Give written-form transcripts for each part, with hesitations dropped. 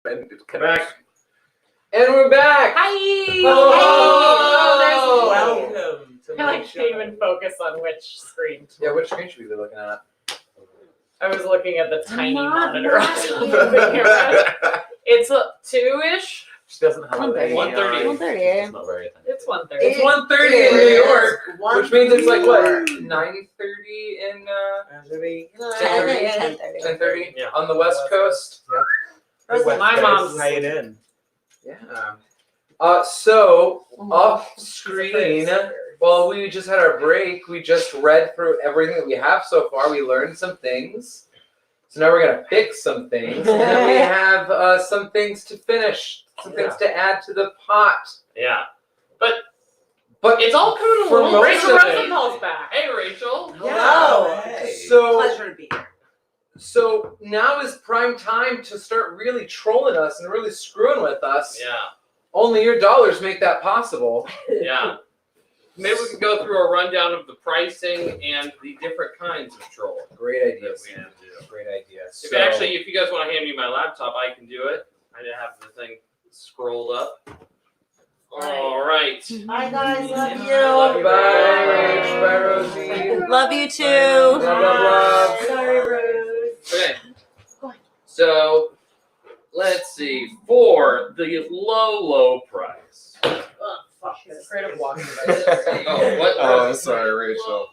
Back. And we're back. Hi. Hello. Welcome to I can't even focus on which screen. Yeah, which screen should we be looking at? I was looking at the tiny monitor on top of the camera. It's a 2-ish. She doesn't have 1:30. 1:30. 1:30. It's not very attentive. It's 1:30. It's 1:30 in New York, which means it's like what 9:30 in 10:30 Yeah. on the West Coast. My mom's tied in. Yeah. So off screen, while we just had our break, we just read through everything that we have so far. We learned some things. So now we're gonna fix some things, and then we have some things to finish, some things to add to the pot. Yeah. But It's all coming For along. most Rachel of it- Rosenthal's back. Hey, Rachel. Hello. So Pleasure to be here. So now is prime time to start really trolling us and really screwing with us. Yeah. Only your dollars make that possible. Yeah. Maybe we could go through a rundown of the pricing and the different kinds of troll Great that ideas. we have to do. Great idea. If you guys want to hand me my laptop, I can do it. I have the thing scrolled up. All right. Hi guys, love you. Love you. Bye, Rach. Bye, Rosie. Love you too. Love, love, love. Sorry, Rose. Okay. So let's see. For the low price. She's afraid of walking. Oh, what? Oh, I'm sorry, Rachel.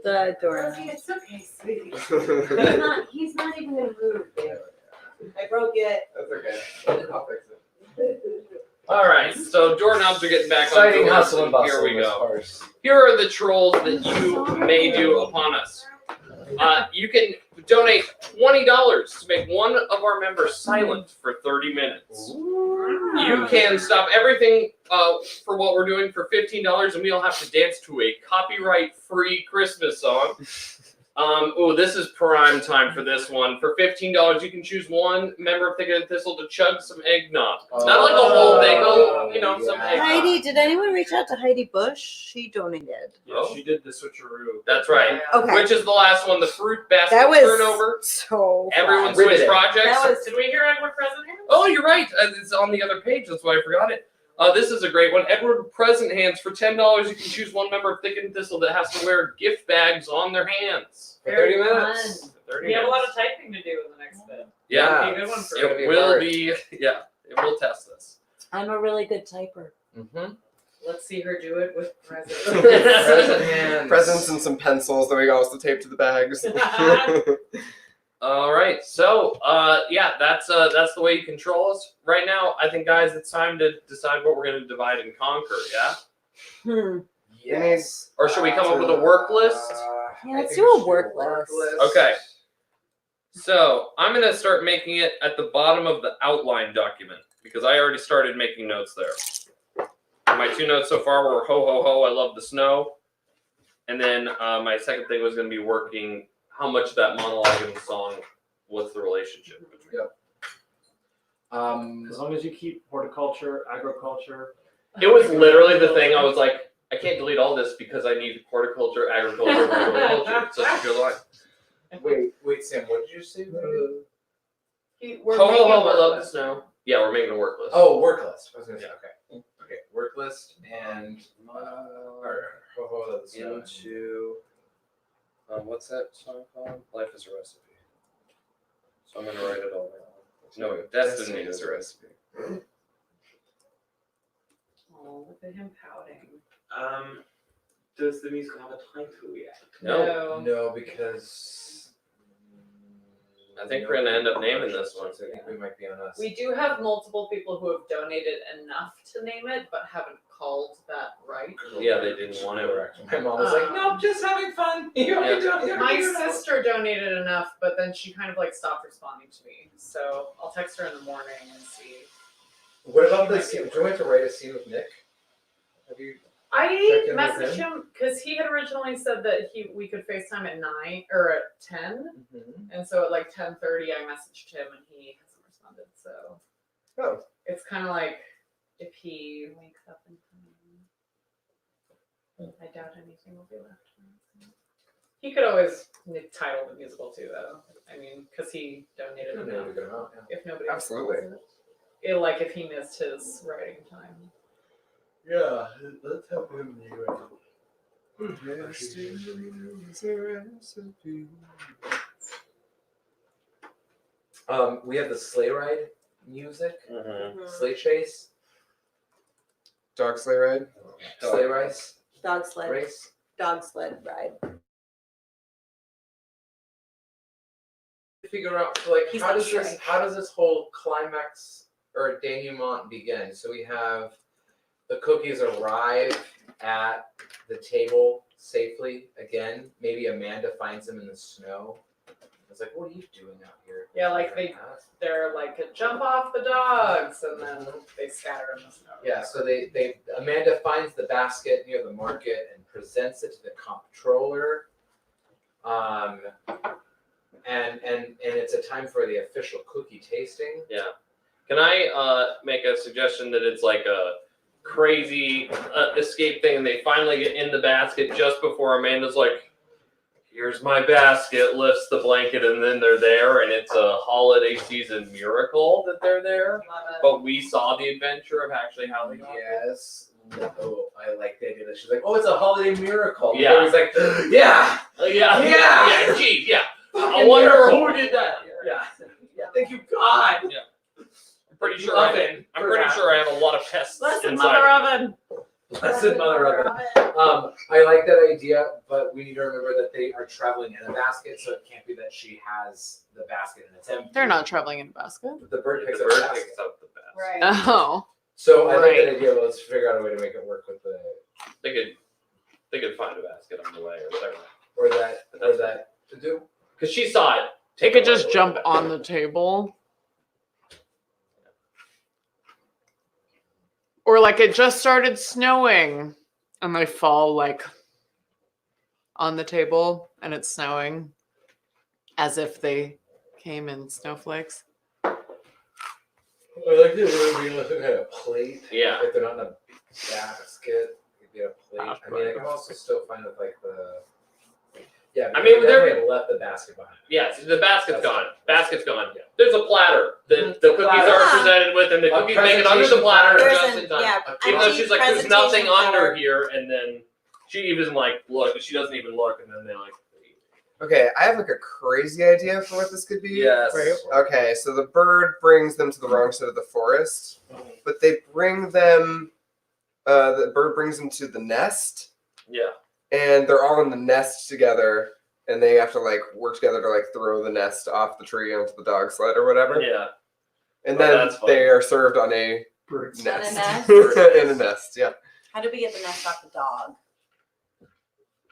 The door. Rosie, it's okay, sweetie. That's He's not even gonna move, babe. I broke it. okay. I'll fix it. All right. So doorknobs are getting back on. Exciting doors, hustle and bustle. Here we this go. farce. Here are the trolls that you may do upon us. You can donate $20 to make one of our members silent for 30 minutes. You can stop everything for what we're doing for $15, and we'll have to dance to a copyright-free Christmas song. This is prime time for this one. For $15, you can choose one member of Thicket Thistle to chug some eggnog. Not like a whole thing, some eggnog. Heidi, did anyone reach out to Heidi Bush? She donated. Yeah, she did the switcheroo. That's right. Okay. Which is the last one, the fruit basket That was turnover. so Everyone fun. switched Riveting. projects. That was Did we hear Edward Present here? Oh, you're right. It's on the other page. That's why I forgot it. This is a great one. Edward Present Hands. For $10, you can choose one member of Thicket Thistle that has to wear gift bags on their hands. For Very 30 minutes. For 30 We have a lot minutes. of typing to do in the next bit. Yeah. That'd be a good one for It's gonna you. be It will hard. be. Yeah. It will test this. I'm a really good typer. Mm-hmm. Let's see her do it with presents. Present hands. Presents and some pencils that we also taped to the bags. All right. So, that's the way you control us right now. I think, guys, it's time to decide what we're going to divide and conquer. Yeah. Yes. Or should we come up with a work list? Yeah, I let's think do we a should work list. Okay. So I'm going to start making it at the bottom of the outline document because I already started making notes there. My 2 notes so far were ho, ho, ho, I love the snow. And then my second thing was going to be working how much of that monologue in the song, what's the relationship between. As long as you keep horticulture, agriculture. It was literally the thing I was like, I can't delete all this because I need horticulture, agriculture, and agriculture. It's such a good line. Wait, Sam, what did you say? We're Ho, ho, making ho, a I work love the list. snow. Yeah, we're making a work list. Oh, work list. I was gonna say, Yeah. okay, work list and Into what's that song called? Life is a recipe. So I'm gonna write it all down. No, destiny is a recipe. Oh, look at him pouting. Does the musical have a title yet? No, no, because I think we're gonna end up naming this one. I think we might be on us. We do have multiple people who have donated enough to name it, but haven't called that right. Yeah, they didn't want to. My mom was like, "No, just having fun." My sister donated enough, but then she kind of like stopped responding to me. So I'll text her in the morning and see. What about the scene? Do you want to write a scene with Nick? Have you? I Check in with messaged him because he had originally said that we could FaceTime at 9 or at 10, and so at like 10:30 I messaged him and he hasn't responded. So Oh. it's kind of like if he wakes up in time. I doubt anything will be left. He could always title the musical too, though. I mean, because he donated Yeah, enough. a good amount, yeah. If nobody Absolutely. else wants it. Like if he missed his writing time. Yeah, let's have him do it. We have the sleigh ride music, sleigh chase, Dog sleigh ride. sleigh race, Dog sled. race. Dog sled ride. Figure out like He's how not does sure. this whole climax or denouement begin? So we have the cookies arrive at the table safely again. Maybe Amanda finds them in the snow. It's like, what are you doing out here? Yeah, like they're like jump off the dogs, and then they scatter in the snow. Yeah, so they Amanda finds the basket near the market and presents it to the comptroller. And it's a time for the official cookie tasting. Yeah. Can I make a suggestion that it's like a crazy escape thing, and they finally get in the basket just before Amanda's like, here's my basket, lifts the blanket, and then they're there, and it's a holiday season miracle that they're there. Love it. But we saw the adventure of actually how they got there. Yes. Oh, I like the idea that she's like, oh, it's a holiday miracle. Yeah. And he's like, yeah. Yeah, gee, yeah. I wonder who did that. Yeah. Thank you, God. I'm pretty sure Oven I'm for pretty that. sure I have a lot of pests Blessed inside. Mother Oven. Blessed Mother of it. I like that idea, but we need to remember that they are traveling in a basket, so it can't be that she has the basket and it's empty. They're not traveling in a basket. The bird The picks up the bird basket. picks up the best. Right. Oh. So I like Right. that idea. But let's figure out a way to make it work with the They could find a basket on the way or whatever. or that to do. Because she saw it. They could just jump on the table. Or like it just started snowing and they fall like on the table and it's snowing as if they came in snowflakes. I like the idea of being like a plate. Yeah. If they're not in a basket, it could be a plate. I mean, I can also still find it like the. Yeah, I mean, they they're- have left the basket behind. Yes, the basket's That's gone. it. Basket's gone. Yeah. There's a platter that the cookies Platter. are presented with, and the A cookies make it under the presentation platter platter. just in time. Even though she's like, there's nothing under here, and then she even like look, she doesn't even look, and then they like. Okay, I have like a crazy idea for what this could be. Yes. Okay, so the bird brings them to the wrong side of the forest, but they bring them. The bird brings them to the nest, Yeah. and they're all in the nest together, and they have to like work together to like throw the nest off the tree onto the dog sled or whatever. Yeah. And Oh, then that's fun. they are served on a Bird's nest. nest? In a nest, yeah. How did we get the nest off the dog?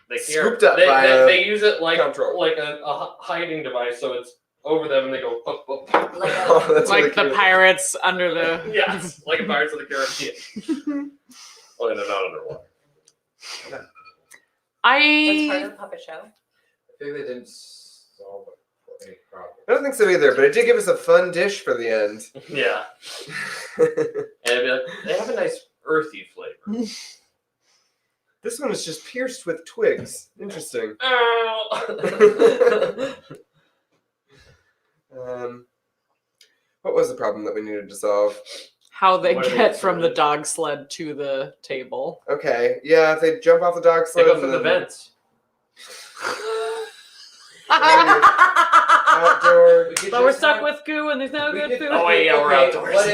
They Scooped up they, by they, a they use it like control. a hiding device, so it's over them, and they go. Boop, boop. Like Oh, a, that's really Like the cute. pirates under the. Yes, like a Pirates of the Caribbean. Only they're not underwater. that's part I of the puppet show. I think they didn't solve any problem. I don't think so either, but it did give us a fun dish for the end. Yeah, and it'd be like, they have a nice earthy flavor. This one is just pierced with twigs. Interesting. Ow! What was the problem that we needed to solve? how they What are they get from the inserted? dog sled to the table. Okay, yeah, if they jump off the dog They sled, go and through the then vents. outdoor. We could But we're just stuck have- with goo and there's no we good could- food. Oh, wait, yeah, we're okay, outdoors. What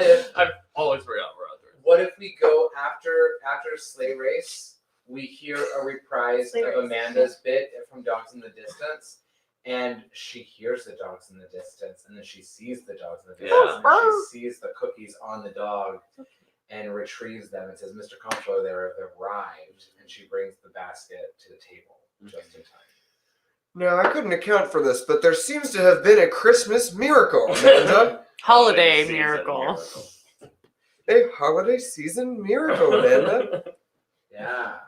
if I've always forgot we're outdoors. what if we go after sleigh race? We hear a reprise Sleigh of race. Amanda's bit from Dogs in the Distance, and she hears the dogs in the distance, and then she sees the dogs in the distance, Yeah. and she sees the cookies on the dog, and retrieves them and says, "Mr. Comptroller, they've arrived," and she brings the basket to the table just in time. No, I couldn't account for this, but there seems to have been a Christmas miracle, Amanda. Holiday Season miracle. A holiday season miracle, Amanda. Yeah.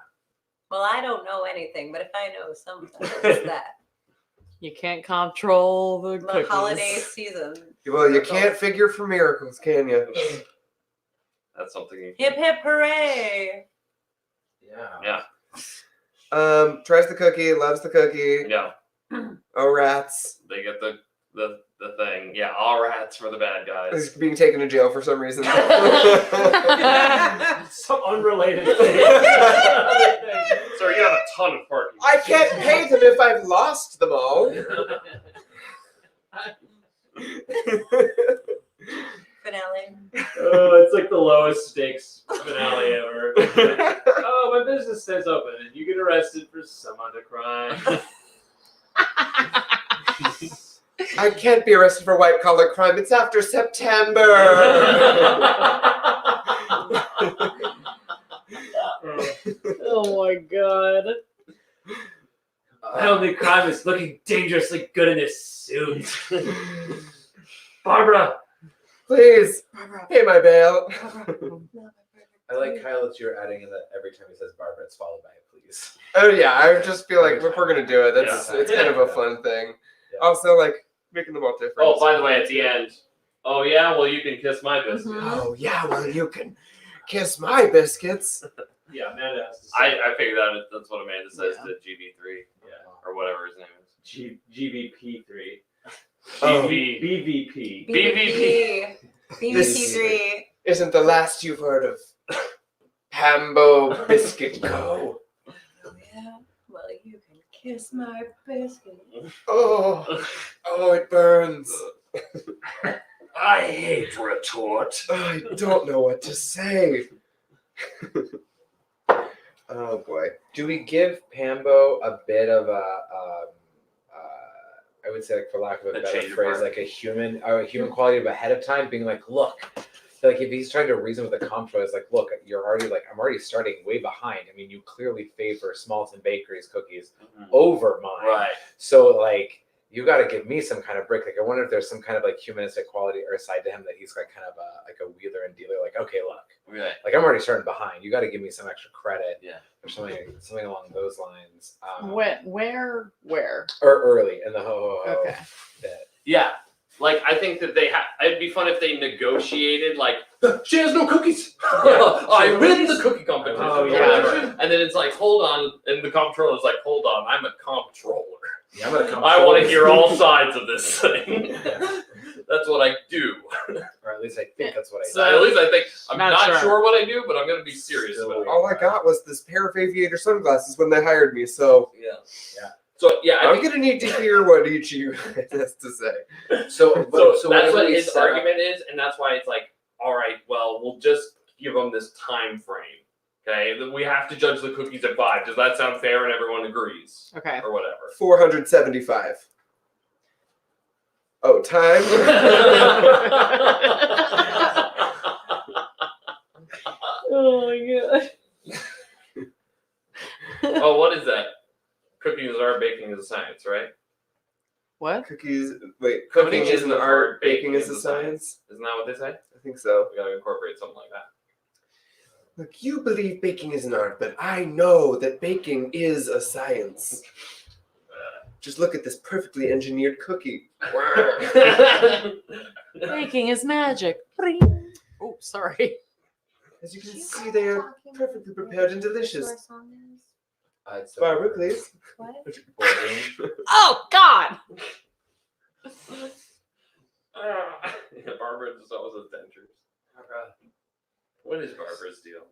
Well, I don't know anything, but if I know something, it's that. You can't control the The cookies. holiday season. Well, you can't figure for miracles, can you? That's something you Hip hip hooray! Yeah. Yeah. Tries the cookie, loves the cookie. Yeah, Oh, rats. they get the thing. Yeah, all rats for the bad He's guys. being taken to jail for some reason. Some unrelated thing. Sir, you have a ton of parking. I can't pay them if I've lost them all. Finale. Oh, it's like the lowest stakes finale ever. Oh, my business stays open and you get arrested for some other crime. I can't be arrested for white collar crime. It's after September. Oh my god. My only crime is looking dangerously good in this suit. Barbara! Please, pay my bail. I like Kyle that you're adding in that every time he says Barbara, it's followed by a please. Oh yeah, I would just feel like if we're gonna do it, that's Yeah. it's kind of a fun thing. Yeah. Also, like making them all different. Oh, by the way, at the end. Oh yeah, well you can kiss my biscuit. Oh yeah, well you can kiss my biscuits. Yeah, Amanda has to say I figured out that's what Amanda says to GB3. Or whatever his name is. GVP3. Oh. BVP. BVP. BVP3. Isn't the last you've heard of Hambo Biscuit Co. Oh, yeah. Well, you can kiss my biscuit. Oh, it burns. I hate retort. I don't know what to say. Oh boy. Do we give Pambo a bit of a, I would say, like, for lack of a A better change of phrase, heart. like a human quality of ahead of time, being like, look, like if he's trying to reason with the comptroller, it's like, look, you're already like, I'm already starting way behind. I mean, you clearly favor Smalton Bakery's cookies over mine. Right. So like, you got to give me some kind of break. Like, I wonder if there's some kind of like humanistic quality or side to him that he's like kind of like a wheeler and dealer. Like, okay, look, Right. like I'm already starting behind. You got to give me some extra credit. Yeah. Or something along those lines. Where? Or early in the ho ho ho Okay. bit. Yeah. Like I think that it'd be fun if they negotiated like she has no cookies. I win the cookie competition. Oh, or yeah. whatever. And then it's like, hold on, and the comptroller's like, hold on, I'm a comptroller. Yeah, I'm gonna come. I want to hear all sides of this thing. That's what I do. Or at least I think that's what I So- do. At least I think I'm Not not sure. sure what I do, but I'm gonna be serious about it. All I got was this pair of aviator sunglasses when they hired me, so Yeah. Yeah. So yeah, I I'm think gonna need to hear what each of you has to say. So so that's that's what we his set up- argument is, and that's why it's like, all right, well, we'll just give them this time frame. Okay, then we have to judge the cookies at 5. Does that sound fair? And everyone agrees, Okay. or whatever. 475. Oh, time. Oh my god. Oh, what is that? Cooking is art, baking is a science, right? What? Cookies. Wait, cooking is an art, baking is a science. Isn't that what they say? I think so. We gotta incorporate something like that. Look, you believe baking is an art, but I know that baking is a science. Just look at this perfectly engineered cookie. Baking is magic. Oh, sorry. As you can see, they are perfectly prepared and delicious. It's the Barbara, please. What? boardroom. Oh God. Barbara just always has dentures. What is Barbara's deal?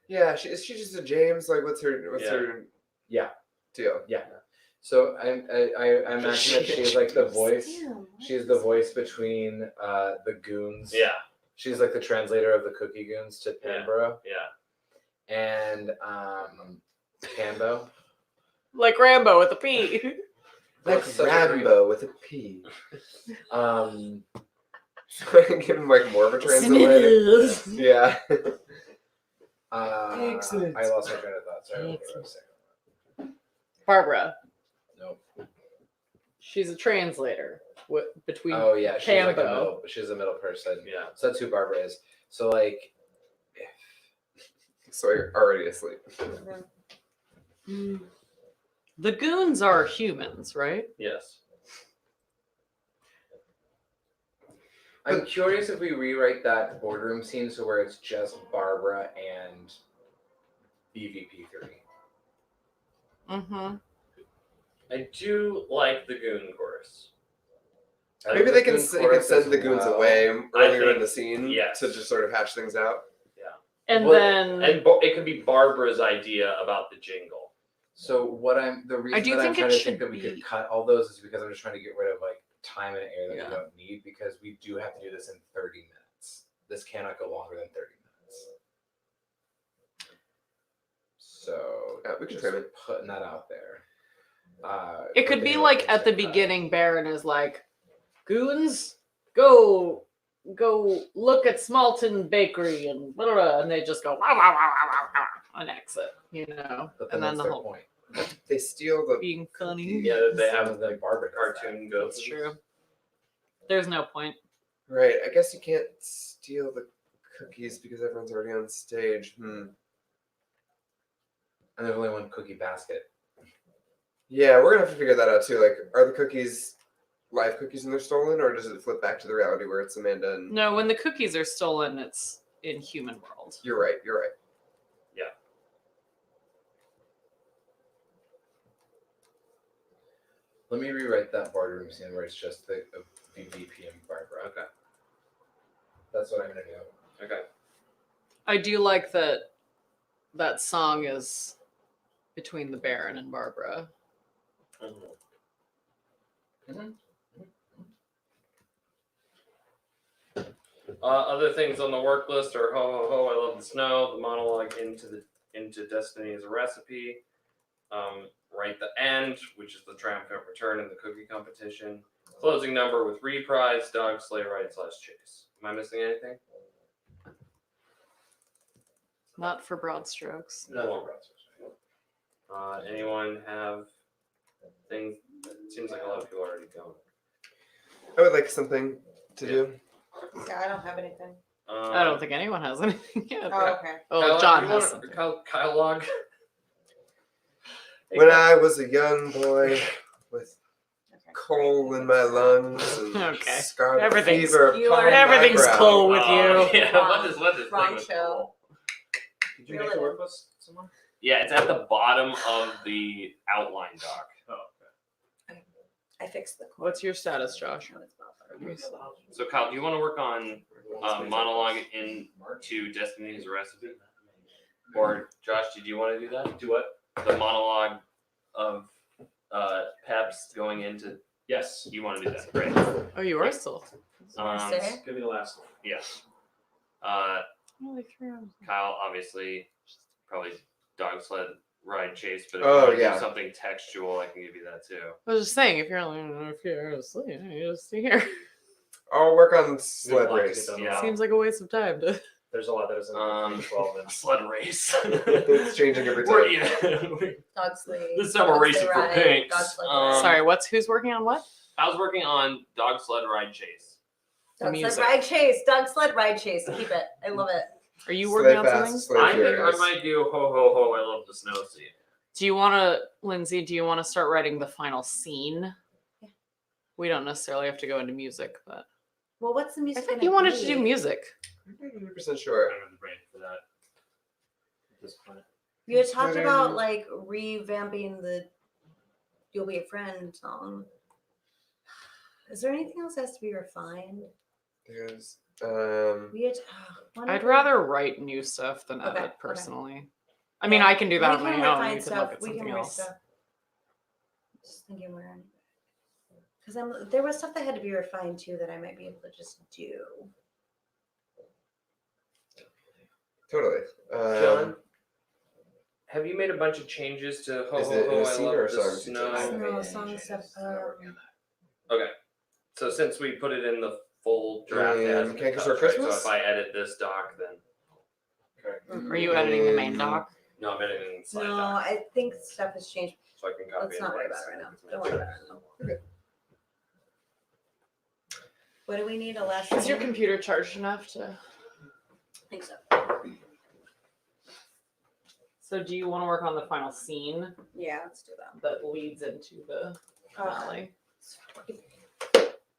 Yeah, is she just a James? Like, what's her Yeah. deal? Yeah. So I imagine that she's like the voice. She's the voice between the goons. Yeah, She's like the translator of the cookie goons to Yeah. Pambro. yeah. And Cambo. Like Rambo with a P. Like That's such a Rambo with a P. Give him like more of a translator. Yeah. Excellent. I lost my train of thought. Sorry. What I was saying. Barbara. Nope. She's a translator between. Oh yeah, she's like Cambo. she's a middle person. Yeah. So that's who Barbara is. So like, So you're already asleep. The goons are humans, right? Yes. I'm curious if we rewrite that boardroom scene so where it's just Barbara and BVP3. Mm-hmm. I do like the goon chorus. Maybe they can. Goon You can chorus send as the goons well. away earlier in think- the scene yes. to just sort of hash things out. And Well, then It could be Barbara's idea about the jingle. So the reason do that I'm think it trying to should think that we be- could cut all those is because I'm just trying to get rid of like time and air that Yeah. we don't need because we do have to do this in 30 minutes. This cannot go longer than 30 minutes. So Yeah, we can just trim it. putting that out there. it could okay, be what like things at the to cut. beginning, Baron is like, "Goons, go look at Smalton Bakery," and blah, blah, blah, and they just go wow, wow, wow, wow, wow, wow, and exit, you know. But then And then that's the their whole point. They steal the. being funny. Yeah, they have So the Barbara does that. cartoon ghosts. That's true. There's no point. Right. I guess you can't steal the cookies because everyone's already on stage. And there's only one cookie basket. Yeah, we're gonna have to figure that out too. Like, are the cookies live cookies and they're stolen, or does it flip back to the reality where it's Amanda and? No, when the cookies are stolen, it's in human world. You're right. You're right. Let me rewrite that boardroom scene where it's just the VP and Barbara. Okay. That's what I'm gonna do. Okay. I do like that that song is between the Baron and Barbara. Other things on the work list are ho ho ho, I love the snow, the monologue into Destiny is a recipe, right the end, which is the triumphant return in the cookie competition, closing number with reprise, dog sleigh ride / chase. Am I missing anything? Not for broad strokes. No. Anyone have things? It seems like a lot of people are already going. I would like something to do. Yeah, I don't have anything. I don't think anyone has anything yet. Oh, okay. Oh, Kyle, John you has wanna- something. Kyle log. When I was a young boy with Okay. coal in my lungs and Okay. scarlet Everything's- fever you upon are- my Everything's brow. cool with you. Yeah, what is this Wrong thing with show. coal? Did you make the work list, someone? Yeah, it's at the bottom of the outline doc. Oh, I fixed the What's your status, Josh? So Kyle, do you want to work on monologue into Destiny as a recipe? Or Josh, did you want to do that? Do what? The monologue of Peps going into. Yes. You want to do that? Great. Oh, you are still. Say? Give me the last one. Yes. Only 3 hours. Kyle, obviously, probably dog sled ride chase, but if Oh, you want to yeah. do something textual, I can give you that too. I was just saying, if you're only a few hours asleep, you just stay here. I'll work on sled Good luck, race. get Yeah. Seems like a waste of time to. There's a lot that isn't 12 and Sled race. It's changing every We're, time. yeah, Dog sleigh. this time we're dog racing sleigh for ride, pinks. dog sled ride. Sorry, who's working on what? I was working on dog sled ride chase. Dog music. sled ride chase. Dog sled ride chase. Keep it. I love it. Are you Slay working on fast, something? slay I think I furious. might do ho ho ho, I love the snow scene. Do you want to, Lindsay? Do you want to start writing the final scene? Yeah. We don't necessarily have to go into music, but Well, what's the I music? think gonna you wanted to be? do music. I'm not 100% sure. I'm in the brain for that. At this point. You had talked But, about like revamping the "You'll Be a Friend" song. Is there anything else that has to be refined? There's We had. one I'd other- rather write new stuff than Okay, edit okay. personally. I mean, Yeah, I can do that on we can my own. refine You can stuff. look at We can something write else. stuff. Just thinking where. Because there was stuff that had to be refined too that I might be able to just do. totally. John, have you made a bunch of changes to ho Is ho it in ho, a I scene love or a the song? snow? No, song stuff. Okay. So since we put it in the full draft And as Can't Kiss cut, for right, Christmas? so if I edit this doc, then Are you editing the main doc? no, I'm editing the slide No, doc, I think stuff has changed. so I can copy. Let's and not worry paste. about it right now. Don't worry about it right now. What do we need? A last Is your name? computer charged enough to? I think so. So, do you want to work on the final scene Yeah, let's do that. that leads into the finale?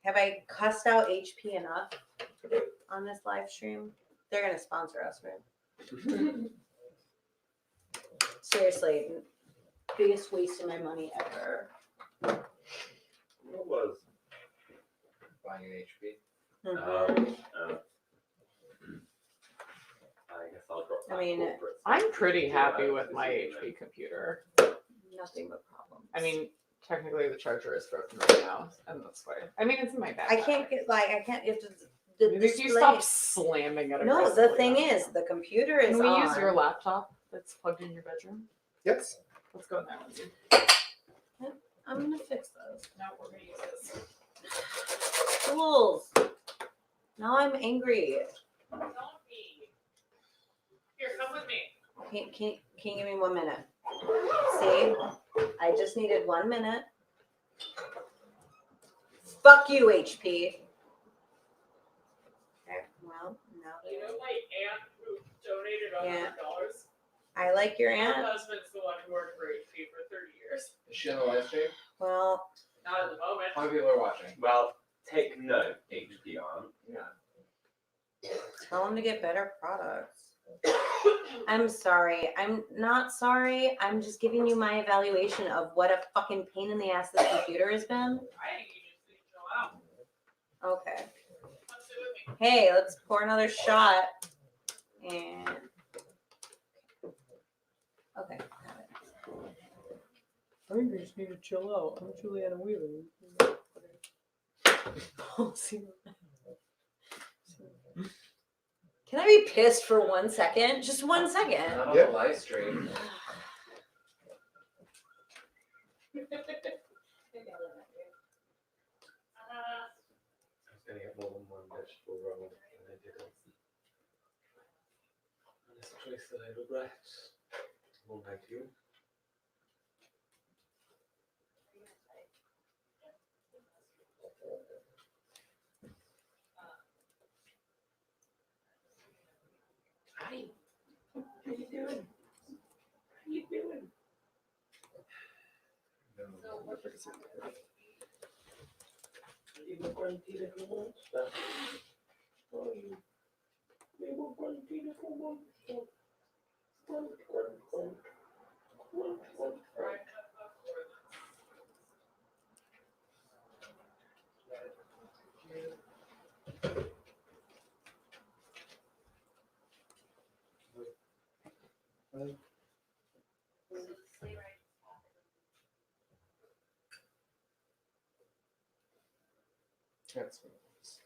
Have I cussed out HP enough on this live stream? They're gonna sponsor us, right? Seriously, biggest waste of my money ever. What was? Buying an HP. Mhm. I guess I'll drop. I mean, I'm pretty happy with my HP computer. Nothing but problems. I mean, technically the charger is broken right now, and that's why. I mean, it's in my backpack. I can't get you have to the Maybe if you display. stop slamming it. No, the aggressively thing on is, it. the computer is Can we use on. your laptop that's plugged in your bedroom? Yes. Let's go in there with you. I'm gonna fix those. No, we're gonna use this. Fools. Now I'm angry. Don't be. Here, come with me. Can you give me 1 minute? See? I just needed 1 minute. Fuck you, HP. Okay, well, no. You know my aunt who donated Yeah. $100? I like your Her aunt. husband's the one who worked for HP for 30 years. Is she on the live stream? Well, Not at the moment. How many people are watching? Well, take note, HDR. Yeah. tell them to get better products. I'm sorry. I'm not sorry. I'm just giving you my evaluation of what a fucking pain in the ass this computer has been. I think you just need to chill out. Okay. Come sit with me. Hey, let's pour another shot. And okay, got it. I think we just need to chill out. I'm Juliana Wheeler. Oh, see. Can I be pissed for 1 second? Just 1 second. Not on Yeah. the live stream. I was gonna get more than one vegetable roll, and I didn't. And it's a choice that I regret. Won't I do? Hi. How you doing? How you doing? You were quarantined if you want stuff. Oh, you were quarantined if you want stuff. That's what it is.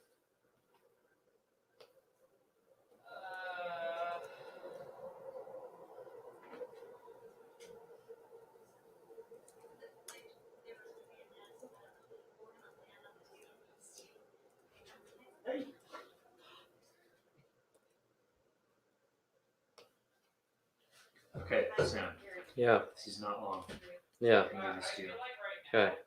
Okay, Sam, Yeah. this is not long. Yeah. I can give this to you. Okay.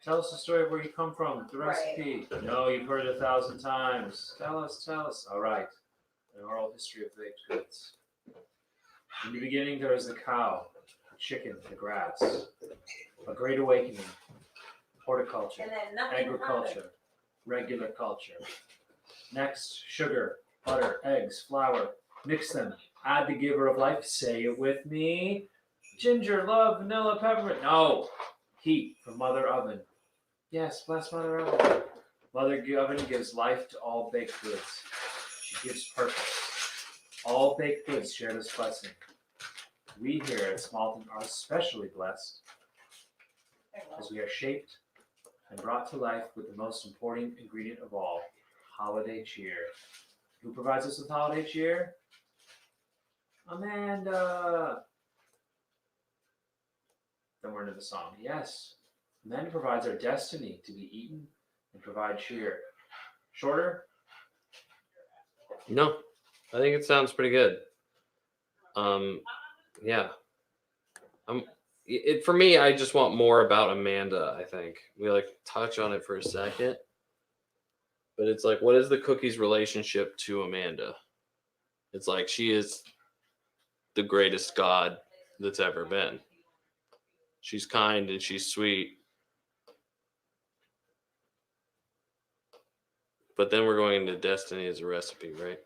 Tell us the story of where you come from, the recipe. No, you've heard it 1,000 times. Tell us. All right. An oral history of baked goods. In the beginning, there was the cow, the chicken, the grass. A great awakening. Horticulture, And then nothing agriculture, regular culture. Next, sugar, butter, eggs, flour. Mix them. Add the giver of life. Say it with me. Ginger, love, vanilla, peppermint. No. Heat from Mother Oven. Yes, bless Mother Oven. Mother Oven gives life to all baked goods. She gives purpose. All baked goods share this blessing. We here at Smalton are especially blessed as we are shaped and brought to life with the most important ingredient of all, holiday cheer. Who provides us with holiday cheer? Amanda. Then we're into the song. Yes. Amanda provides our destiny to be eaten and provide cheer. Shorter? No, I think it sounds pretty good. Yeah. For me, I just want more about Amanda. I think we touch on it for a second, but it's like, what is the cookie's relationship to Amanda? It's like she is the greatest god that's ever been. She's kind and she's sweet. But then we're going into Destiny as a recipe, right?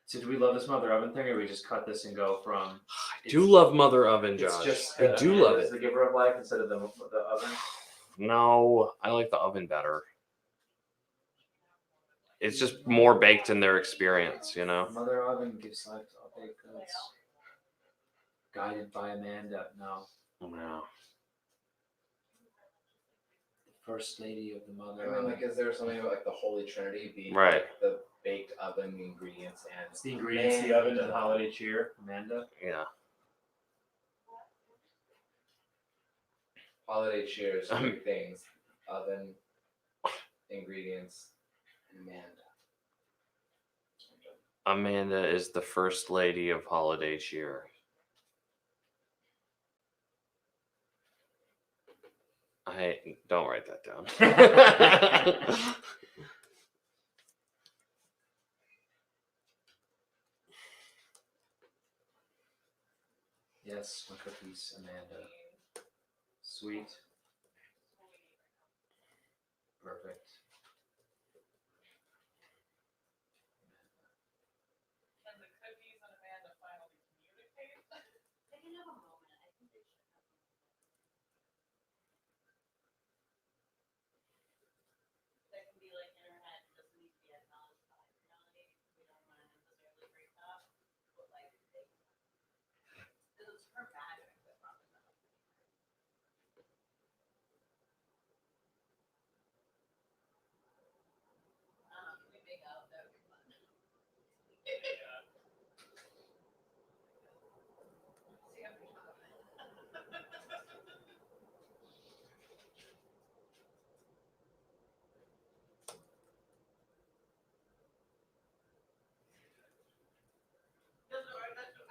So do we love this mother oven thing, or we just cut this and go from? I do love Mother Oven, It's Josh. just I do love It's it. the giver of life instead of the oven. No, I like the oven better. It's just more baked in their experience, you know? Mother oven gives life to all baked goods. Guided by Amanda. No. No. First lady of the mother I mean, oven. like, is there something about like the Holy Trinity being Right. like, the baked oven, the ingredients, and It's the ingredients, the oven, and holiday cheer. Amanda. Yeah. holiday cheers, three things: oven, ingredients, and Amanda. Amanda is the first lady of holiday cheer. I don't write that down. Yes, my cookies, Amanda. Sweet. Perfect.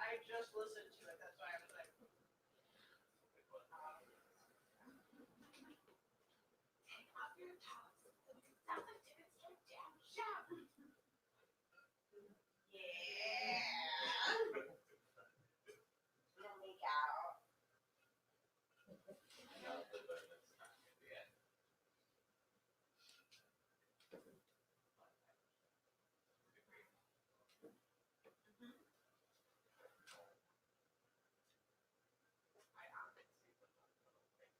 I just listened to it. That's why I was like, take off your toes. Sounds like Ticket's so damn sharp. Yeah. Gonna make out.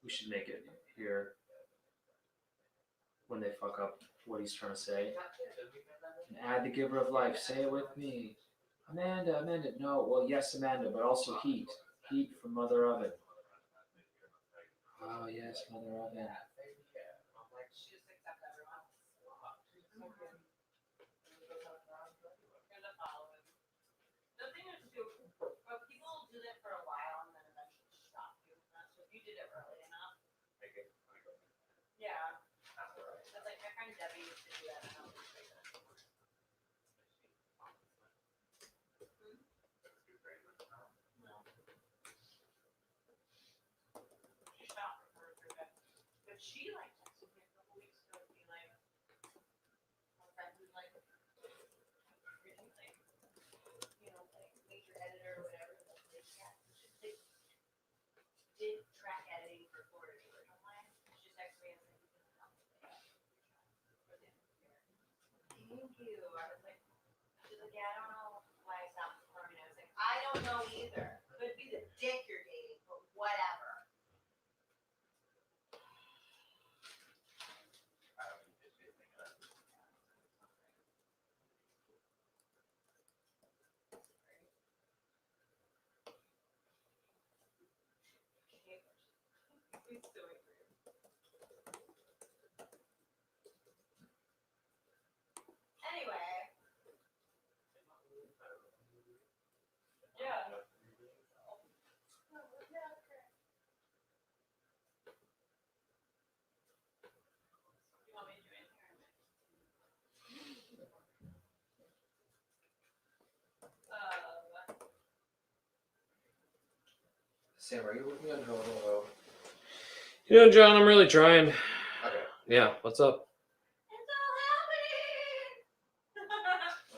We should make it here when they fuck up what he's trying to say. And add the giver of life. Say it with me. Amanda, Amanda. No, well, yes, Amanda, but also heat. Heat from Mother Oven. Oh, yes, Mother Oven. The thing is, too, but people do that for a while and then eventually stop doing that. So if you did it early enough, yeah. That's like my friend Debbie used to do that. And I was like, she stopped for a bit. But she like texted me a couple weeks ago being like, my friend who's like, really, like, you know, like major editor or whatever, like, yeah, she did track editing for Florida Georgia Online. She texted me and said, you can help me with that. Thank you. I was like, she's like, yeah, I don't know why I stopped performing. I was like, I don't know either. Could be the dick you're dating, but whatever. Anyway. Yeah. You want me to do it here? Sam, are you working on Hello? You know, John, I'm really trying. Okay. Yeah, what's up? It's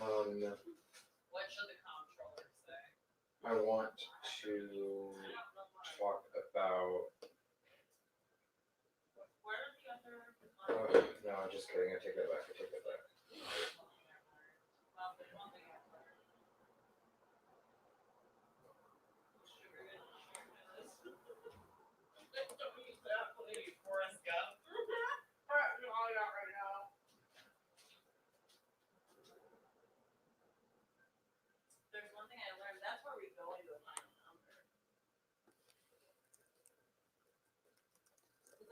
all happening. What should the comptroller say? I want to talk about. Where are the other? No, just kidding. I take that back. Well, there's one thing I've learned.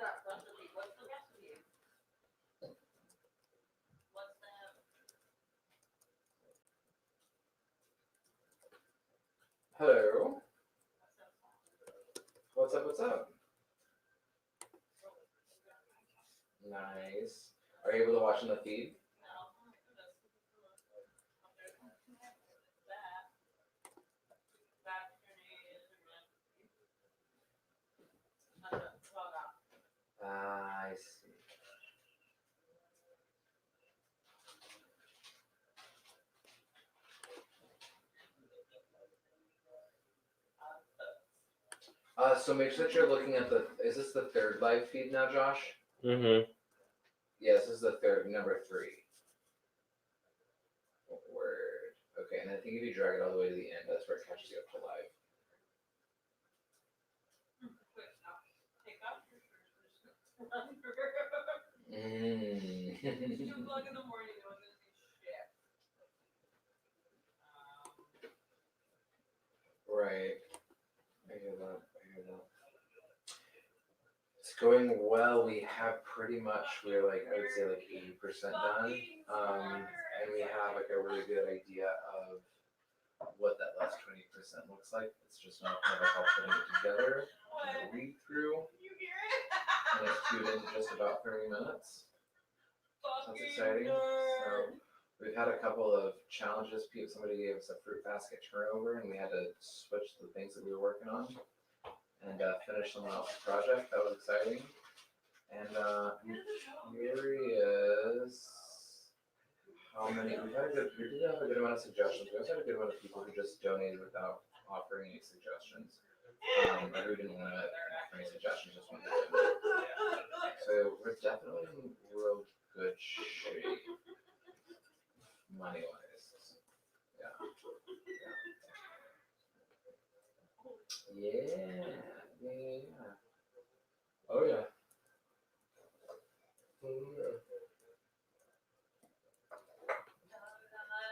that recipe? What's the recipe? What's that? Hello. What's up? What's up? Nice. Are you able to watch in the feed? I see. So make sure that you're looking at the. Is this the third live feed now, Josh? Mm-hmm. Yes, this is the third, number 3. Word. Okay, and I think if you drag it all the way to the end, that's where it catches you up to live. Take off your shirt. Mm. 2 o'clock in the morning, no one's gonna see shit. Right. I hear that. It's going well. We have pretty much, we're like, I would say like 80% done. And we have like a really good idea of what that last 20% looks like. It's just not kind of like all putting it together, read through, You hear it? and it's queued into just about 30 minutes. That's exciting. So we've had a couple of challenges. Somebody gave us a fruit basket turnover, and we had to switch the things that we were working on and finish someone else's project. That was exciting. And I'm curious how many. We did have a good amount of suggestions. We also had a good amount of people who just donated without offering any suggestions. Or who didn't want to offer any suggestions, just wanted to donate. So we're definitely in real good shape, money wise. Yeah. Oh yeah.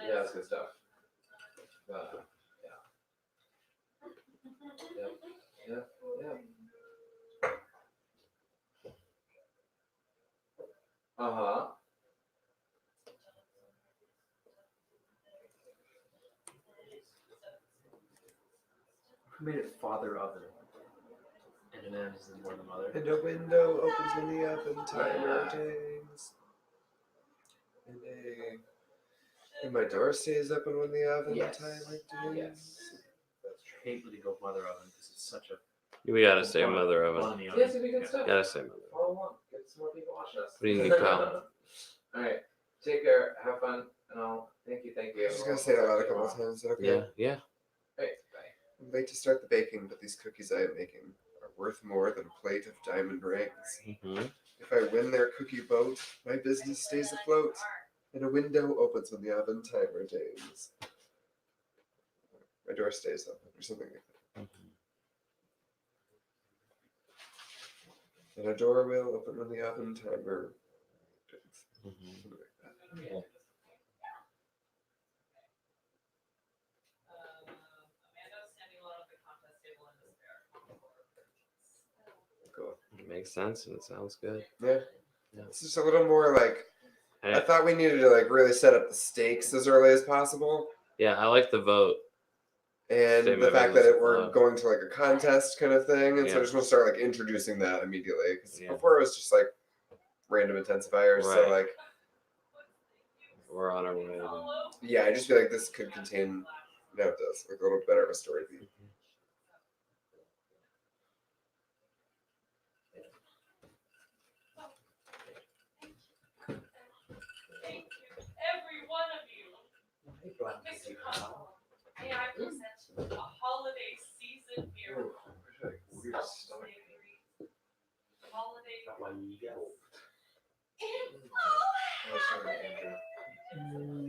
Yeah, that's good stuff. Yeah. Uh-huh. Who made it father oven? And an M is more than mother. And a window opens when the oven timer dings. And my door stays open when the oven Yes. timer dings. Yes. That's I hate letting go of mother oven because it's such a We gotta say mother oven. bun in the true. oven. Yes, it'd be good stuff. Gotta say mother. Follow along. Get some more people watching us. What do you need, Kyle? Alright. Take care. Have fun. And I'll thank you. I was just gonna say it out a couple of times. Is that okay? Yeah. Hey, bye. I'm late to start the baking, but these cookies I am making are worth more than a plate of diamond rings. Mm-hmm. If I win their cookie boat, my business stays afloat, and a window opens when the oven timer dings. My door stays open, or something like that. And a door will open when the oven timer dings. Something like that. Yeah. Amanda's standing alone at the contest table in despair. Cool. It makes sense and it sounds good. Yeah. Yeah. It's just a little more like, Hey, I thought we needed to like really set up the stakes as early as possible. yeah, I like the vote. And State the my fact business that with we're love. going to like a contest kind of thing, and so I Yeah. just want to start like introducing that immediately. Because Yeah. before it was just like random intensifiers. So Right. like, We're on our way. to- yeah, I just feel like this could contain. No, it does like a little better of a story beat. Thank you, every one of you. Mr. Connell, may I present a holiday season miracle? Weird stomach. Holiday. Oh, sorry, Andrew.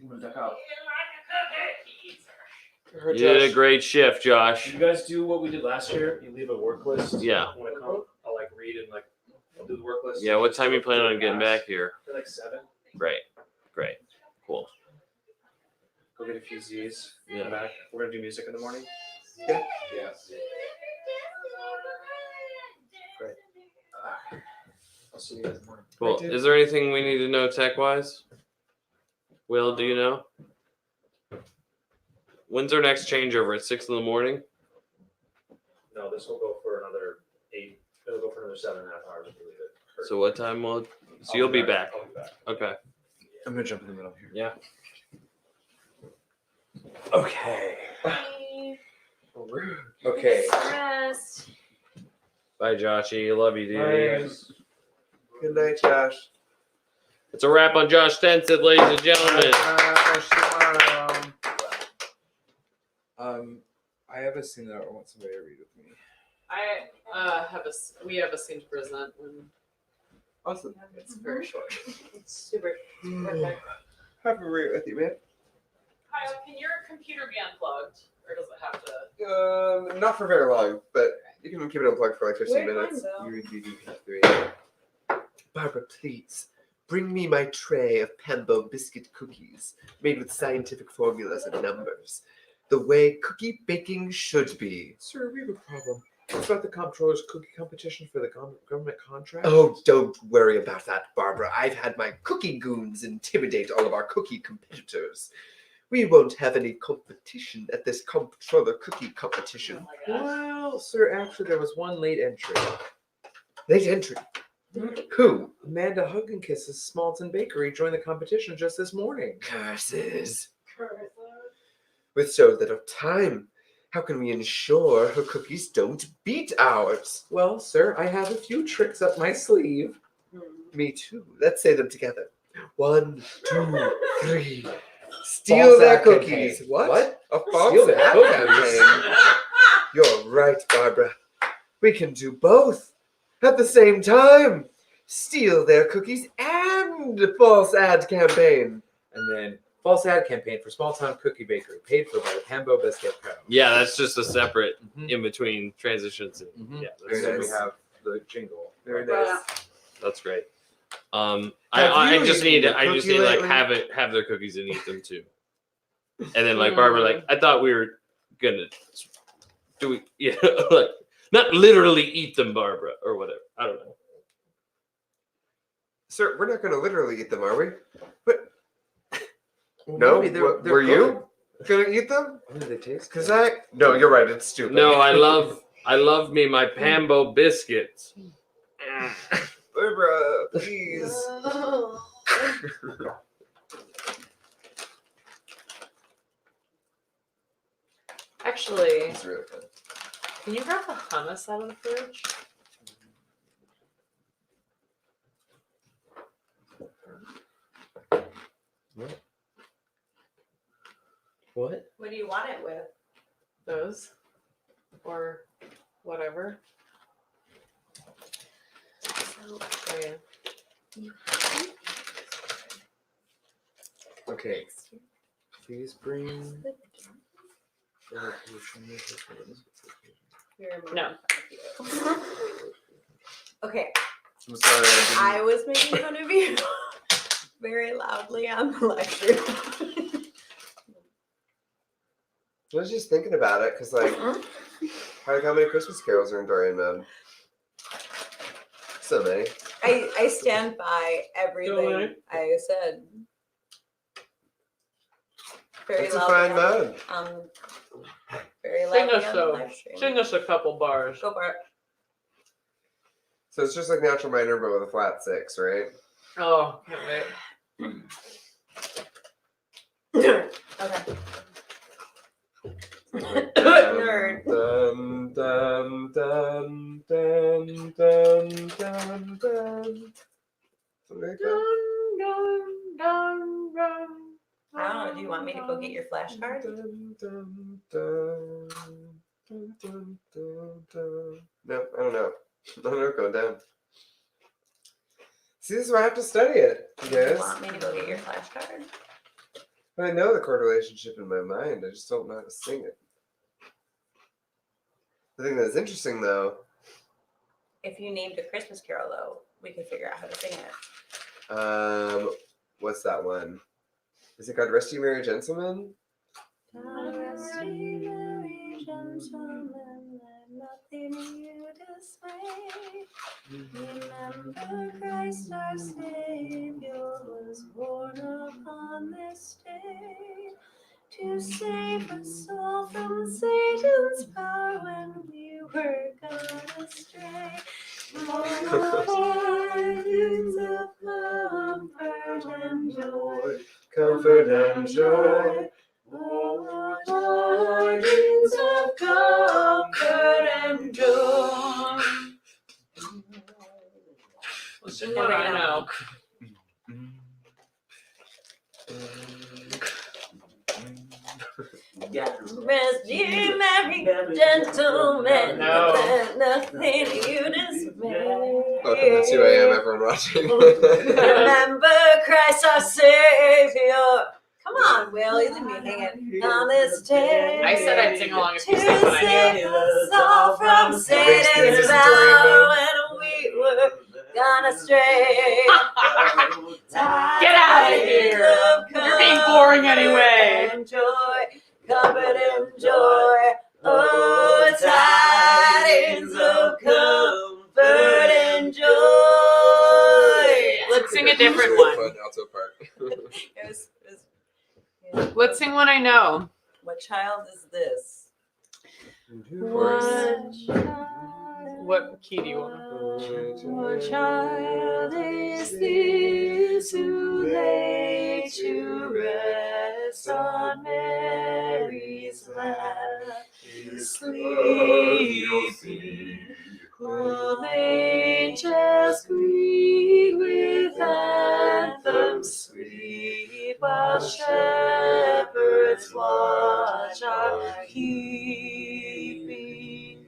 I'm gonna duck out. You did a great shift, Josh. You guys do what we did last year. You leave a work list. Yeah. When I come, I'll like read and like I'll do the work list. Yeah, what time you planning on getting back here? For like 7. Great. Cool. Go get a few Z's. Yeah. Come back. We're gonna do music in the morning. Yes. Great. I'll see you guys in the morning. Well, is there anything we need to know tech-wise? Will, do you know? When's our next changeover? At 6 in the morning? No, this will go for another 8. It'll go for another 7.5 hours if you leave it. So what time will? So you'll be back. I'll be back. Okay. I'm gonna jump in the middle here. Yeah. Okay. Bye. Okay. Rest. Bye, Joshy. Love you, dude. Good night, Josh. It's a wrap on Josh Stenson, ladies and gentlemen. I have a scene that I want somebody to read with me. We have a scene to present when Awesome. it's very short. It's super perfect. Have a read with you, man. Kyle, can your computer be unplugged, or does it have to? Not for very long, but you can keep it unplugged for like 15 Where'd minutes. mine go? Barbara, please bring me my tray of Pambo biscuit cookies made with scientific formulas and numbers, the way cookie baking should be. Sir, we have a problem. It's about the comptroller's cookie competition for the government contract. Oh, don't worry about that, Barbara. I've had my cookie goons intimidate all of our cookie competitors. We won't have any competition at this comptroller cookie competition. Well, sir, actually, there was one late entry. Late entry. Who? Amanda Hugginkiss's Smalton Bakery joined the competition just this morning. Curses. With so little time, how can we ensure her cookies don't beat ours? Well, sir, I have a few tricks up my sleeve. Me too. Let's say them together. 1, 2, 3. Steal False their ad cookies. campaign. What? A false Steal their ad cookies. campaign. You're right, Barbara. We can do both at the same time. Steal their cookies and false ad campaign. And then false ad campaign for Small Town Cookie Bakery, paid for by the Pambo Biscuit Co. Yeah, that's just a separate Mhm. in between transitions. Mhm. Yeah, And then we nice. have the jingle. Very nice. that's great. Have I you just eaten need a I just cookie need like lately? have their cookies and eat them too. And then like Barbara, like I thought we were gonna do we yeah like not literally eat them, Barbara, or whatever. I don't know. Sir, we're not going to literally eat them, are we? But Well, no, maybe they're were you going to eat them? How do they taste? Because no, you're right. It's stupid. No, I love me my Pambo biscuits. Barbara, please. Actually, It's really good. can you grab the hummus out of the fridge? What? What do you want it with? Those, or whatever. Oh, yeah. Okay. Please bring. No. Okay, I'm sorry. I was making fun of you very loudly on the live stream. I was just thinking about it because, like, how many Christmas carols are in Dorian Mode? So many. I stand by everything I said. Very It's a loudly fine on- mode. Very Sing loudly us on the though. live stream. Sing us a couple bars. Go for it. So it's just like natural minor, but with a flat 6, right? Oh, can't wait. Okay. Nerd. Dun, dun, dun, dun, dun, dun, dun. Something like that. I don't know. Do you want me to go get your flashcard? Dun, dun, dun, dun, dun, dun, dun. No, I don't know. I don't know what's going down. See, this is why I have to study it, you Do you guys. want me to go get your flashcard? I know the chord relationship in my mind. I just don't know how to sing it. The thing that's interesting, though, If you named a Christmas carol, though, we could figure out how to sing it. what's that one? Is it called Rusty Merry Gentleman? Rusty Merry Gentleman. gentlemen, let nothing you dismay. Remember Christ our Savior was born upon this day to save us all from Satan's power when we were gone astray. Tidings of comfort and joy, Comfort and joy. oh, tidings of comfort and joy. Listen what I know. Rest ye merry gentlemen, No. let nothing you dismay. Welcome to 2 a.m. everyone watching. Remember Christ our Savior. Come on, Will, you leave me hanging on this day. I said I'd sing along if To you sang what I save knew. us all from Satan's power when we were gone astray. Get out of here! You're being boring anyway. And joy, comfort and joy. Oh, tidings of comfort and joy. Let's sing a different one. Fun alto part. It was, Let's sing one I know. what child is this? What key do you want? What child is this who lay to rest on Mary's lap? Sleeping, while angels greet with anthems sweet, while shepherds watch our keeping.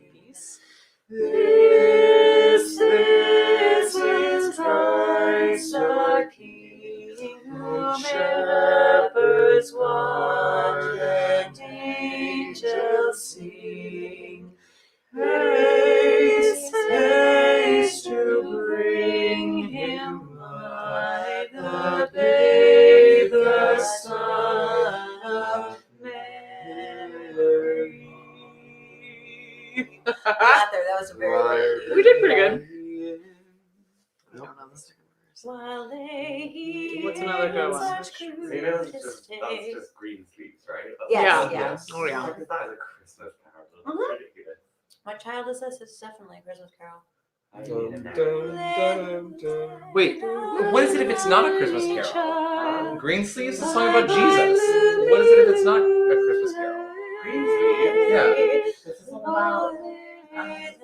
This is Christ our King, whom shepherds watch and angels sing. Haste, haste to bring him by the babe, the Son of Mary. We got there. That was a very We did pretty good. I don't know the second verse. While they What's another good one? Maybe that's just green sleeves, right? Yes, Yeah. yes. Oh yeah. Because that is a Christmas carol. That's Mhm. ridiculous. What child is this? It's definitely a Christmas Carol. Dum, dum, dum. Wait, what is it if it's not a Christmas carol? Green Sleeves is a song about Jesus. What is it if it's not a Christmas carol? Green sleeves? Yeah. This is all about it's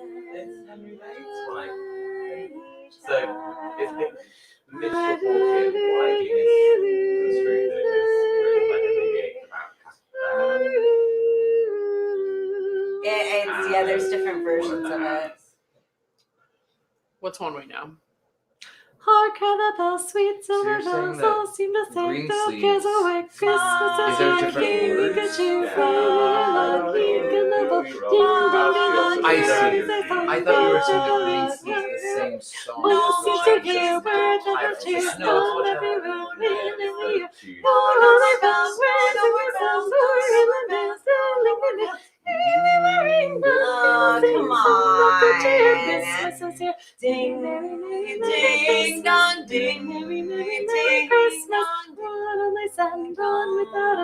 Henry Bates' wife. So it's like misreported widely misconstrued that it was written by Henry Bates about Yeah, there's different versions of it. What's one we know? Hark how the bells, sweet So silver you're saying bells, that all seem to sing Green the Sleeves- cares away. Christmas Is is there here, different King, words? good cheer, Yeah. fun, and ding, and the bell, ding, ding, ding, I ding, see. ding, I thought you were saying that Green Sleeves is the same song. No, as it's the a here, just birds of the titles. chase, No, it's on what every room, in the year. Choose. All the bells, ring, the bells, ring, the bells, ring, the bells. Come on. Christmas is here. Ding, ding, dong, ding, ding, Christmas. Only send on without a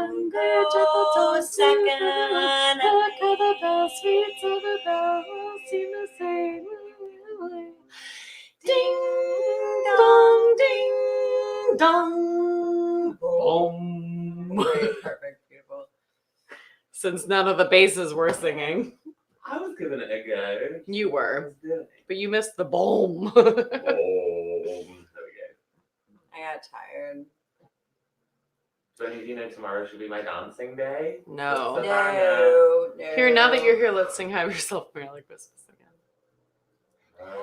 Oh, second. Look how the bells, sweet silver bells, seem to say, ding dong, ding dong, boom. Perfect, beautiful. Since none of the basses were singing, I was giving it a go. you I were, was doing it. but you missed the boom. Oh, there we go. I got tired. So you know tomorrow should be my dancing day? No. What's the No. Here, now that you're here, let's sing Have Yourself a Merry Christmas again.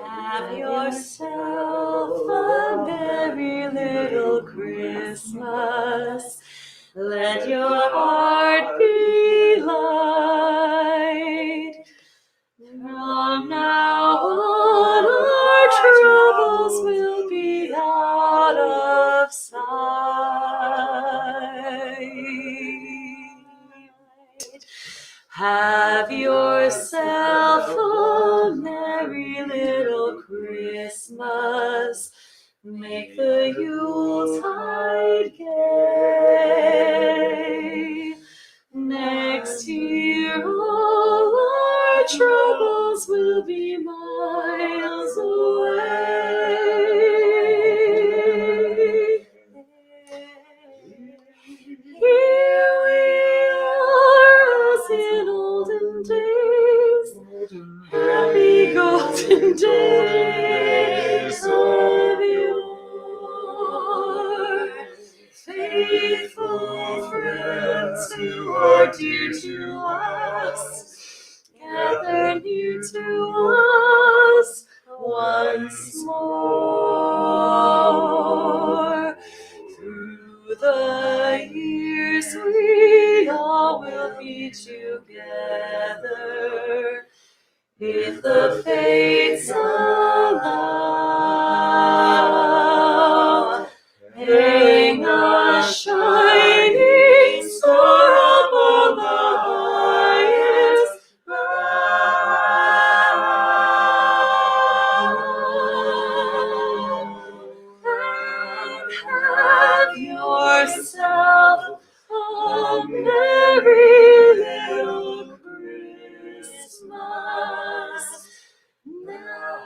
Have yourself a merry little Christmas. Let your heart be light. From now on, our troubles will be out of sight. Have yourself a merry little Christmas. Make the Yuletide gay. Next year all our troubles will be miles away. Here we are as in olden days, happy golden days of yore. Faithful friends who are dear to us, gather near to us once more. Through the years we all will be together, if the fates allow. Hang a shining star upon the highest bough. And have yourself a merry little Christmas now.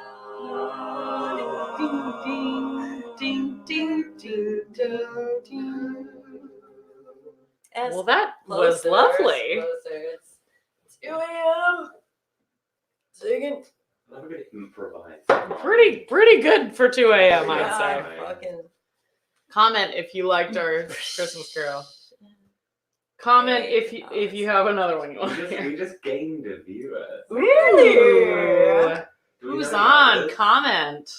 Ding, ding, ding, ding, ding, ding. Well, that was lovely. It's 2 a.m. Singing. I'm gonna improvise. Pretty good for 2 a.m. I'd Yeah, say. fucking. Comment if you liked our Christmas Carol. Comment if you have another one you want to hear. We just gained a viewer. Really? Do we Who's know on? others? Comment.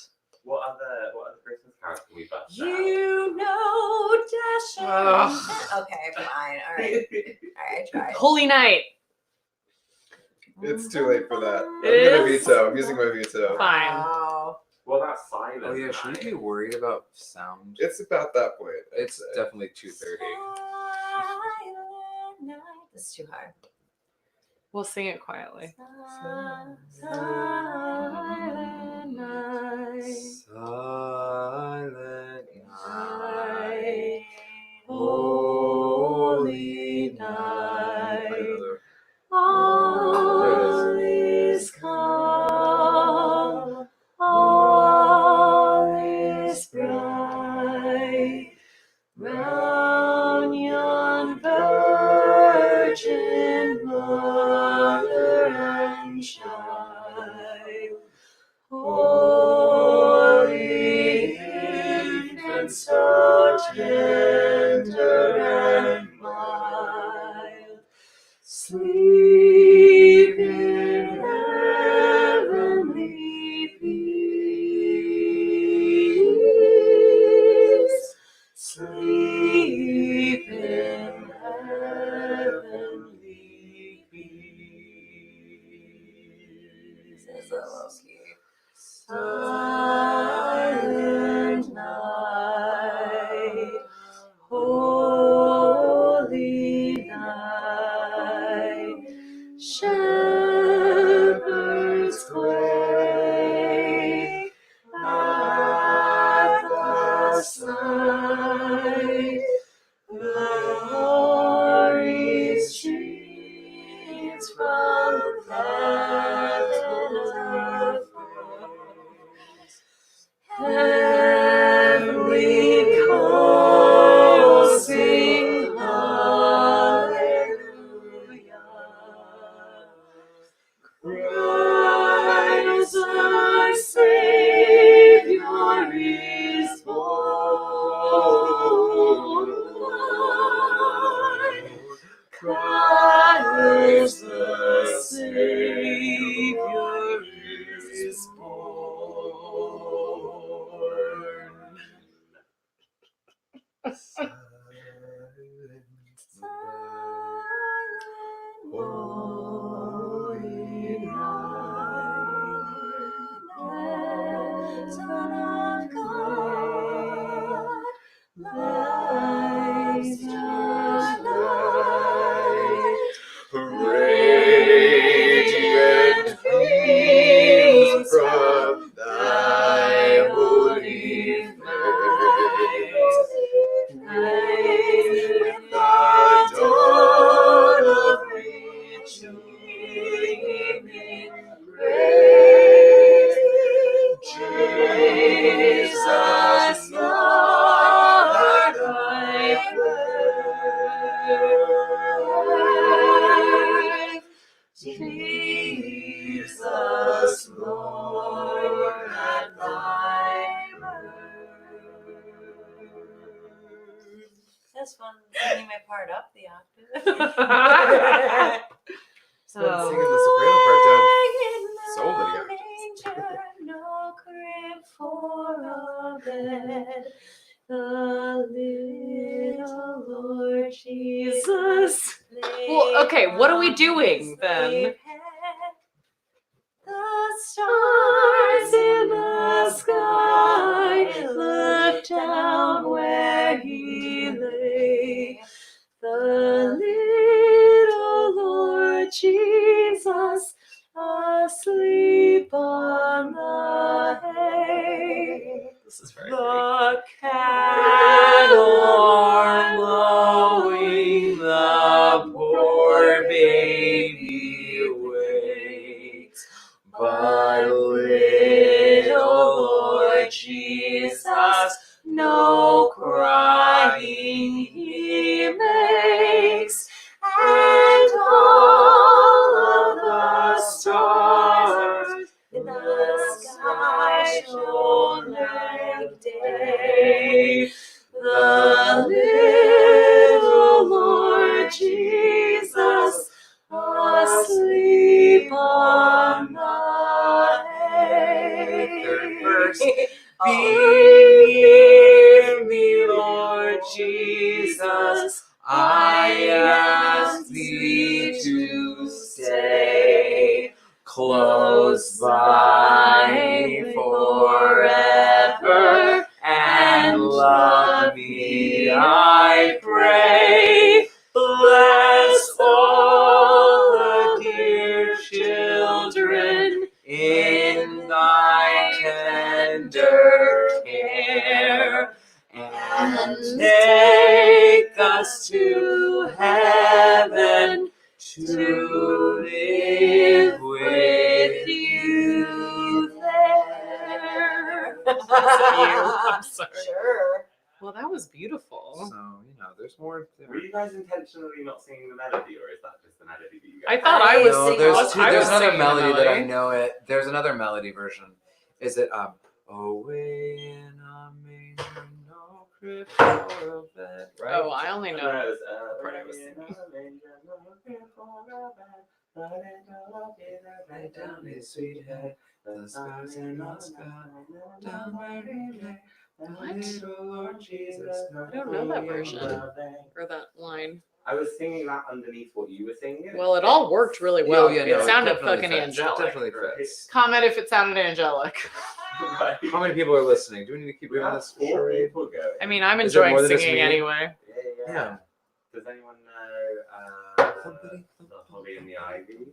What other Christmas carols can we bust out? You know, Dashing. Ugh. Okay, fine. All right. I tried. Holy Night. It's too late for that. I'm It gonna is? veto. I'm using my veto. Fine. Wow. Well, that's silent. Oh yeah, shouldn't we be worried about sound? It's about that point. I'd It's say. definitely 2:30. Silent night. It's too high. We'll sing it quietly. Silent night. Silent Night. Holy night. All is calm. All is bright. Round yon virgin mother and child, holy infant, so tender and mild, sleep in heavenly peace. Sleep in heavenly peace. It's a low key. Silent night, holy night, shepherds quake at the sight. Glory streams from heaven affords. Heavenly choirs sing hallelujah. Christ our Savior is born. Christ the Savior is born. Silent holy night, Son of God, lights your light. Hooray! with the dawn of rich evening grace. Jesus, Lord, I pray. Jesus, Lord, at thy birth. That's fun, singing my part up the octave. It's been singing the soprano part down so many octaves. No crib for a bed. The little Lord Jesus. Well, okay, what are we doing then? The stars in the sky looked down where he lay. The little Lord Jesus asleep on the hay. This is very The cattle are lowing, the poor baby wakes, but little Lord Jesus, no crying he makes, and all of the stars in the sky shone like day. The little Lord Jesus asleep on the hay. Third verse. Be near me, Lord Jesus. I ask thee to stay close by forever and love me, I pray. Bless all the dear children in thy tender care, and take us to heaven to live with you there. I'm sorry. Sure. Well, that was beautiful. So, there's more. Were you guys intentionally not singing the melody, or is that just the melody that you I guys? thought I was No, singing. there's I two. There's was another singing the melody that I know it. There's another melody version. Is it away in a manger, no crib for a bed, right? Oh, I only know. No, it was, part I was Lay down his sweet head, the stars in the sky, down where he lay. What? Little Lord Jesus, I don't know that version. Or that line. I was singing that underneath what you were singing. Well, it all worked really well. Yeah, It no, sounded definitely fucking fits. angelic. Definitely fits. Comment if it sounded angelic. Right. How many people are listening? Do we need to keep We doing have this 4 charade? people going. I mean, I'm Is there more enjoying than just singing me? anyway. Yeah. Does anyone know the Holly and the Ivy?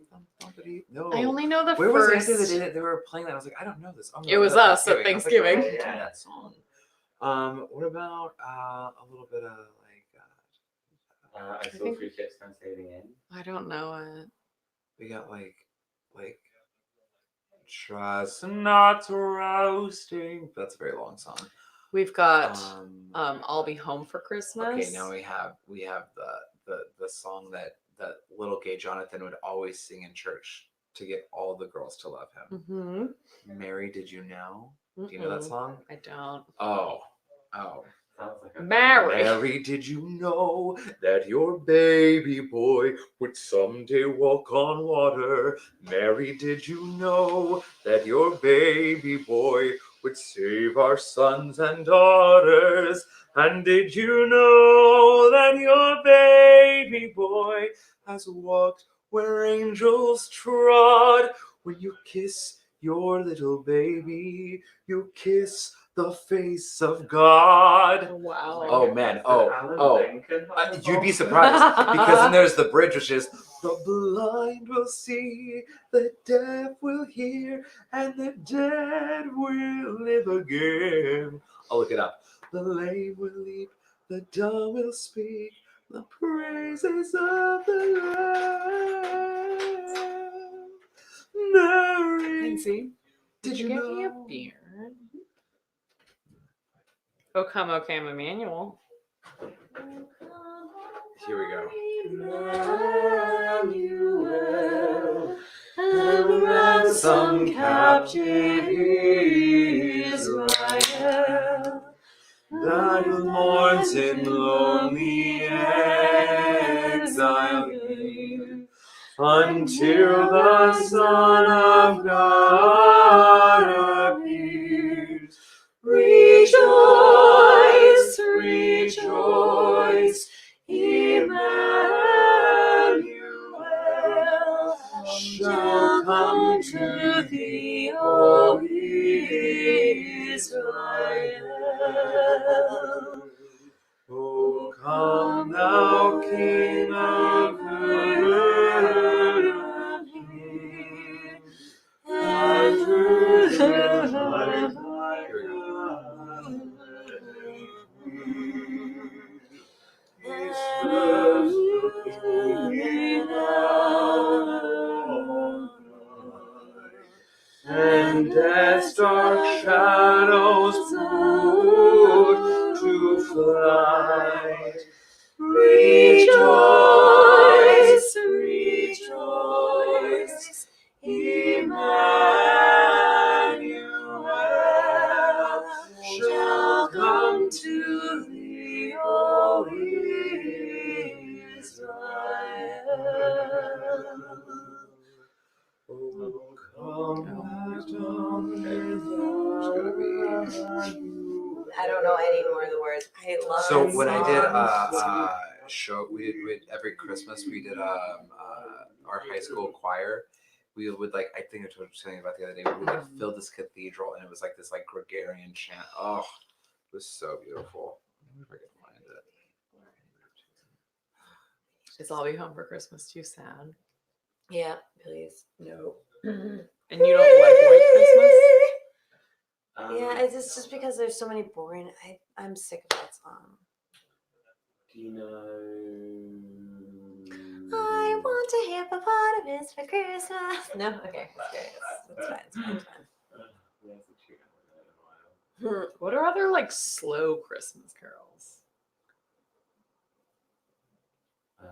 No. I only know the Where was first. the other day that they were playing that? I was like, I don't know this. Oh, no, It was that's us at Thanksgiving. I was like, Thanksgiving. oh, that song. What about a little bit of I saw think- 3 ships come sailing in. I don't know it. we got like trust not roasting. That's a very long song. We've got I'll Be Home for Christmas. Okay, now we have the song that little gay Jonathan would always sing in church to get all the girls to love him. Mm-hmm. Mary, did you know? Do you know that song? I don't. Oh. Sounds like a Mary. Mary, did you know that your baby boy would someday walk on water? Mary, did you know that your baby boy would save our sons and daughters? And did you know that your baby boy has walked where angels trod? When you kiss your little baby, you kiss the face of God. Wow. Oh man, you'd be Lincoln. surprised because then there's the bridge, which is the blind will see, the deaf will hear, and the dead will live again. I'll look it up. The lame will leap, the dumb will speak, the praises of the Lamb. Mary, Nancy, did you get me a know? beer? O come, Emmanuel. Here we go. Emmanuel, and ransom captive Israel, that mourns in lonely exile here, until the Son of God appears. Rejoice, rejoice, Emmanuel shall come to thee, O Israel. O come, thou King of kings, and Ruler of and death's dark shadows put to flight. Rejoice, rejoice, Emmanuel shall come to thee, O Israel. Oh, come, I don't know any more of the words. I love So that when I song. did show, we every Christmas we did our high school choir. We would like, I think I told you something about the other day. We would like fill this cathedral, and it was like this like Gregorian chant. Oh, it was so beautiful. I wonder if I can find it. Is I'll Be Home for Christmas too sad? Yeah, please. No. And you don't like White Christmas? Yeah, it's just because there's so many boring. I'm sick of that song. Do you know? I want a hippopotamus for Christmas. No, okay, it's fine. It's fine. What are other like slow Christmas carols? I'm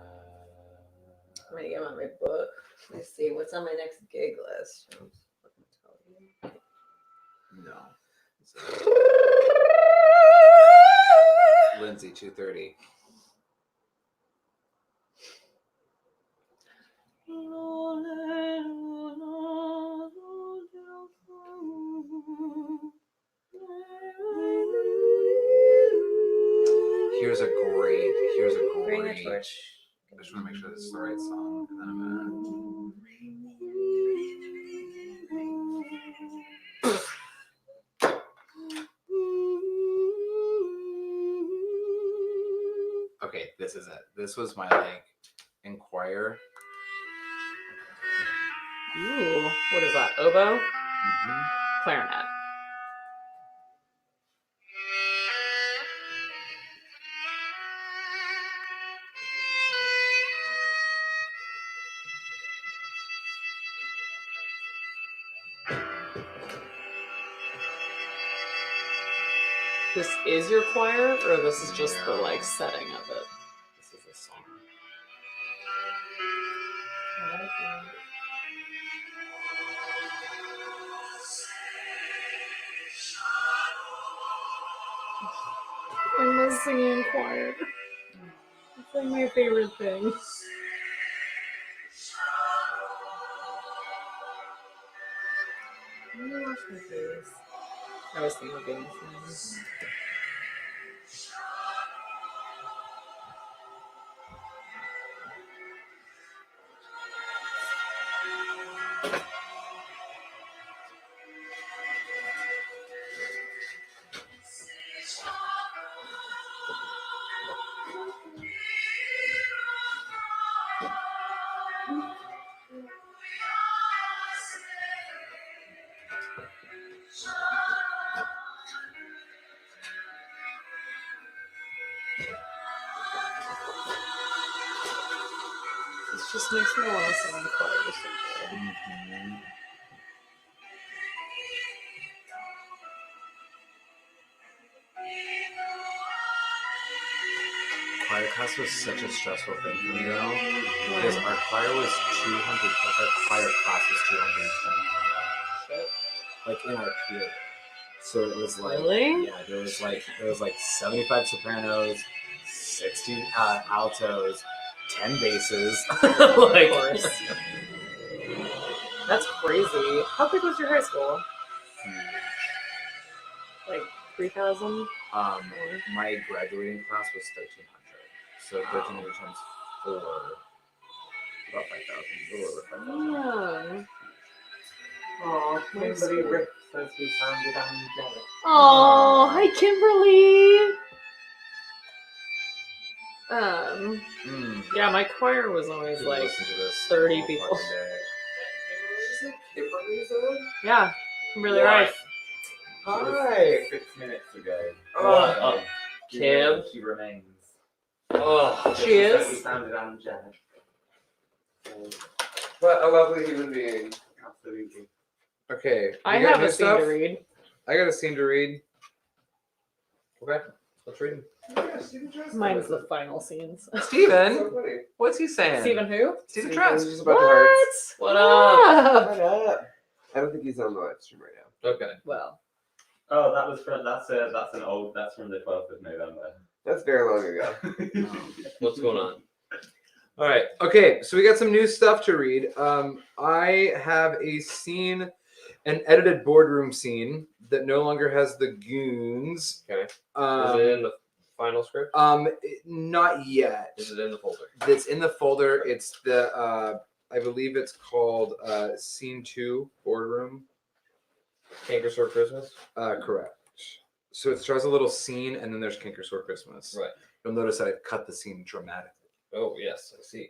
gonna get on my book. Let's see what's on my next gig list. No. Lindsay, 2:30. Here's a great. Bring the torch. I just want to make sure this is the right song, and then I'm gonna. Okay, this is it. This was my like inquire. Ooh, what is that? Oboe? Mm-hmm. Clarinet. This is your choir, or this is just the like setting of it? This is a song. I miss singing choir. It's like my favorite thing. I'm gonna wash my face. I was thinking of being this. This just makes me want to sing in the choir. Choir class was such a stressful thing for me though, because our choir was 200. Like our choir class was 220. Like in our period. So it was like, Really? yeah, there was like 75 sopranos, 60 altos, 10 basses. Like, Of course. That's crazy. How big was your high school? Like 3,000? My graduating class was 1,300. So 1,300 times 4, about 5,000. A little over 5,000. Oh, Kimberly Rick says we sounded angelic. Oh, hi Kimberly. Yeah, my choir was always People like listen to this 30 all people. fucking day. Kimberly's on? Yeah, Kimberly What? Rice. Hi. 6 minutes ago. Oh, Kim? She remains. Oh, She is? said we sounded angelic. What a lovely human being. Absolutely. Okay. I you got have new a scene stuff? to read. I got a scene to read. Okay, let's read them. Yeah, Stephen Trust. Mine's the final scenes. Steven, So funny. what's he saying? Stephen who? Steven Stephen Trask. was just about to hearts. what up? What up? I don't think he's on the live stream right now. Okay. Well, Oh, that's from the 12th of November. That's very long ago. What's going on? All right. Okay, so we got some new stuff to read. I have a scene, an edited boardroom scene that no longer has the goons. Okay. Is it in the final script? Not yet. Is it in the folder? It's in the folder. It's the I believe it's called Scene 2 Boardroom. Canker Christmas? Correct. So it starts a little scene, and then there's Kinkersore Christmas. Right. You'll notice that I've cut the scene dramatically. Oh, yes, I see.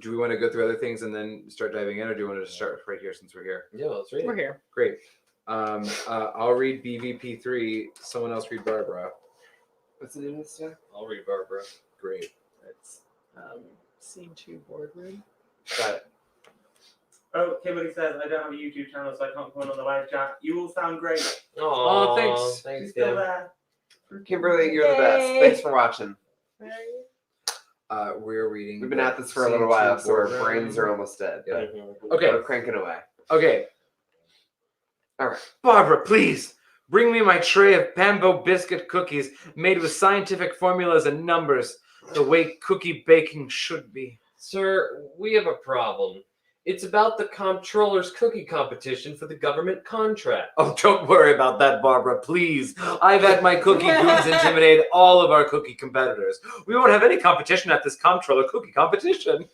Do we want to go through other things and then start diving in, or do you want to just start right here since we're here? Yeah, let's read we're it. here. Great. I'll read BVP3. Someone else read Barbara. What's the name of this stuff? I'll read Barbara. Great. It's scene 2 boardroom. Got it. Oh, Kimberly says, I don't have a YouTube channel, so I can't come on the live chat. You all sound great. Oh, thanks. Thanks, She's still Kim. there. Kimberly, you're the best. Yay. Thanks for watching. We're reading. We've been at this for a Scene little 2 while, so our Boardroom. brains are almost dead. Yeah. But Okay. we're cranking away. Okay. All right. Barbara, please bring me my tray of Pambo biscuit cookies made with scientific formulas and numbers, the way cookie baking should be. Sir, we have a problem. It's about the comptroller's cookie competition for the government contract. Oh, don't worry about that, Barbara, please. I've had my cookie goons intimidate all of our cookie competitors. We won't have any competition at this comptroller cookie competition.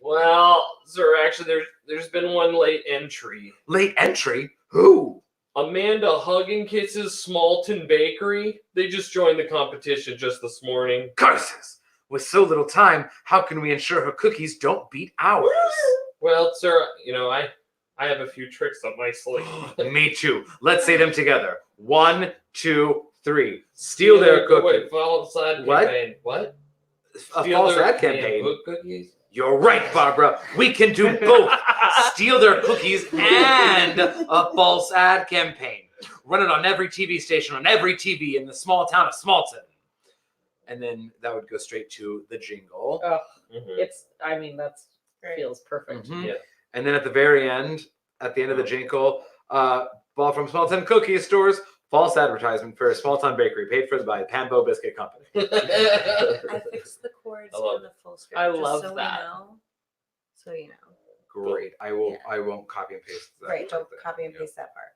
Well, sir, actually, there's been one late entry. Late entry? Who? Amanda Hug and Kisses Smalton Bakery. They just joined the competition just this morning. Curses! With so little time, how can we ensure her cookies don't beat ours? Well, sir, I have a few tricks up my sleeve. Me too. Let's say them together. 1, 2, 3. Steal their cookies. Wait, false ad What? campaign. What? A Steal false their ad campaign. book cookies? You're right, Barbara. We can do both. Steal their cookies and a false ad campaign. Run it on every TV station, on every TV in the small town of Smalton. And then that would go straight to the jingle. Oh, Mhm. That's feels perfect. Mhm. Yeah. And then at the very end, at the end of the jingle, ball from Smalltown Cookie Stores, false advertisement for a Smalltown bakery paid for by Pambo Biscuit Company. I fixed the chords I love in the full script. I just love so that. We know. So you know. Great. I will. Yeah. I won't copy and paste that. Right, don't part there. copy and Yeah. paste that part.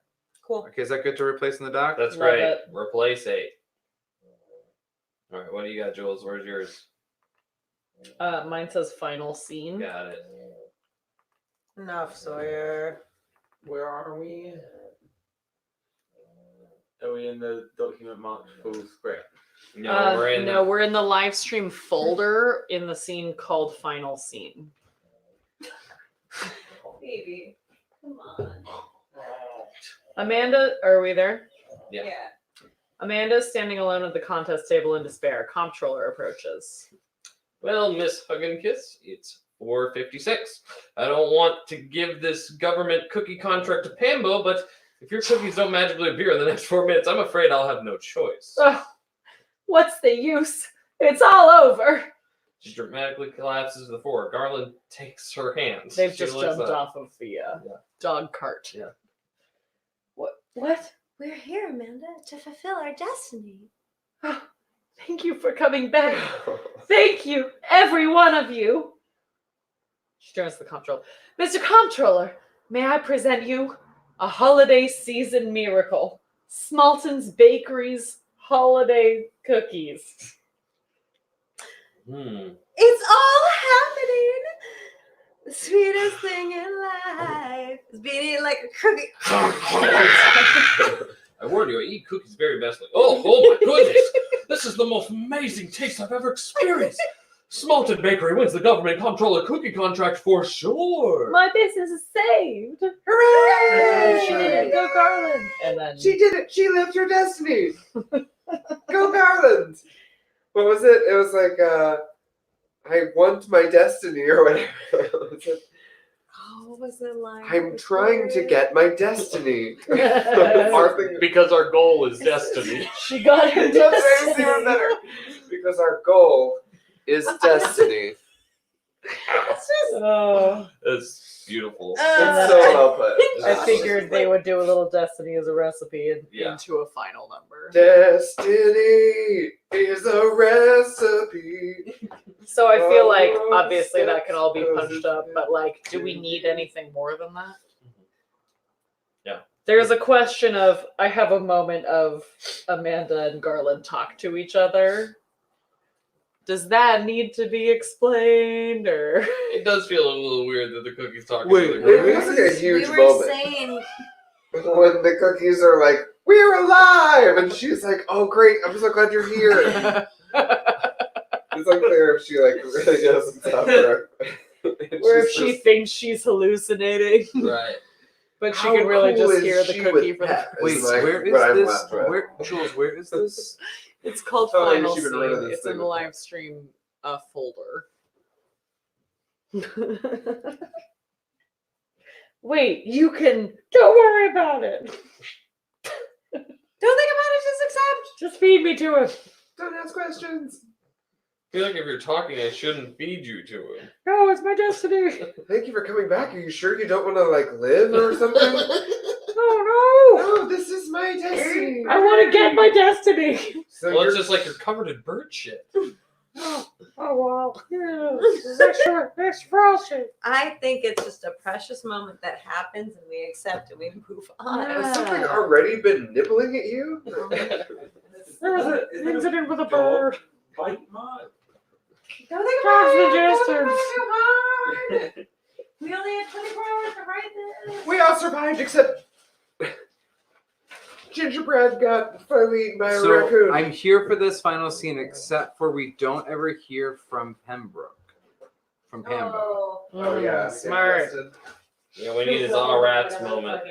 Cool. Okay, is that good to replace in the doc? That's Love great. it. Replace 8. All right, what do you got, Jules? Where's yours? Mine says final scene. Got it. Enough, Sawyer. Where are we? Are we in the document marked full script? No, we're in. we're in the live stream folder in the scene called final scene. Baby, come on. Amanda, are we there? Yeah. Amanda is standing alone at the contest table in despair. Comptroller approaches. Well, Miss Hugginkiss, it's 4:56. I don't want to give this government cookie contract to Pambo, but if your cookies don't magically appear in the next 4 minutes, I'm afraid I'll have no choice. Oh, what's the use? It's all over. She dramatically collapses to the floor. Garland takes her hands. They've She just looks jumped up. off of the dog cart. Yeah. What? We're here, Amanda, to fulfill our destiny. Oh, thank you for coming back. Thank you, every one of you. She turns to the comptroller. Mr. Comptroller, may I present you a holiday season miracle. Smalton's Bakery's holiday cookies. It's all happening. The sweetest thing in life is being eaten like a cookie. I warn you, I eat cookies very bestly. Oh my goodness! This is the most amazing taste I've ever experienced. Smalton Bakery wins the government comptroller cookie contract for sure. My business is saved. Hooray! She did it. Go Garland. And then She did it. She lived her destiny. Go Garland. What was it? It was like, I want my destiny or whatever. Oh, was it like? I'm trying to get my destiny. Because our goal is destiny. she got her That's actually destiny. even better. Because our goal is destiny. Oh, That's beautiful. It's so well put. I figured they would do a little destiny as a recipe into a final number. Destiny is a recipe. So I feel like obviously that can all be punched up, but like, do we need anything more than that? Yeah. There's a question of, I have a moment of Amanda and Garland talk to each other. Does that need to be explained, or? It does feel a little weird that the cookies talk. Wait, to the it was like a huge we were moment. saying When the cookies are like, we're alive! And she's like, oh great, I'm so glad you're here. It's unclear if she like really doesn't stop her. Or if she thinks she's hallucinating, Right. but she can really just hear the cookie for the. Wait, like where is what I'm this? left with. Where, Jules, where is this? It's called Oh, you Final should get rid of Scene. this It's in thing the with live stream folder. Wait, you can. Don't worry about it. don't think about it, just accept. Just feed me to it. Don't ask questions. I feel like if you're talking, I shouldn't feed you to him. No, it's my destiny. Thank you for coming back. Are you sure you don't want to like live or something? Oh No, this is my destiny. no! I want to get my destiny. So Well, it's you're just like you're covered in bird shit. Oh wow! Yeah, this is extra frosting. I think it's just a precious moment that happens, and we accept and we move on. has something already been nibbling at you? There was an incident with a bird. Bite mine. Don't think Dogs about it. digestion. Don't think too hard. We only had 24 hours to write this. We all survived except Gingerbread got finally eaten by a So raccoon. I'm here for this final scene, except for we don't ever hear from Pembroke, from Pambo. Oh yeah, smart. Yeah, we need his all rats moment.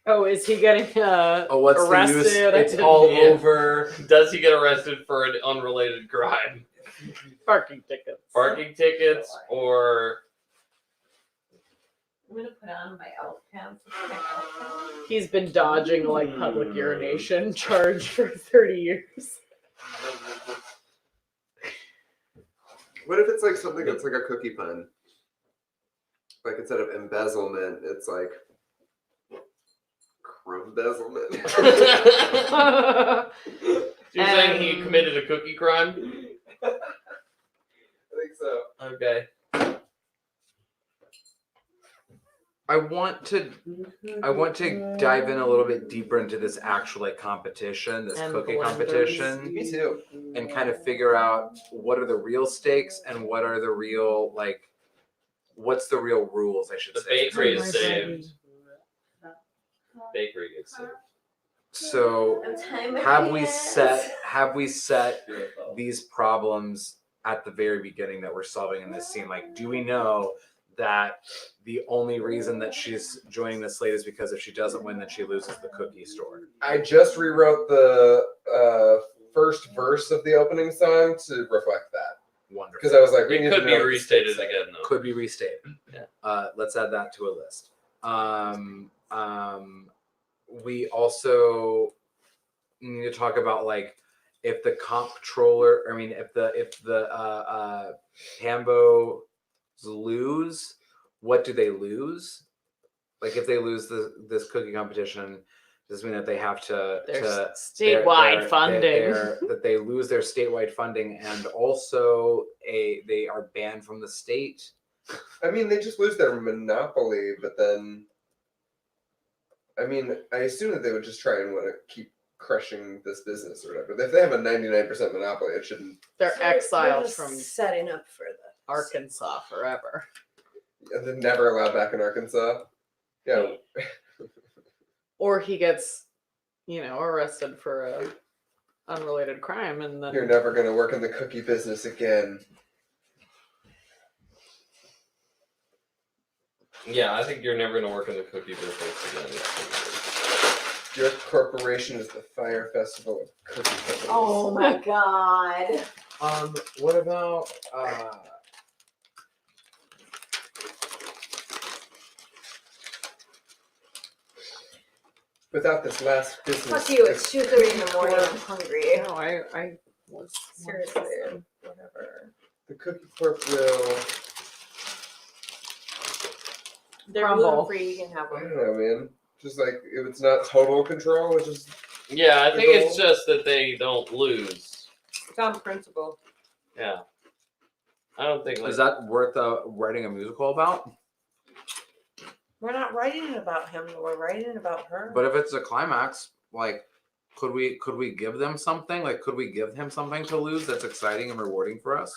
Oh, is he getting Oh, what's arrested? the use? I It's didn't- all Yeah. over. Does he get arrested for an unrelated crime? Parking tickets. Parking tickets or I'm gonna put on my elf pants. He's been dodging like public urination charge for 30 years. What if it's like something that's like a cookie pun? Like instead of embezzlement, it's like crumbezzlement. You're saying he committed a cookie crime? I think so. Okay. I want to dive in a little bit deeper into this actual like competition, this And cookie blenders. competition, Me too. and kind of figure out what are the real stakes and what are the real what's the real rules, I should The say. bakery is saved. Bakery gets saved. So I'm have we set these problems at the very beginning that we're solving in this scene? Like, do we know that the only reason that she's joining the slate is because if she doesn't win, then she loses the cookie store. I just rewrote the first verse of the opening song to reflect that. Wonderful. Because I was like, we It need could to be know what the restated stakes are. again, though. Could be restated. Yeah. Let's add that to a list. We also need to talk about like if the comptroller, I mean, if the Pambos lose, what do they lose? Like if they lose this cookie competition, does this mean that they have to Their statewide funding. that they lose their statewide funding, and also they are banned from the state? I mean, they just lose their monopoly, but then, I mean, I assume that they would just try and want to keep crushing this business or whatever. If they have a 99% monopoly, it shouldn't. They're exiled from setting up for the Arkansas forever. They're never allowed back in Arkansas. Yeah. Or he gets, arrested for a unrelated crime, and then You're never going to work in the cookie business again. Yeah, I think you're never going to work in the cookie business again. Your corporation is the Fire Festival of Cookie Companies. Oh my god. What about Without this last business. Fuck you, it's 2:30 in the morning, I'm hungry. no, I was Seriously, whatever. The Cookie Corp will. They're Crumble. gluten-free, you can have I them. don't know, man. Just like if it's not total control, which is Yeah, I think it's just that they don't lose. It's on principle. Yeah. I don't think like is that worth writing a musical about? We're not writing it about him, we're writing it about her. But if it's a climax, like, could we give them something? Like, could we give him something to lose that's exciting and rewarding for us?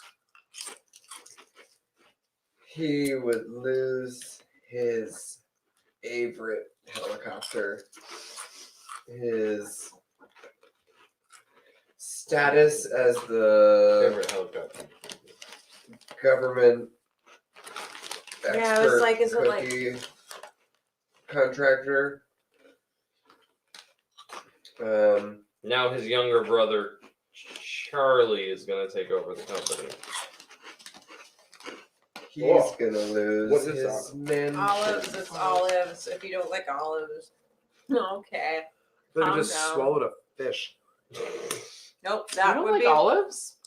he would lose his favorite helicopter, his status as the favorite helicopter. government Yeah, I was expert like, is it like- cookie contractor. Now his younger brother Charlie is going to take over the company. He's Whoa. gonna lose What is his that? mansion. olives. It's olives. If you don't like olives, Okay. They Calm just down. swallowed a fish. nope. You That don't would like be olives?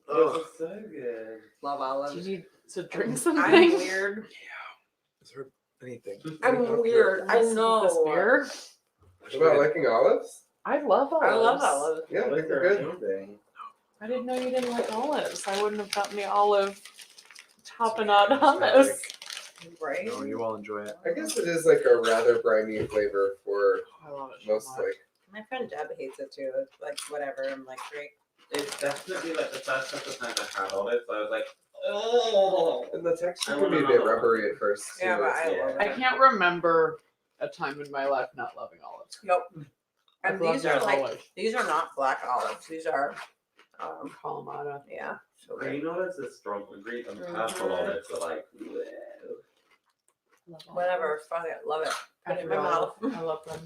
Ugh. so good. love Do olives. you need to drink I'm something? weird. Is there anything? I'm weird. I This know. beer? What about liking olives? I love olives. I love olives. Yeah, I think they're good. Amazing. I didn't know you didn't like olives. I wouldn't have gotten the olive tapenade hummus. Right? No, you all enjoy it. I guess it is like a rather briny flavor for I love it so most much. like. My friend Deb hates it too. It's like whatever. I'm like, great. It's definitely like the first couple of times I had olives, I was like, oh. And the texture I can be a wanna bit know. rubbery at first. Yeah, too. but I Yeah. love I it. can't remember a time in my life not loving olives. Yep. I've And loved these are that like olive. these are not black olives. These are Kalamata. yeah. So good. Green olives are strong, green and Mhm. purple olives are like, Love olives. Whatever. Fuck it. Love it. Put it in my mouth. I love them.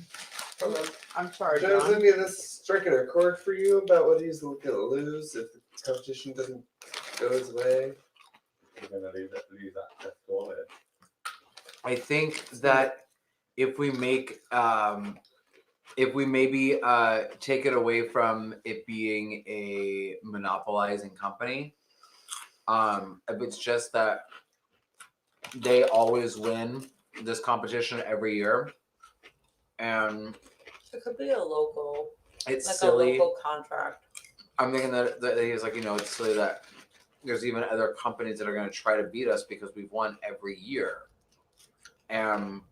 From them. I'm sorry, Does John. any of this striking a chord for you about what he's gonna lose if the competition doesn't go his way? we're gonna lose that just for it. I think that if we make if we maybe take it away from it being a monopolizing company, if it's just that they always win this competition every year, and It could be a local, it's like silly. a local contract. I'm thinking that he's like, it's silly that there's even other companies that are going to try to beat us because we've won every year. And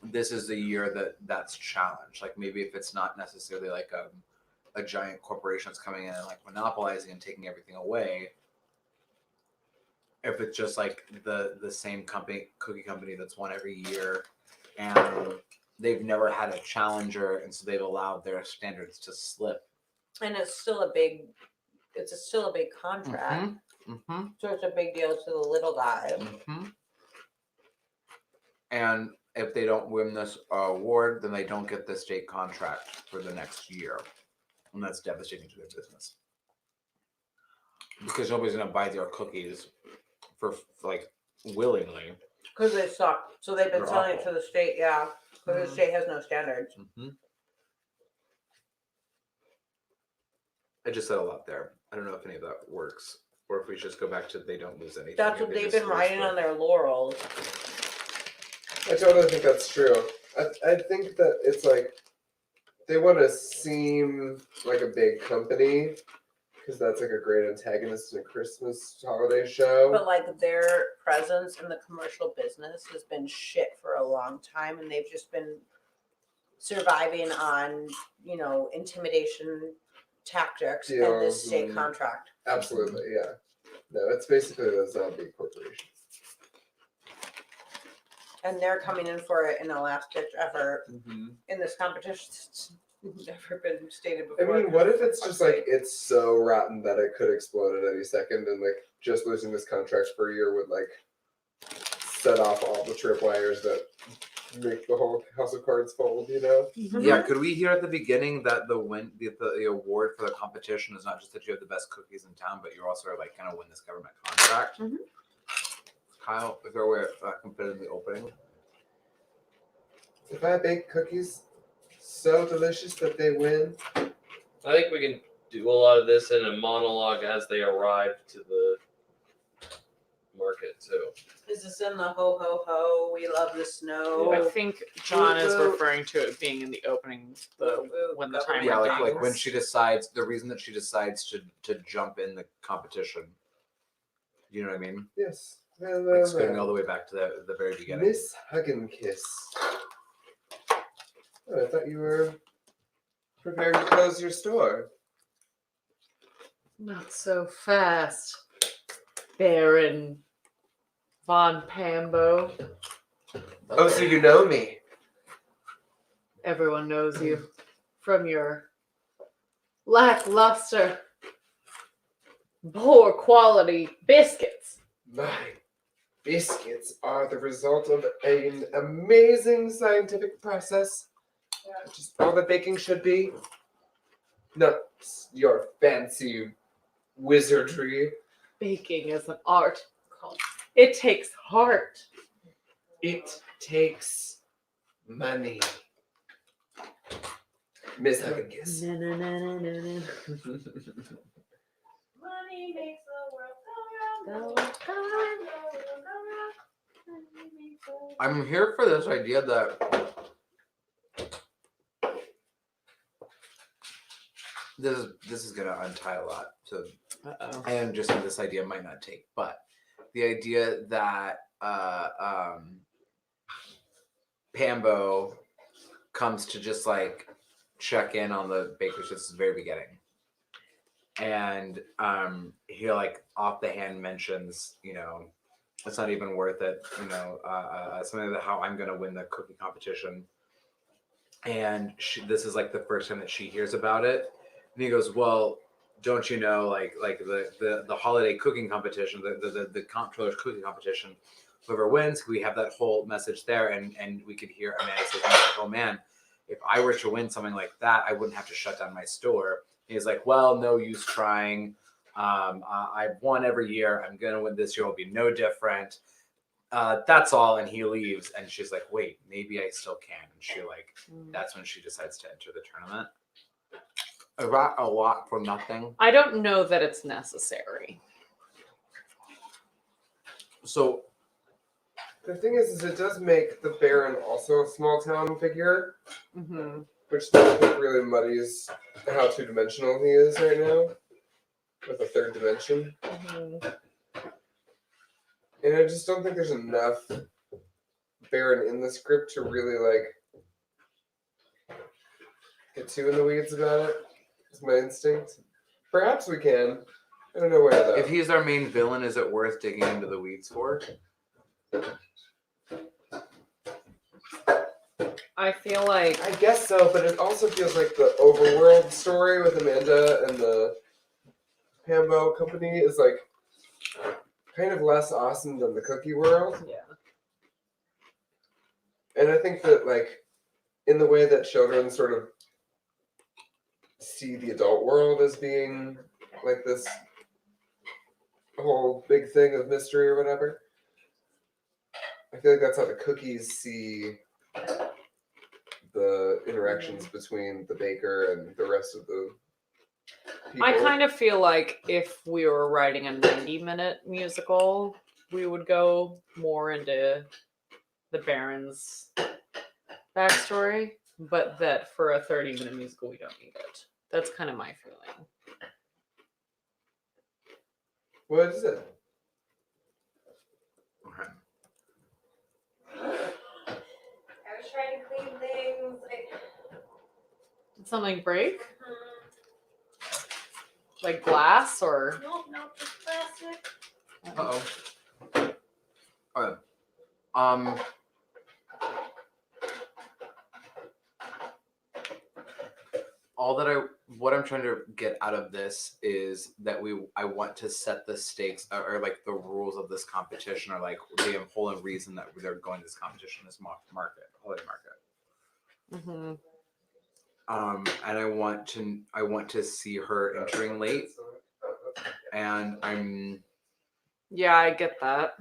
this is the year that's challenged. Like maybe if it's not necessarily like a giant corporation that's coming in and like monopolizing and taking everything away. If it's just like the same cookie company that's won every year and they've never had a challenger, and so they've allowed their standards to slip. And it's still a big contract. Mm-hmm. So it's a big deal to the little guy. Mm-hmm. And if they don't win this award, then they don't get the state contract for the next year. And that's devastating to their business. Because nobody's going to buy their cookies for, like, willingly. Because they suck. So they've been They're selling it awful. to the state, yeah. Because the state has no standards. Mm-hmm. I just said a lot there. I don't know if any of that works. Or if we just go back to they don't lose anything. That's or what they they've just been lose riding the- on their laurels. I totally think that's true. I think that it's like they want to seem like a big company because that's like a great antagonist in a Christmas holiday show. But like their presence in the commercial business has been shit for a long time, and they've just been surviving on, you know, intimidation tactics and this Deals state and- contract. Absolutely, yeah. No, it's basically the zombie corporation. And they're coming in for it in a last ditch effort Mm-hmm. in this competition. It's never been stated I before. mean, what if it's just like it's so rotten that it could explode at any second, and like just losing this contract for a year would like set off all the tripwires that make the whole house of cards fold, you know? Yeah, could we hear at the beginning that the award for the competition is not just that you have the best cookies in town, but you're also like gonna win this government contract? Mhm. Kyle, is there a way I can put it in the opening? If I bake cookies so delicious that they win, I think we can do a lot of this in a monologue as they arrive to the market too. Is this in the ho ho ho? We love the snow. I think John is Well, referring to it being in the opening, when the time Yeah, like begins. when she decides the reason that she decides to jump in the competition. You know what I mean? yes. Like spinning all the way back to the very beginning. Miss Hugginkiss. Oh, I thought you were preparing to close your store. Not so fast, Baron von Pambo. Oh, so you know me. Everyone knows you from your lackluster, poor quality biscuits. My biscuits are the result of an amazing scientific process. Just all that baking should be. Not your fancy wizardry. Baking is an art. It takes heart. It takes money. Miss Hugginkiss. Na, na, na, na, na, na. Money makes the world go round, Go, go round, go round, go round. Money makes the world I'm here for this idea that this is gonna untie a lot. So Uh-oh. I understand this idea might not take, but the idea that Pambo comes to just like check in on the bakers since the very beginning, and he like off the hand mentions, you know, it's not even worth it, you know, something about how I'm gonna win the cookie competition, and this is like the first time that she hears about it, and he goes, well, don't you know, like the holiday cooking competition, the comptroller's cooking competition, whoever wins, we have that whole message there, and we could hear Amanda say, oh man, if I were to win something like that, I wouldn't have to shut down my store. He's like, well, no use trying. I've won every year. I'm gonna win this year. It'll be no different. That's all. And he leaves, and she's like, wait, maybe I still can. And she like, that's when she decides to enter the tournament. A lot for nothing. I don't know that it's necessary. So The thing is it does make the Baron also a small town figure, Mm-hmm. which I think really muddies how two-dimensional he is right now, with a third dimension. And I just don't think there's enough Baron in the script to really like get too in the weeds about it. It's my instinct. Perhaps we can. I don't know where though. if he's our main villain, is it worth digging into the weeds for? I feel like I guess so, but it also feels like the overworld story with Amanda and the Pambo company is like kind of less awesome than the cookie world. Yeah. And I think that, like, in the way that children sort of see the adult world as being like this whole big thing of mystery or whatever, I feel like that's how the cookies see the interactions between the baker and the rest of the people. I kind of feel like if we were writing a 90-minute musical, we would go more into the Baron's backstory, but that for a 30-minute musical, we don't need it. That's kind of my feeling. What is it? Okay. I was trying to clean things. Did something break? Like glass or? Nope, just plastic. Uh-oh. Alright. What I'm trying to get out of this is that I want to set the stakes or like the rules of this competition, or like the whole reason that they're going to this competition, this holiday market. Mm-hmm. And I want to see her entering late, and Yeah, I get that.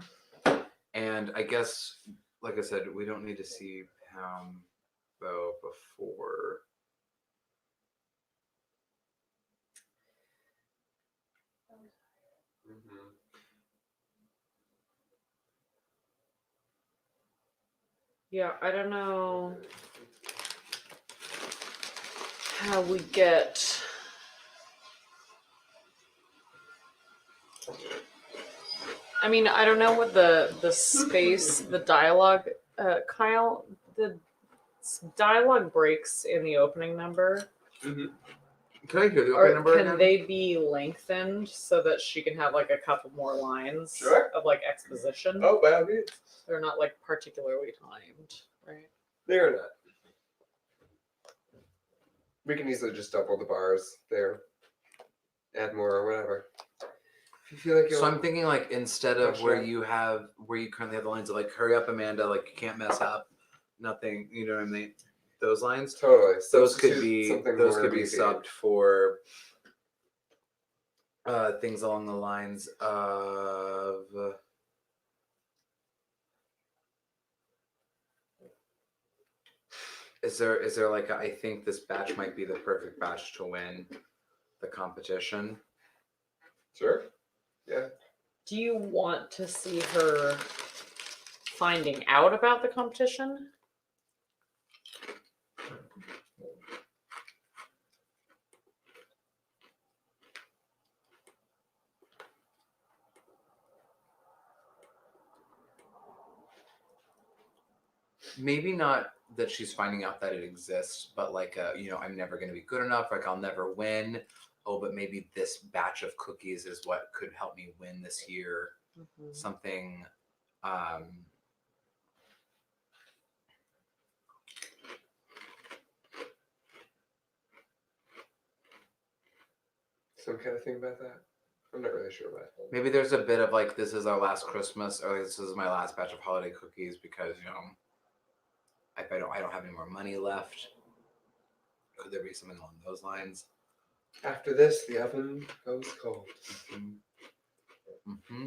And I guess, like I said, we don't need to see Pam though before. Yeah, I don't know how we get. I mean, I don't know what the space, the dialogue, Kyle, the dialogue breaks in the opening number. Mm-hmm. Can I hear the Or opening number can again? they be lengthened so that she can have like a couple more lines Sure. of like exposition? Oh, by all means. They're not like particularly timed, right? They're not. We can easily just double the bars there. Add more or whatever. If you feel like So I'm thinking like instead of Rush where out. you currently have the lines of like "Hurry up, Amanda," like you can't mess up, nothing. You know what I mean? Those lines. Totally. Those could Substitute be something those more could be beefy. subbed for things along the lines of. Is there like I think this batch might be the perfect batch to win the competition? Sure. Yeah. Do you want to see her finding out about the competition? Maybe not that she's finding out that it exists, but like I'm never going to be good enough. Like I'll never win. Oh, but maybe this batch of cookies is what could help me win this year. Mm-hmm. Something. Some kind of thing about that. I'm not really sure what. Maybe there's a bit of like this is our last Christmas, or this is my last batch of holiday cookies because if I don't have any more money left. Could there be something along those lines? After this, the oven goes cold. Mm-hmm.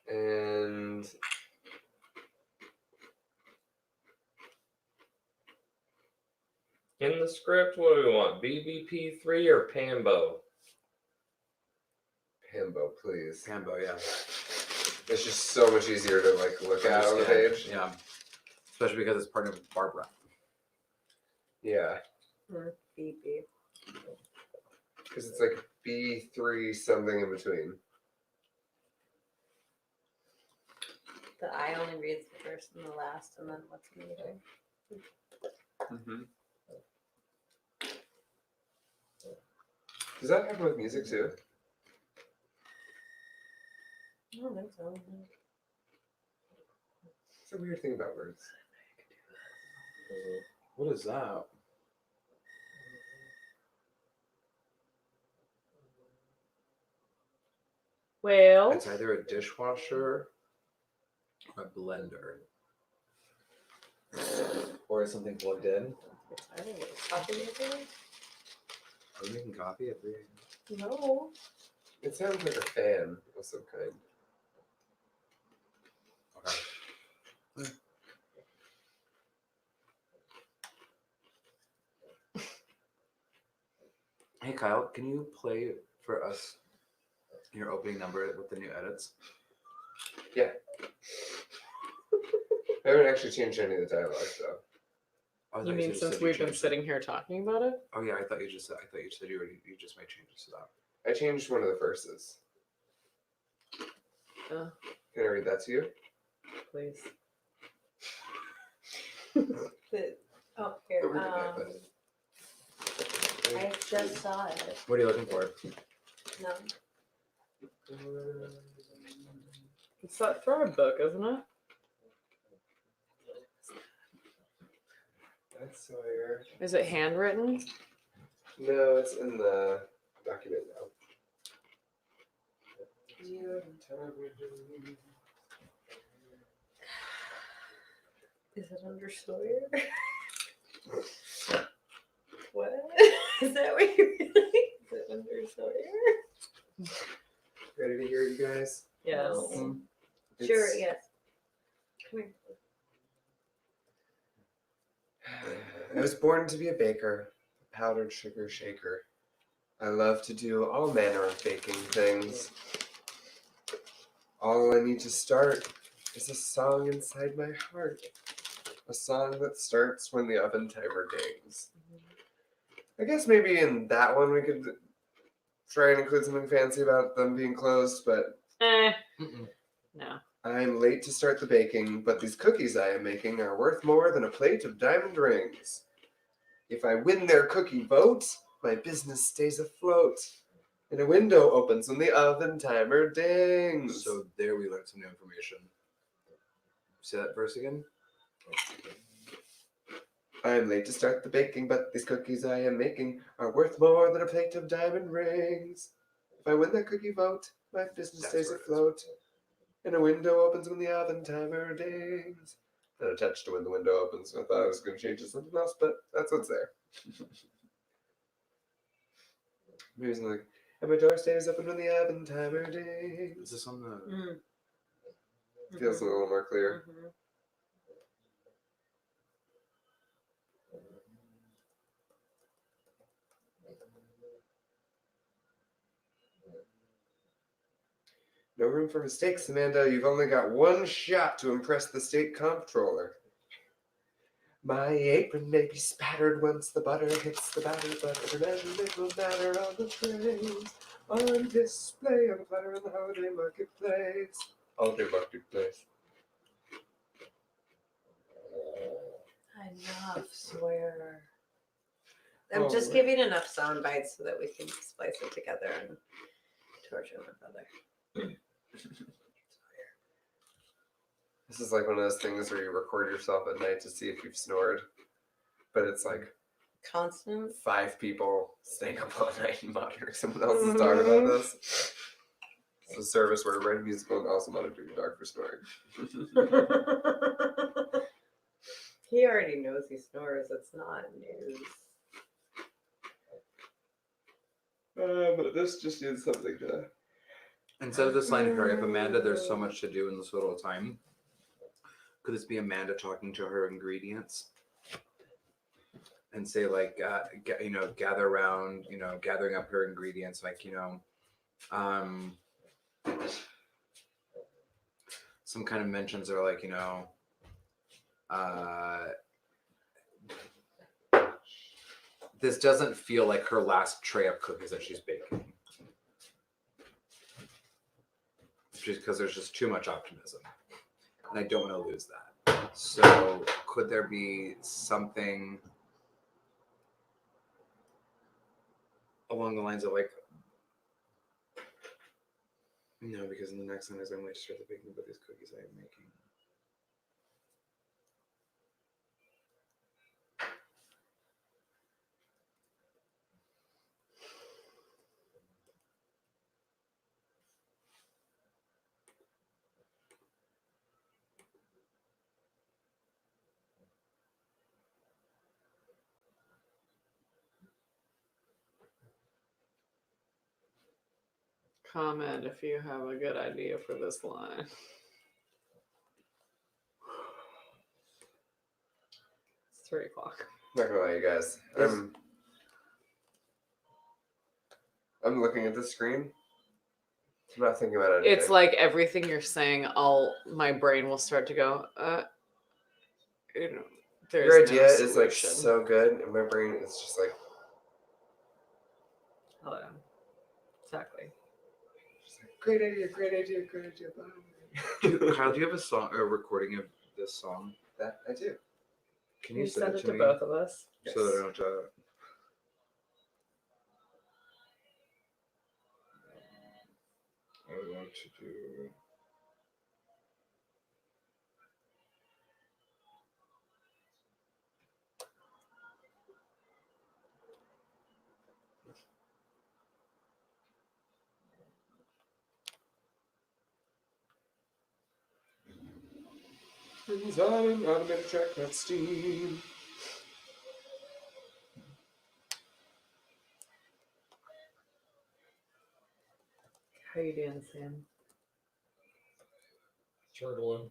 And In the script, what do we want? BBP3 or Pambo? Pambo, please. Pambo, yeah. It's just so much easier to like look at on the page. Yeah. Especially because it's partnered with Barbara. Yeah. Or BB. Because it's like B3 something in between. The I only reads the first and the last, and then what's in between. Mm-hmm. Does that happen with music too? I don't think so. It's a weird thing about words. What is that? Well, It's either a dishwasher or a blender. Or something plugged in. I think it's coffee maker. Are we making coffee at 3 a.m.? No. It sounds like a fan of some kind. Okay. Hey Kyle, can you play for us your opening number with the new edits? I haven't actually changed any of the dialogue, though. Oh, I You thought mean just since said you we've been changed sitting here talking about it? it. Oh yeah, I thought you said you already you just made changes to that. I changed one of the verses. Oh, Can I read that to you? please. Oh, here. We're good at that. I just saw it. What are you looking for? No. It's that thread book, isn't it? That's Sawyer. Is it handwritten? No, it's in the document now. Is it under Sawyer? What? Is that what you really? Is it under Sawyer? Ready to hear it, you guys? Yes. No. It's- Sure, yes. Come here. I was born to be a baker, a powdered sugar shaker. I love to do all manner of baking things. All I need to start is a song inside my heart. A song that starts when the oven timer dings. I guess maybe in that one we could try and include something fancy about them being closed, but No. I'm late to start the baking, but these cookies I am making are worth more than a plate of diamond rings. If I win their cookie vote, my business stays afloat. And a window opens when the oven timer dings. So there we learned some new information. Say that verse again. I'm late to start the baking, but these cookies I am making are worth more than a plate of diamond rings. If I win that cookie vote, my business That's stays right. afloat. And a window opens when the oven timer dings. Not attached to when the window opens. I thought I was going to change it to something else, but that's what's there. Maybe something like, and my door stays open when the oven timer dings. Is this on the? Feels a little more clear. Mhm. No room for mistakes, Amanda. You've only got one shot to impress the state comptroller. My apron may be spattered once the butter hits the batter, but every measurement will matter on the trays. On display on the platter in the holiday marketplace. Holiday marketplace. Enough, Sawyer. I'm Oh, just right. giving enough sound bites so that we can splice it together and torture my brother. This is like one of those things where you record yourself at night to see if you've snored. But it's like Constant. 5 people staying up all night and monitoring someone else's dog about this. It's a service where write musical and also monitor your dog for snoring. He already knows he snores. It's not news. But this just needs something to. Instead of this line, hurry up, Amanda, there's so much to do in this little time. Could this be Amanda talking to her ingredients? And say like, gather around, gathering up her ingredients, like, some kind of mentions are like, this doesn't feel like her last tray of cookies that she's baking. Just because there's just too much optimism. And I don't want to lose that. So could there be something along the lines of like, no, because in the next line is I'm late to start the baking, but these cookies I am making. comment if you have a good idea for this line. It's 3 o'clock. Not gonna lie, you guys. I'm looking at the screen. I'm not thinking about anything. It's like everything you're saying, my brain will start to go, you know, there's your no idea is like solution. so good, and my brain is just like. Oh, yeah. Exactly. Great idea, great idea, great idea. Kyle, do you have a recording of this song? That I do. Can you send it to to me? both of us? Yes. So that I don't have to. I want to do. Design automated track, not Steam. How you doing, Sam? Struggling.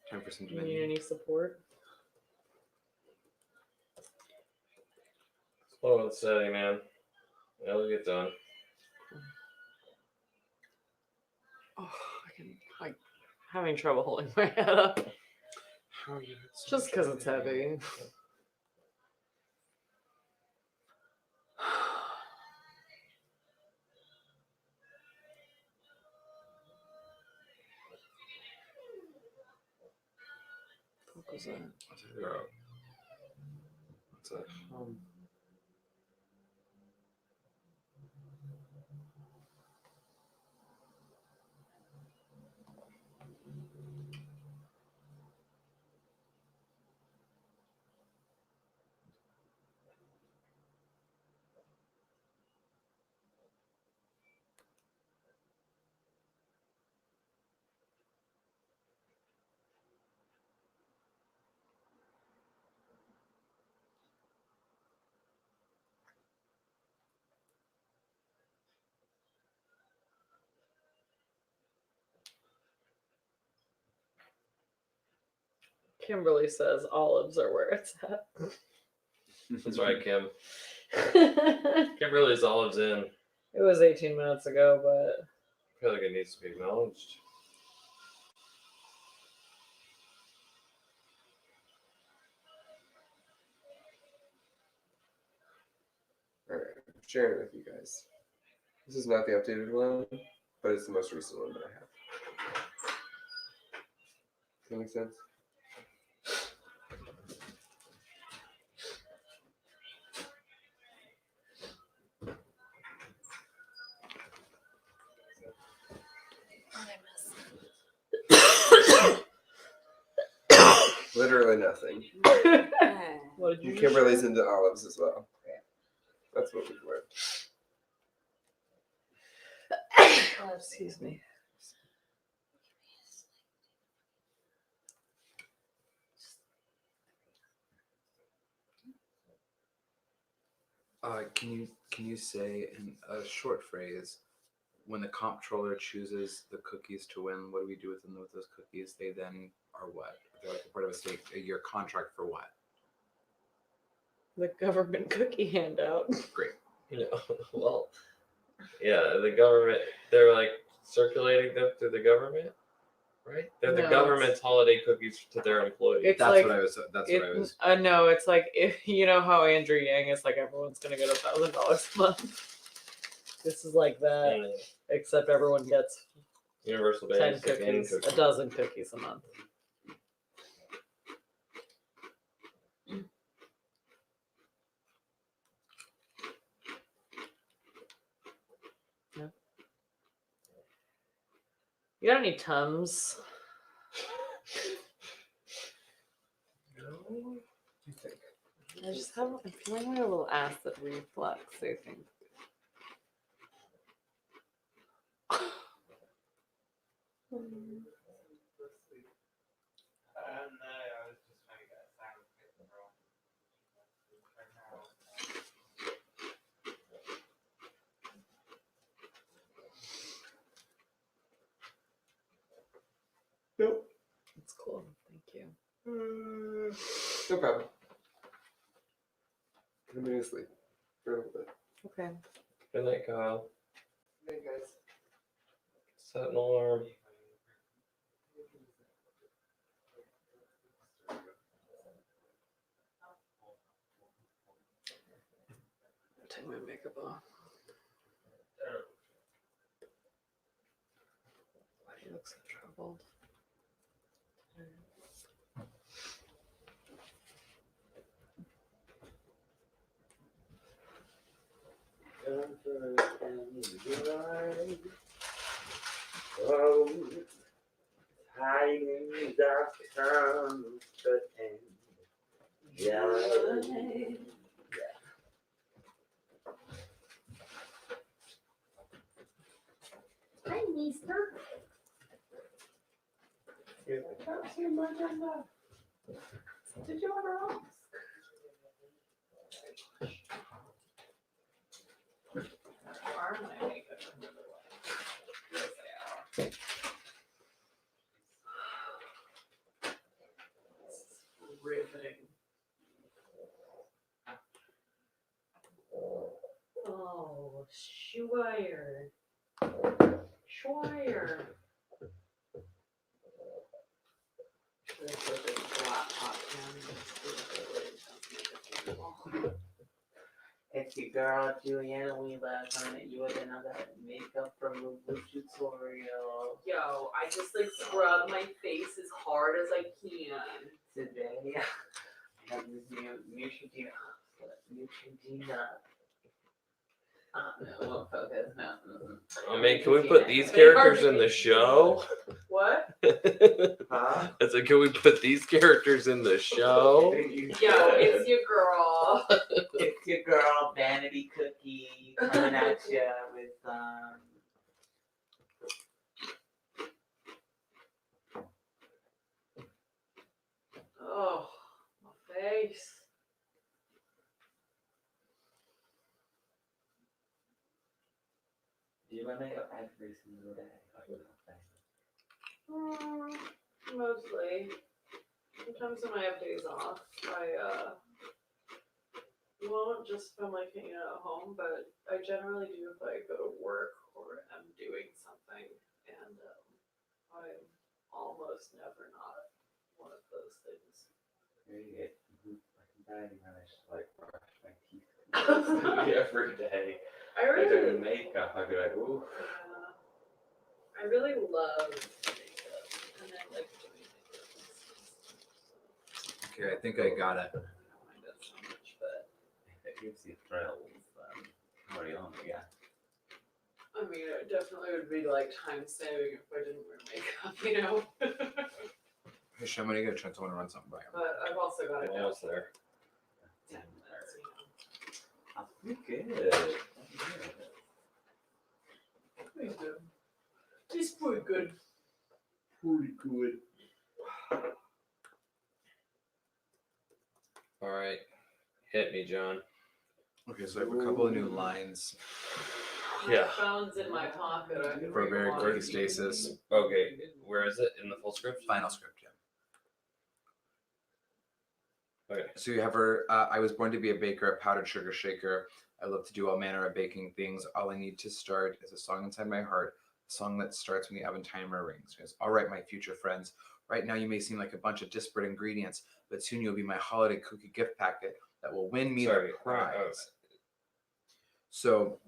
Time for some Do you need dominion. any support? Slow and steady, man. It'll get done. Oh, I can like having trouble holding my head up. How are you? Just because it's heavy. What was that? What's that? Kimberly says olives are where it's at. That's right, Kim. It Kimberly's olives in. was 18 minutes ago, but I feel like it needs to be acknowledged. Alright, I'm sharing it with you guys. This is not the updated one, but it's the most recent one that I have. Does that make sense? Literally nothing. what did you Kimberly's into olives as well. That's what we've learned. Oh, excuse me. Can you say in a short phrase, when the comptroller chooses the cookies to win, what do we do with those cookies? They then are what? They're like a part of a stake. Your contract for what? The government cookie handout. Great. You know, well, yeah, the government, they're like circulating them through the government, right? They're the No, government's holiday cookies to their employees. It's That's like- what I was. That's what I was. No, it's like if you know how Andrew Yang is like everyone's gonna get $1,000 a month. This is like that, And except everyone gets universal 10 basic cookies, income. a dozen cookies a month. Yeah. You got any Tums? No. You think? I just have. I'm feeling like a little acid reflux. I think. I was just trying to get a sound from right now. No problem. I'm gonna sleep for a little bit. Okay. Good night, Kyle. Hey guys. Set an alarm. Take my makeup off. Why do you look so troubled? Hi, Mister. Did you ever ask? Are my makeup? Yes, they are. Riveting. Oh, Schweier. Schweier. It's your girl Juliana. We last time that you were another makeup removal tutorial. Yo, I just like scrub my face as hard as I can. Today I have this new Neutrogena. No, won't focus. No. I mean, can we put these characters in the show? What? Huh? I said, can we put these characters in the show? Yo, it's your girl. It's your girl Vanity Cookie coming at you with Oh, my face. Do you wear makeup every single day? Mostly. Sometimes when I have days off, I won't just film like hanging out at home, but I generally do if I go to work or am doing something, and I'm almost never not one of those things. Really, I can manage to like brush my teeth every day. I Like really, doing makeup, I'd be like, ooh. I really love makeup, and I like doing makeup. Okay, I think I got it. I don't mind it so much, but If it gives you thrills, carry on, yeah. I mean, it definitely would be like time saving if I didn't wear makeup, you know. Hey, Shem, I'm gonna get a chance. I want to run something by him. But I've also got it down. Almost there. 10 minutes. You know. Oh, you're good. Pretty good. It's pretty good. Pretty good. All right. Hit me, John. Okay, so I have a couple of new lines Yeah. My phone's in my pocket. I can for a read very them quick on. stasis. Okay. Where is it in the full script? Final script, yeah. Okay. So you have her. I was born to be a baker, a powdered sugar shaker. I love to do all manner of baking things. All I need to start is a song inside my heart, a song that starts when the oven timer rings. She goes, all right, my future friends. Right now you may seem like a bunch of disparate ingredients, but soon you'll be my holiday cookie gift packet that will win me Sorry, the prize. So,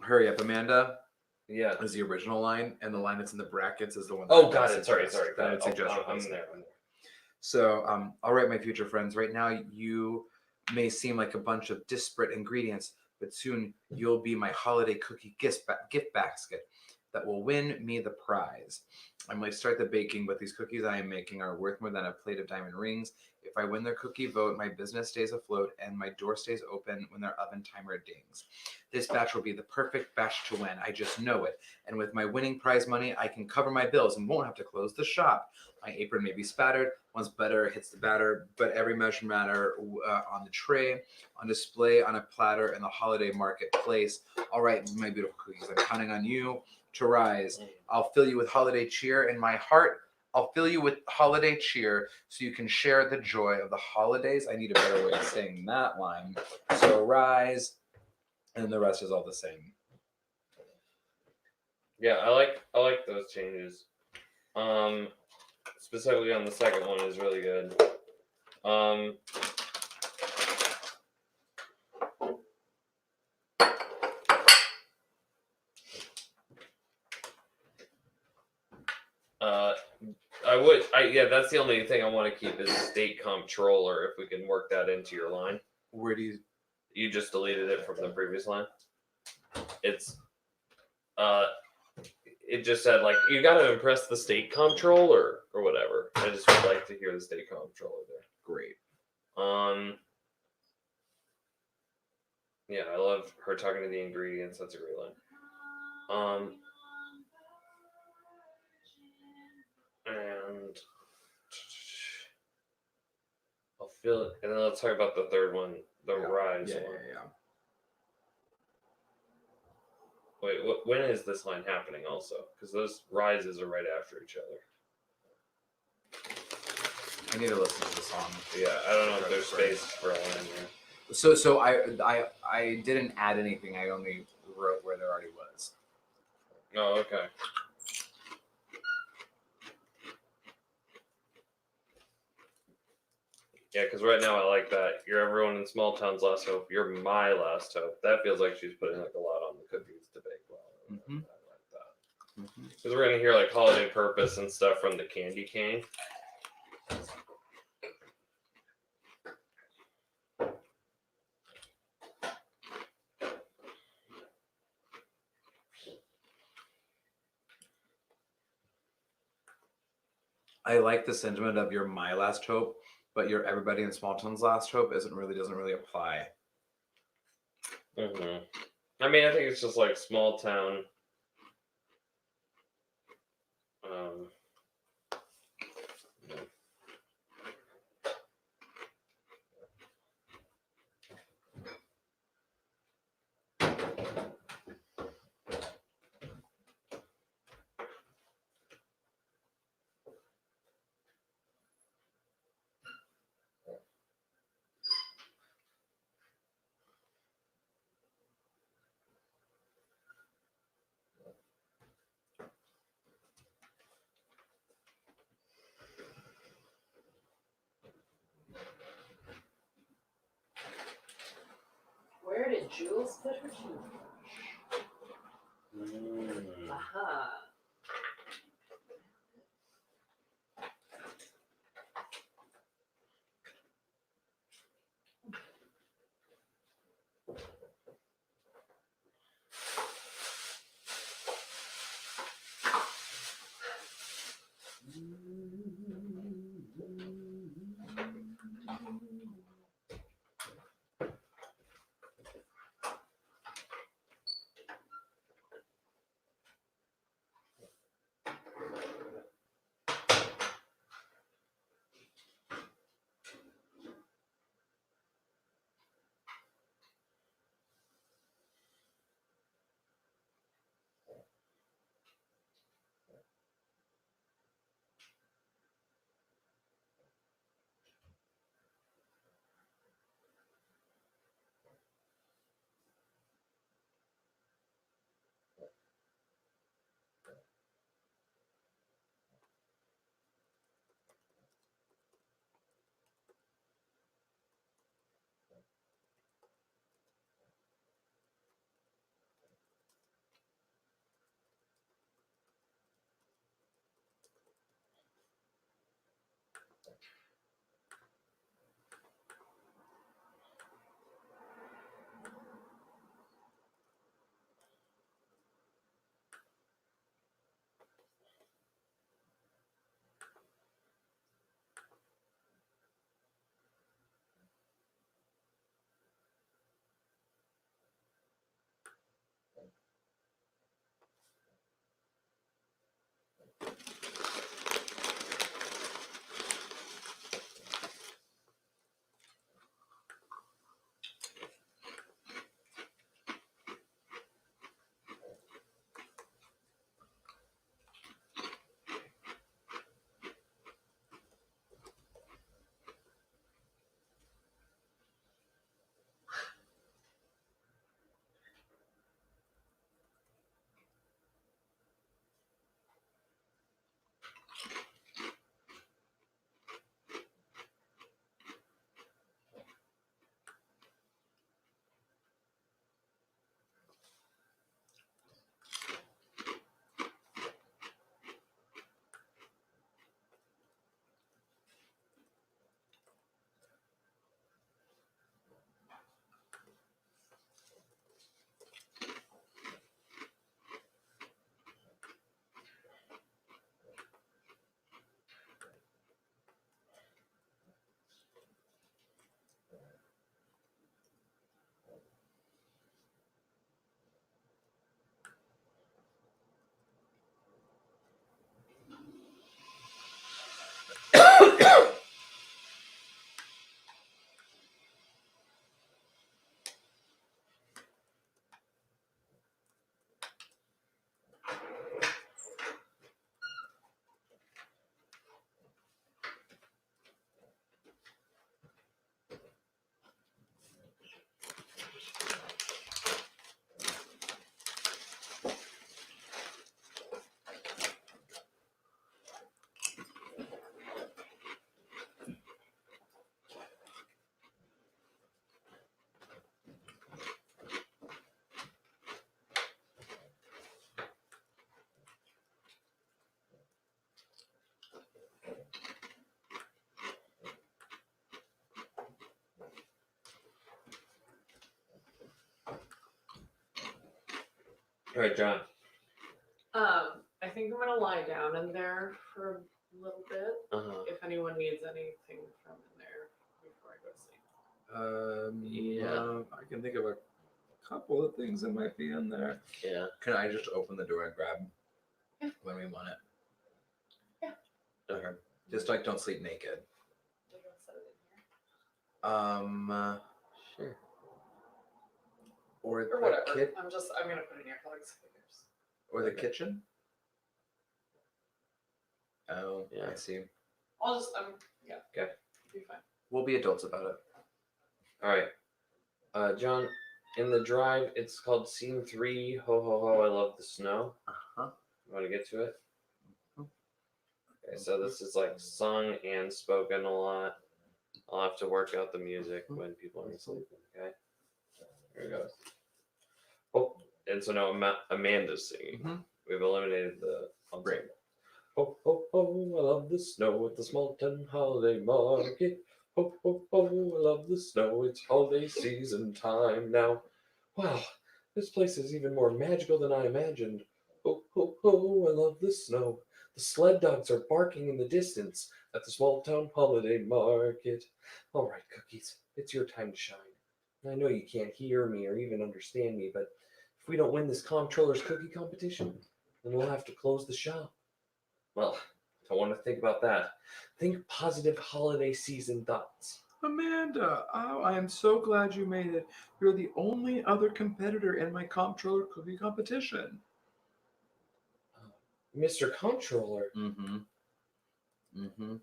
hurry up, Amanda. Yeah. Is the original line, and the line that's in the brackets is the one. Oh, that got I it. Sorry. suggest- That I would suggest I'm replacing. there. So, all right, my future friends. Right now, you may seem like a bunch of disparate ingredients, but soon you'll be my holiday cookie gift basket that will win me the prize. I might start the baking, but these cookies I am making are worth more than a plate of diamond rings. If I win their cookie vote, my business stays afloat and my door stays open when their oven timer dings. This batch will be the perfect batch to win. I just know it. And with my winning prize money, I can cover my bills and won't have to close the shop. My apron may be spattered. Once butter hits the batter, but every measure matter on the tray, on display, on a platter in the holiday marketplace. All right, my beautiful cookies, I'm counting on you to rise. I'll fill you with holiday cheer in my heart. I'll fill you with holiday cheer so you can share the joy of the holidays. I need a better way of saying that line. So rise, and the rest is all the same. Yeah, I like those changes. Specifically on the second one is really good. Yeah, that's the only thing I want to keep is state comptroller. If we can work that into your line. Where do you just deleted it from the previous line? It's, it just said like you got to impress the state comptroller or whatever. I just would like to hear the state comptroller there. Great. Yeah, I love her talking to the ingredients. That's a great line. And I'll feel it, and then let's talk about the third one, the rise one. Yeah. Wait, when is this line happening? Also, because those rises are right after each other. I need to listen to the song. Yeah, I don't know if there's space for a line there. So I didn't add anything. I only wrote where there already was. Oh, okay. Yeah, because right now I like that. You're everyone in small town's last hope. You're my last hope. That feels like she's putting like a lot on the cookies to bake. Well, Mm-hmm. I like that. Because we're gonna hear like holiday purpose and stuff from the candy cane. I like the sentiment of "you're my last hope," but "you're everybody in small town's last hope" doesn't really apply. Mm-hmm. I mean, I think it's just like small town. Where did Jules put her toothbrush? Aha. All right, John. I think I'm gonna lie down in there for a little bit. If anyone needs anything from in there before I go to sleep. Yeah. I can think of a couple of things that might be in there. Yeah. Can I just open the door and grab when we want it? Yeah. Okay. Just like don't sleep naked. Do you want to set it in here? Sure. Or Or whatever. I'm gonna put it in your plugs. or the kitchen. Oh, Yeah. I see. Yeah. Okay. Be fine. We'll be adults about it. All right. John, in the drive, it's called Scene 3. Ho, ho, ho, I love the snow. Uh-huh. You want to get to it? Okay, so this is like sung and spoken a lot. I'll have to work out the music when people are sleeping, okay? Here it goes. Oh, and so now Amanda's singing. Mhm. We've eliminated the Great. Ho, ho, ho, I love the snow at the small town holiday market. Ho, ho, ho, I love the snow, it's holiday season time now. Wow, this place is even more magical than I imagined. Ho, ho, ho, I love the snow. The sled dogs are barking in the distance at the small town holiday market. All right, Cookies, it's your time to shine. I know you can't hear me or even understand me, but if we don't win this comptroller's cookie competition, then we'll have to close the shop. Well, don't want to think about that. Think positive holiday season thoughts. Amanda, oh, I am so glad you made it. You're the only other competitor in my comptroller cookie competition. Mr. Comptroller. Mm-hmm. Mm-hmm.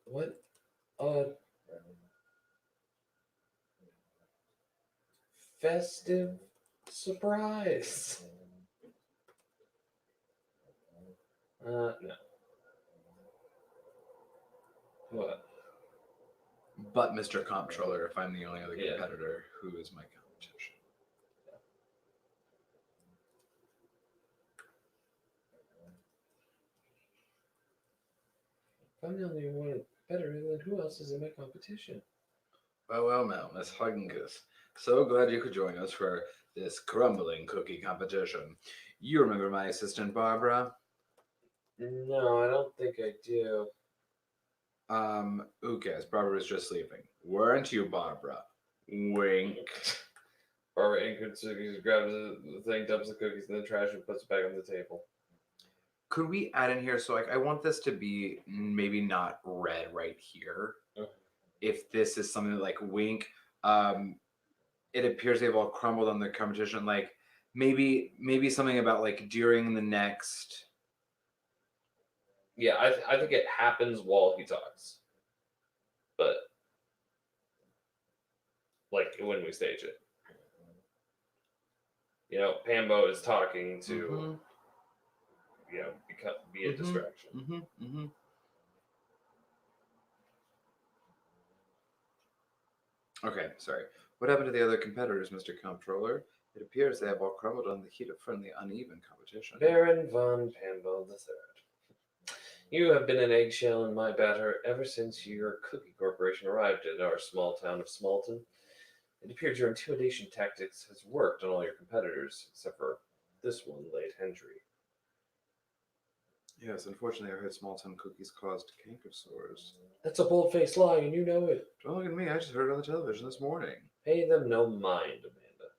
What? Festive surprise. No. What? But Mr. Comptroller, if I'm the only other Yeah. competitor, who is my competition? If I'm the only one better, then who else is in my competition? Well, now, Miss Huggingus, so glad you could join us for this crumbling cookie competition. You remember my assistant, Barbara? No, I don't think I do. Who cares? Barbara was just sleeping. Weren't you, Barbara? Wink. Barbara Incomes grabs the thing, dumps the cookies in the trash, and puts it back on the table. Could we add in here, so like I want this to be maybe not red right here. Okay. If this is something like wink, it appears they've all crumbled on the competition. Like maybe something about like during the next. Yeah, I think it happens while he talks. But like when we stage it. Pambo is talking to, Mhm. be a Mhm. distraction. Mm-hmm. Mm-hmm. Okay, sorry. What happened to the other competitors, Mr. Comptroller? It appears they have all crumbled on the heat of friendly, uneven competition. Baron von Pambo III. You have been an eggshell in my batter ever since your cookie corporation arrived at our small town of Smalton. It appears your intimidation tactics has worked on all your competitors, except for this one, late Hendry. Yes, unfortunately, I heard small-town cookies caused canker sores. That's a bold-faced lie, and you know it. Don't look at me. I just heard it on the television this morning. Pay them no mind, Amanda.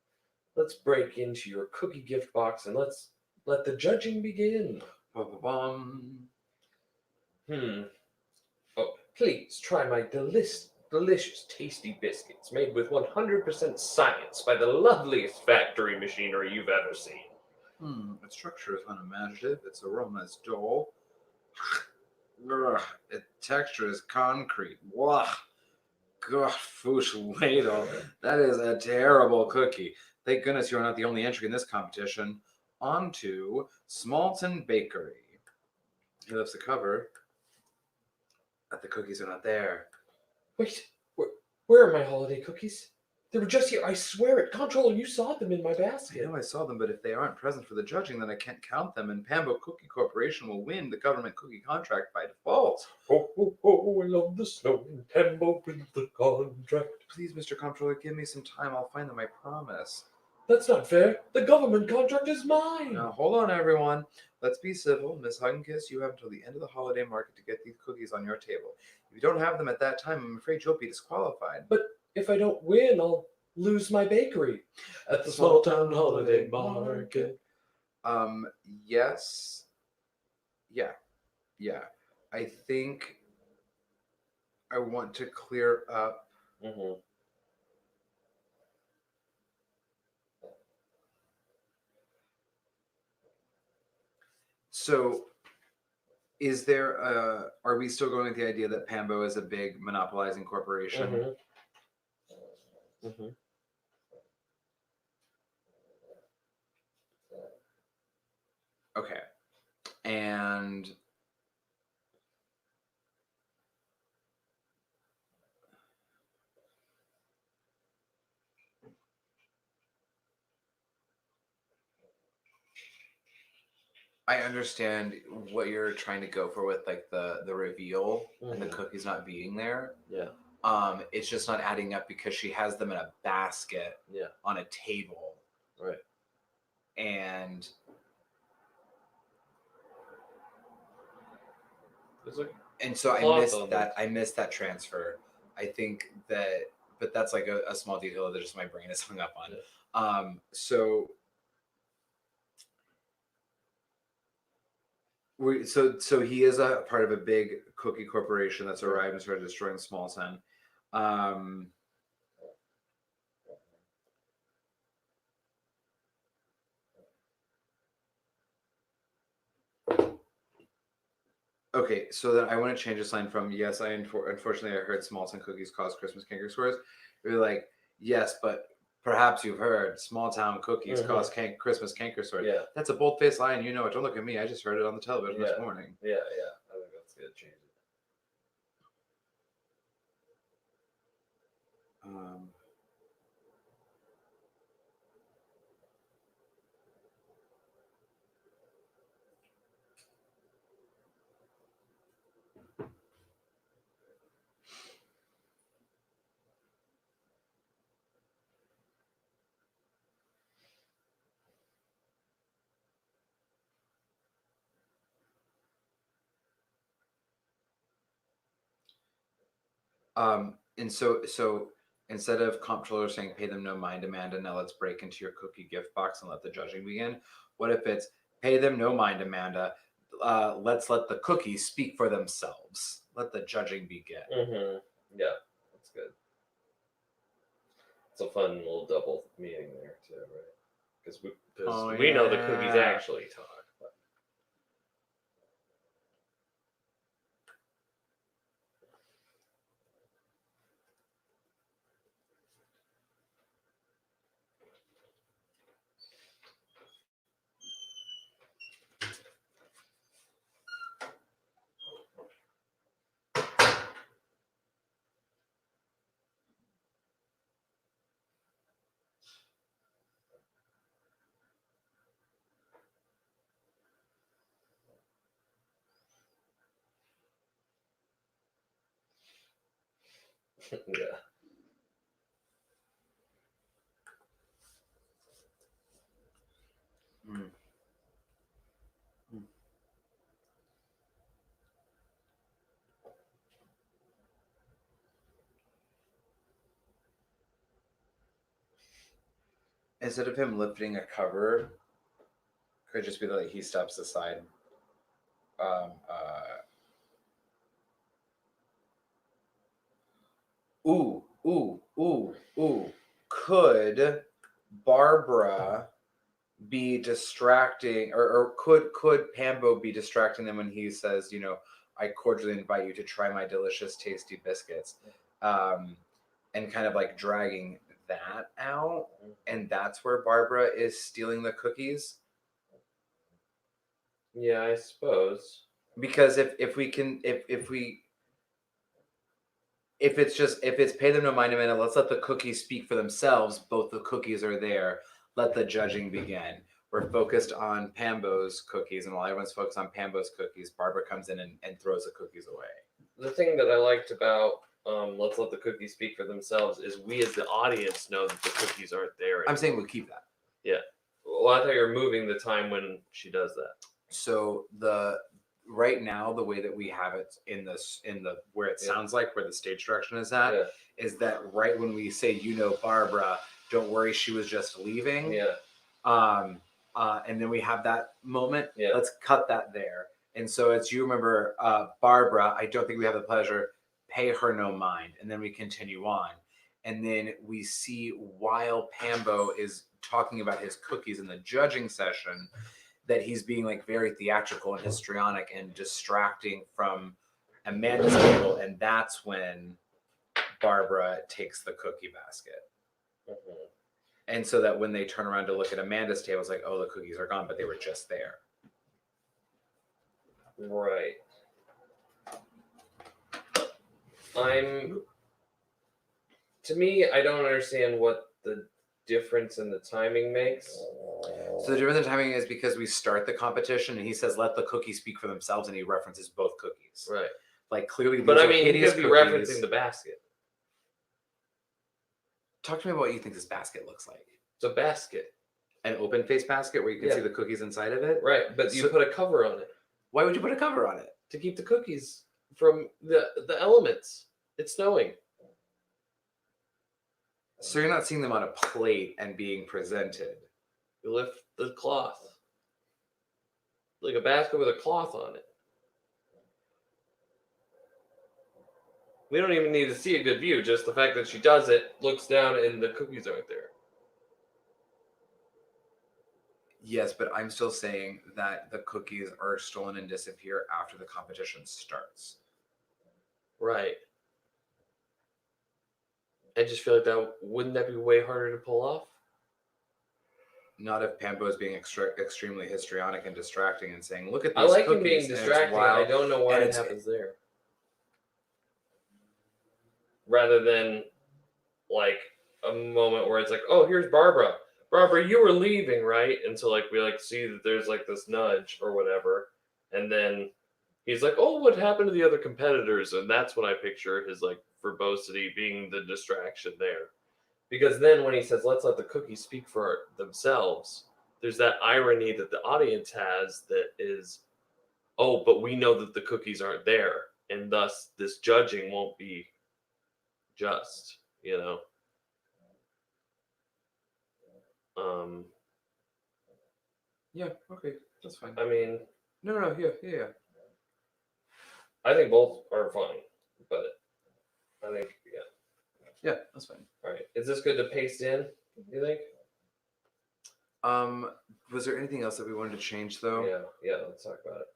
Let's break into your cookie gift box and let's let the judging begin. Ba-ba-bum. Oh, please try my delicious, tasty biscuits made with 100% science by the loveliest factory machinery you've ever seen. Its structure is unimaginative. Its aroma is dull. Ugh, its texture is concrete. Wah. God, Fush Ladle. That is a terrible cookie. Thank goodness you're not the only entry in this competition. On to Smalton Bakery. He lifts the cover, but the cookies are not there. Wait, where are my holiday cookies? They were just here, I swear it. Comptroller, you saw them in my I basket. know I saw them, but if they aren't present for the judging, then I can't count them, and Pambo Cookie Corporation will win the government cookie contract by default. Oh, oh, oh, I love the snow and Pambo wins the contract. Please, Mr. Comptroller, give me some time. I'll find them, I promise. That's not fair. The government contract is mine. Now, hold on, everyone. Let's be civil. Miss Hugginkiss, you have until the end of the holiday market to get these cookies on your table. If you don't have them at that time, I'm afraid you'll be disqualified. But if I don't win, I'll lose my bakery at the small town holiday market. Yes. Yeah. I think I want to clear up. Mm-hmm. So, is there are we still going with the idea that Pambo is a big monopolizing corporation? Mm-hmm. Okay. And I understand what you're trying to go for with like the reveal and the cookies not being there. Yeah. It's just not adding up because she has them in a basket on a table. Right. And so I missed that transfer. I think that, but that's like a small detail that just my brain is hung up on. Yeah. So he is a part of a big cookie corporation that's arrived and started destroying Smallton. Okay, so then I want to change this line from yes, unfortunately I heard Smallton cookies cause Christmas canker sores. You're like, yes, but perhaps you've heard small town cookies cause Christmas canker sores. Yeah. That's a bold-faced lie, and you know it. Don't look at me. I just heard it on the television this morning. Yeah. I think that's good. Change it. And so instead of comptroller saying pay them no mind, Amanda, now let's break into your cookie gift box and let the judging begin. What if it's pay them no mind, Amanda? Let's let the cookies speak for themselves. Let the judging begin. Mm-hmm. Yeah, that's good. It's a fun little double meaning there too, right? Because we know the cookies actually talk. But... Yeah. Mm. Instead of him lifting a cover, could just be like he steps aside. Ooh. Could Barbara be distracting, or could Pambo be distracting them when he says, I cordially invite you to try my delicious, tasty biscuits, and kind of like dragging that out, and that's where Barbara is stealing the cookies. Yeah, I suppose. Because if it's pay them no mind a minute, let's let the cookies speak for themselves. Both the cookies are there. Let the judging begin. We're focused on Pambo's cookies, and while everyone's focused on Pambo's cookies, Barbara comes in and throws the cookies away. The thing that I liked about let's let the cookies speak for themselves is we as the audience know that the cookies aren't there. I'm saying we keep that. Yeah. Well, I thought you were moving the time when she does that. So right now, the way that we have it in the where it sounds like where the stage direction is at is that right when we say, Barbara, don't worry, she was just leaving. Yeah. And then we have that moment. Yeah. Let's cut that there. And so as you remember, Barbara, I don't think we have the pleasure, pay her no mind. And then we continue on. And then we see while Pambo is talking about his cookies in the judging session, that he's being like very theatrical and histrionic and distracting from Amanda's table. And that's when Barbara takes the cookie basket. Mm-hmm. And so that when they turn around to look at Amanda's table, it's like, oh, the cookies are gone, but they were just there. Right. To me, I don't understand what the difference in the timing makes. So the difference in timing is because we start the competition and he says, let the cookies speak for themselves, and he references both cookies. Right. Like clearly, But these I are mean, he hideous could be cookies. referencing the basket. Talk to me about what you think this basket looks like. It's a basket. An open face basket where you can see the cookies inside of it? Right, but you put a cover on it. Why would you put a cover on it? To keep the cookies from the elements. It's snowing. So you're not seeing them on a plate and being presented. You lift the cloth. Like a basket with a cloth on it. We don't even need to see a good view. Just the fact that she does it, looks down, and the cookies aren't there. Yes, but I'm still saying that the cookies are stolen and disappear after the competition starts. Right. I just feel like wouldn't that be way harder to pull off? Not if Pambo is being extremely histrionic and distracting and saying, look at these I like cookies. him being distracting. I don't know why it happens there. Rather than like a moment where it's like, oh, here's Barbara. Barbara, you were leaving, right? And so like we like see that there's like this nudge or whatever. And then he's like, oh, what happened to the other competitors? And that's when I picture his like verbosity being the distraction there. Because then when he says, let's let the cookies speak for themselves, there's that irony that the audience has that is, oh, but we know that the cookies aren't there. And thus this judging won't be just, Yeah, okay, that's fine. I mean, No, yeah. I think both are fine, but I think, Yeah, that's fine. All right. Is this good to paste in, you think? Was there anything else that we wanted to change though? Yeah, let's talk about it.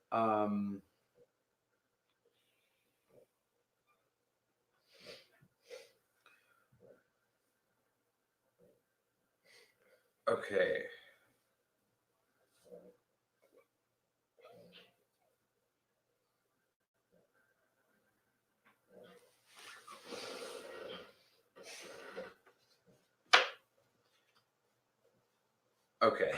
Okay. Okay.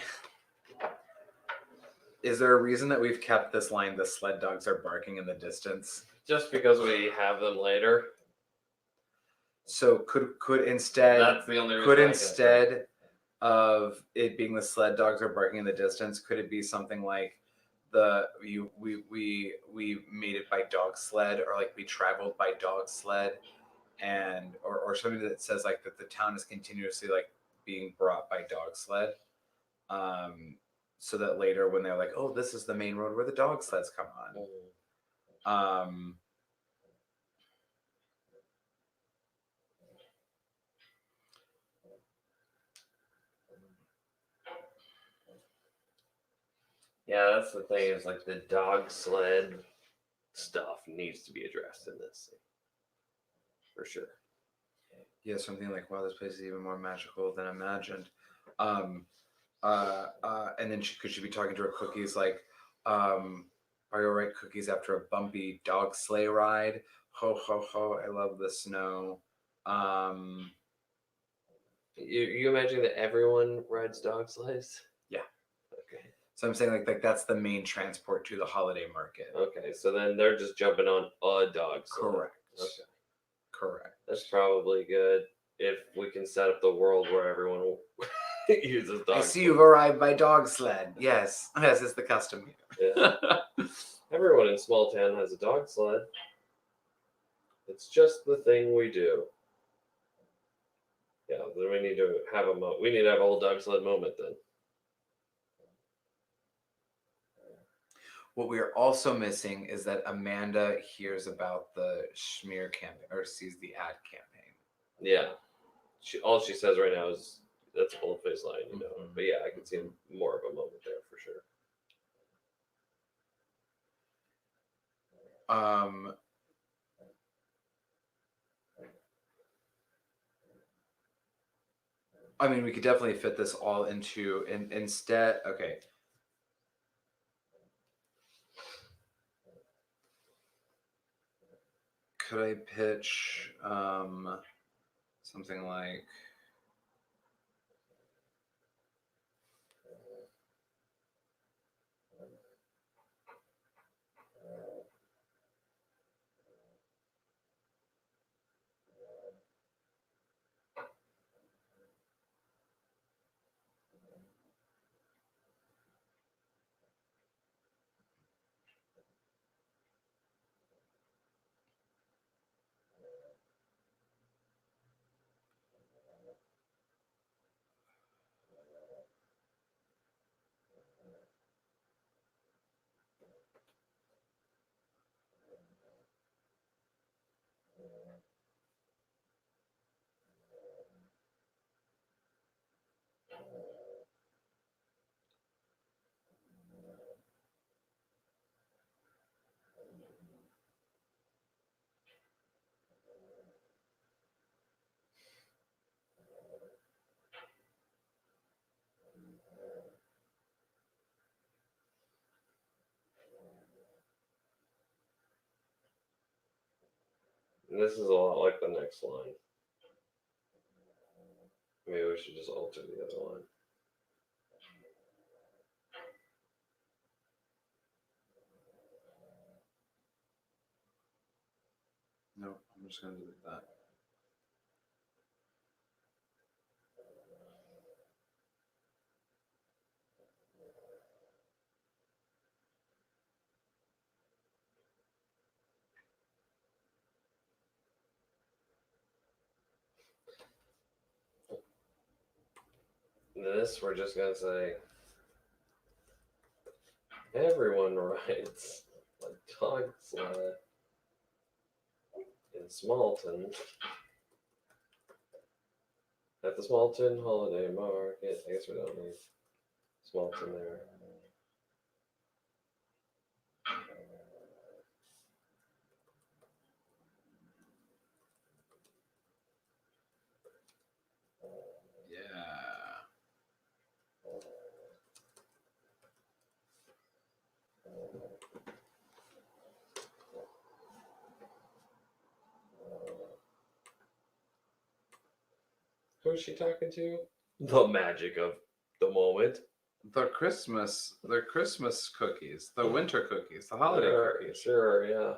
Is there a reason that we've kept this line, the sled dogs are barking in the distance? Just because we have them later. So could instead That's the only reason could I guess. instead of it being the sled dogs are barking in the distance, could it be something like we made it by dog sled, or like we traveled by dog sled, and or something that says like that the town is continuously like being brought by dog sled, so that later when they're like, oh, this is the main road where the dog sleds come on. Yeah, that's the thing, is like the dog sled stuff needs to be addressed in this thing. For sure. Yeah, something like, wow, this place is even more magical than imagined. And then could she be talking to her cookies like, are you alright, cookies, after a bumpy dog sleigh ride? Ho, ho, ho, I love the snow. You imagine that everyone rides dog sleighs? Yeah. Okay. So I'm saying like that's the main transport to the holiday market. Okay, so then they're just jumping on a dog sled. Correct. Okay. Correct. That's probably good if we can set up the world where everyone uses dog I see you've arrived by dog sled. Yes. Yes, it's the custom here. Yeah. Everyone in small town has a dog sled. It's just the thing we do. Yeah, then we need to have we need to have a whole dog sled moment then. What we are also missing is that Amanda hears about the smear campaign or sees the ad campaign. Yeah. All she says right now is that's a bold-faced line, you know. Mhm. But yeah, I can see more of a moment there for sure. I mean, we could definitely fit this all into instead. Okay. Could I pitch something like, And this is a lot like the next line. Maybe we should just alter the other line. no, I'm just going to delete that. This, we're just going to say, everyone rides a dog sled in Smallton at the Smallton Holiday Market. I guess we don't need Smallton there. Yeah. Who's she talking to? The magic of the moment. They're Christmas cookies, the winter cookies, the holiday cookies. Sure, yeah.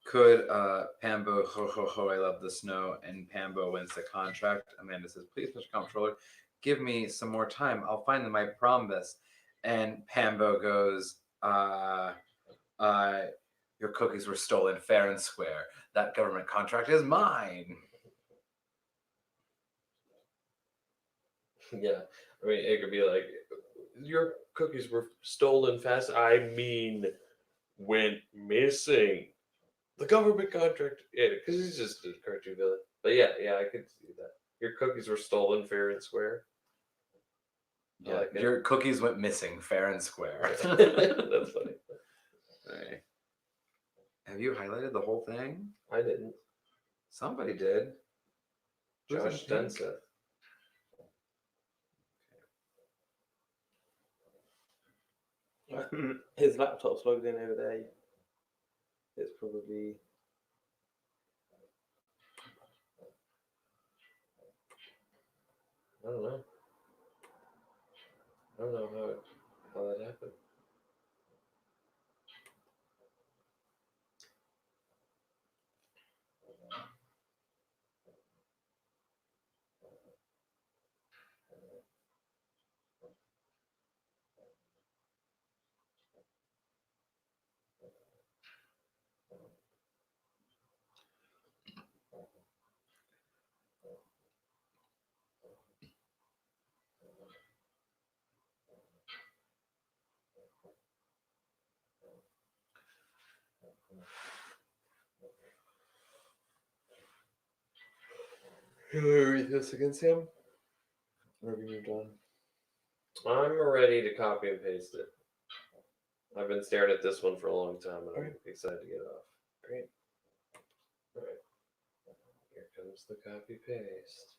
Could Pambo, I love the snow, and Pambo wins the contract? Amanda says, please, Mr. Comptroller, give me some more time. I'll find them, I promise. And Pambo goes, your cookies were stolen fair and square. That government contract is mine. Yeah, I mean, it could be like, your cookies were stolen fast. I mean, went missing. The government contract, yeah, because he's just a cartoon villain. But yeah, I could see that. Your cookies were stolen fair and square. Yeah, like it. your cookies went missing fair and square. That's funny. Right. Have you highlighted the whole thing? I didn't. Somebody did. Who's Josh in pink? Denseth. His laptop's logged in over there. It's probably. I don't know. I don't know how that happened. You want to read this again, Sam? Or have you moved on? I'm ready to copy and paste it. I've been staring at this one for a long time, and I'm excited to get it off. Great. All right. Here comes the copy paste.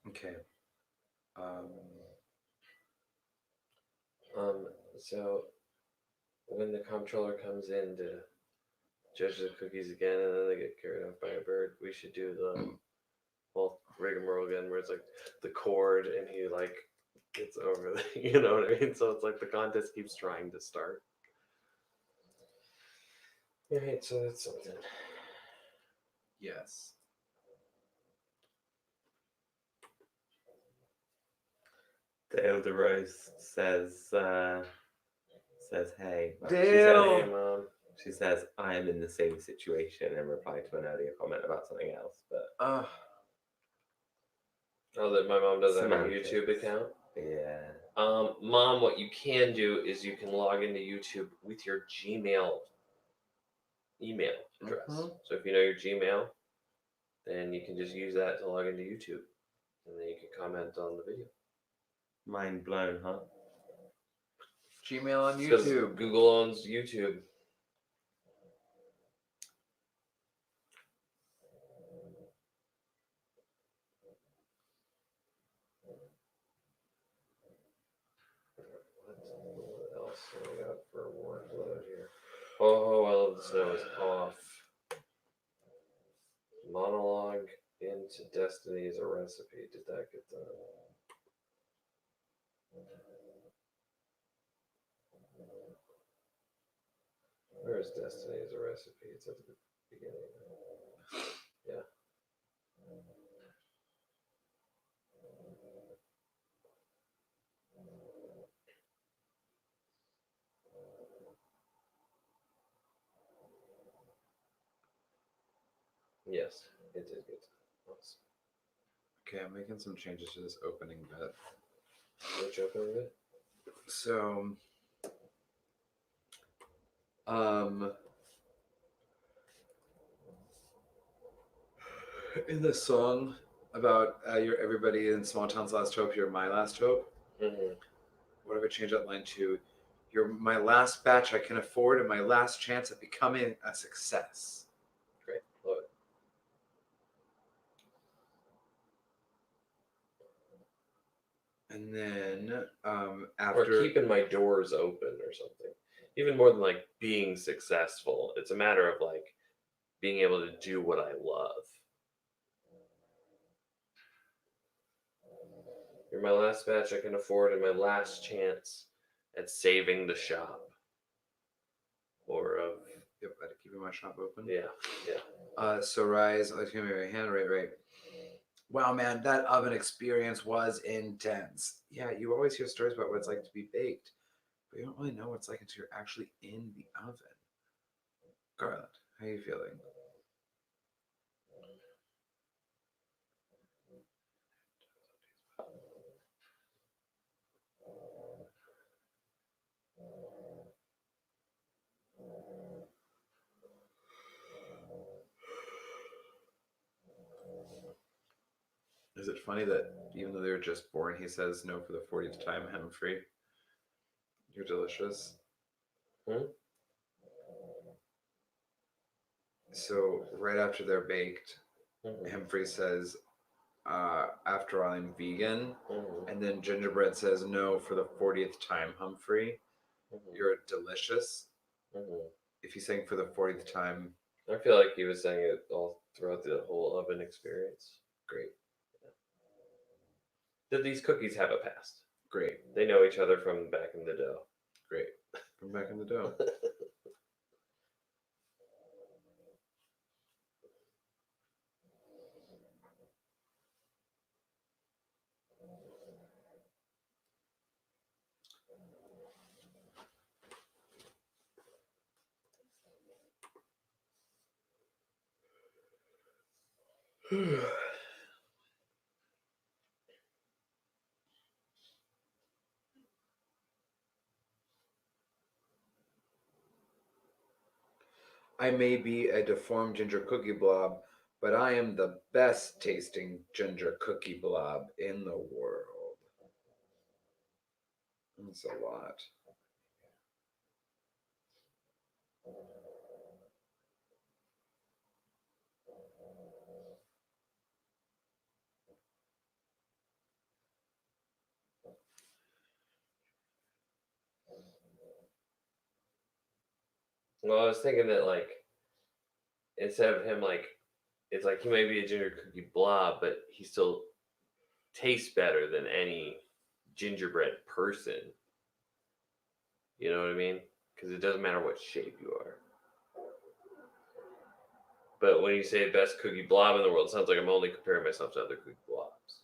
Okay. So when the comptroller comes in to judge the cookies again, and then they get carried off by a bird, we should do the whole rigmarole again, where it's like the cord, and he like gets over the, you know what I mean? So it's like the contest keeps trying to start. All right, so that's something. Yes. Dale DeRose says, hey. Dale! Hey, Mom. She says, I am in the same situation in reply to an earlier comment about something else, but Oh, that my mom doesn't have a Semantics. YouTube account? yeah. Mom, what you can do is you can log into YouTube with your Gmail email address. So if you know your Gmail, then you can just use that to log into YouTube, and then you can comment on the video. Mind blown, huh? Gmail on Because YouTube. Google owns YouTube. What else do we got for workload here? Oh, I love the snow is off. Monologue into Destiny is a recipe. Did that get done? Where is Destiny as a recipe? It's at the beginning. Yeah. Yes, it did get done. Awesome. Okay, I'm making some changes to this opening bit. Which opening bit? So, in the song about you're everybody in small town's last hope, you're my last hope. Mm-hmm. What if I change that line to You're my last batch I can afford and my last chance at becoming a success. Great. Love it. And then Or after keeping my doors open or something. Even more than like being successful. It's a matter of like being able to do what I love. You're my last batch I can afford and my last chance at saving the shop. Or of yep, keeping my shop open. yeah. So Rise, oh, give me my hand, right. Wow, man, that oven experience was intense. Yeah, you always hear stories about what it's like to be baked, but you don't really know what it's like until you're actually in the oven. Garland, how are you feeling? Is it funny that even though they were just born, he says no for the 40th time, Humphrey? You're delicious. So right after they're baked, Humphrey says, after all, I'm vegan. And then Gingerbread says no for the 40th time, Humphrey. You're delicious. If he's saying for the 40th time. I feel like he was saying it all throughout the whole oven experience. Great. Did these cookies have a past? Great. They know each other from back in the dough. Great. From back in the dough. I may be a deformed ginger cookie blob, but I am the best tasting ginger cookie blob in the world. That's a lot. Well, I was thinking that like instead of him like it's like he might be a ginger cookie blob, but he still tastes better than any gingerbread person. You know what I mean? Because it doesn't matter what shape you are. But when you say best cookie blob in the world, it sounds like I'm only comparing myself to other cookie blobs.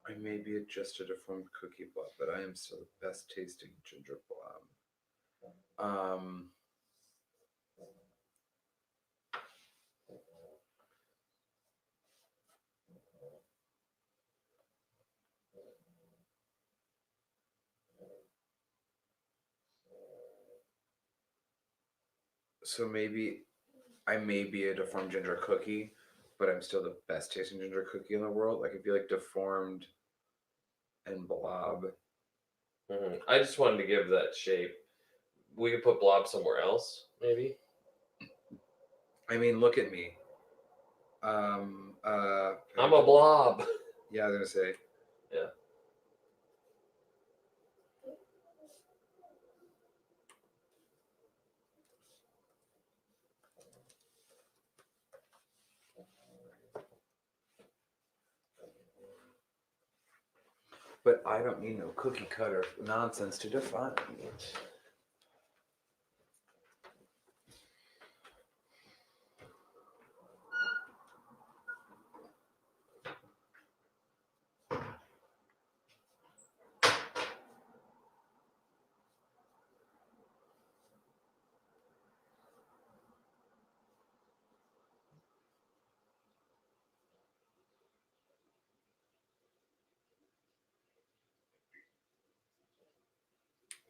I may be just a deformed cookie blob, but I am still the best tasting ginger blob. So maybe I may be a deformed ginger cookie, but I'm still the best tasting ginger cookie in the world. Like I feel like deformed and blob. I just wanted to give that shape. We could put blob somewhere else, maybe. I mean, look at me. I'm a blob. Yeah, I was gonna say. Yeah. But I don't need no cookie cutter nonsense to define me.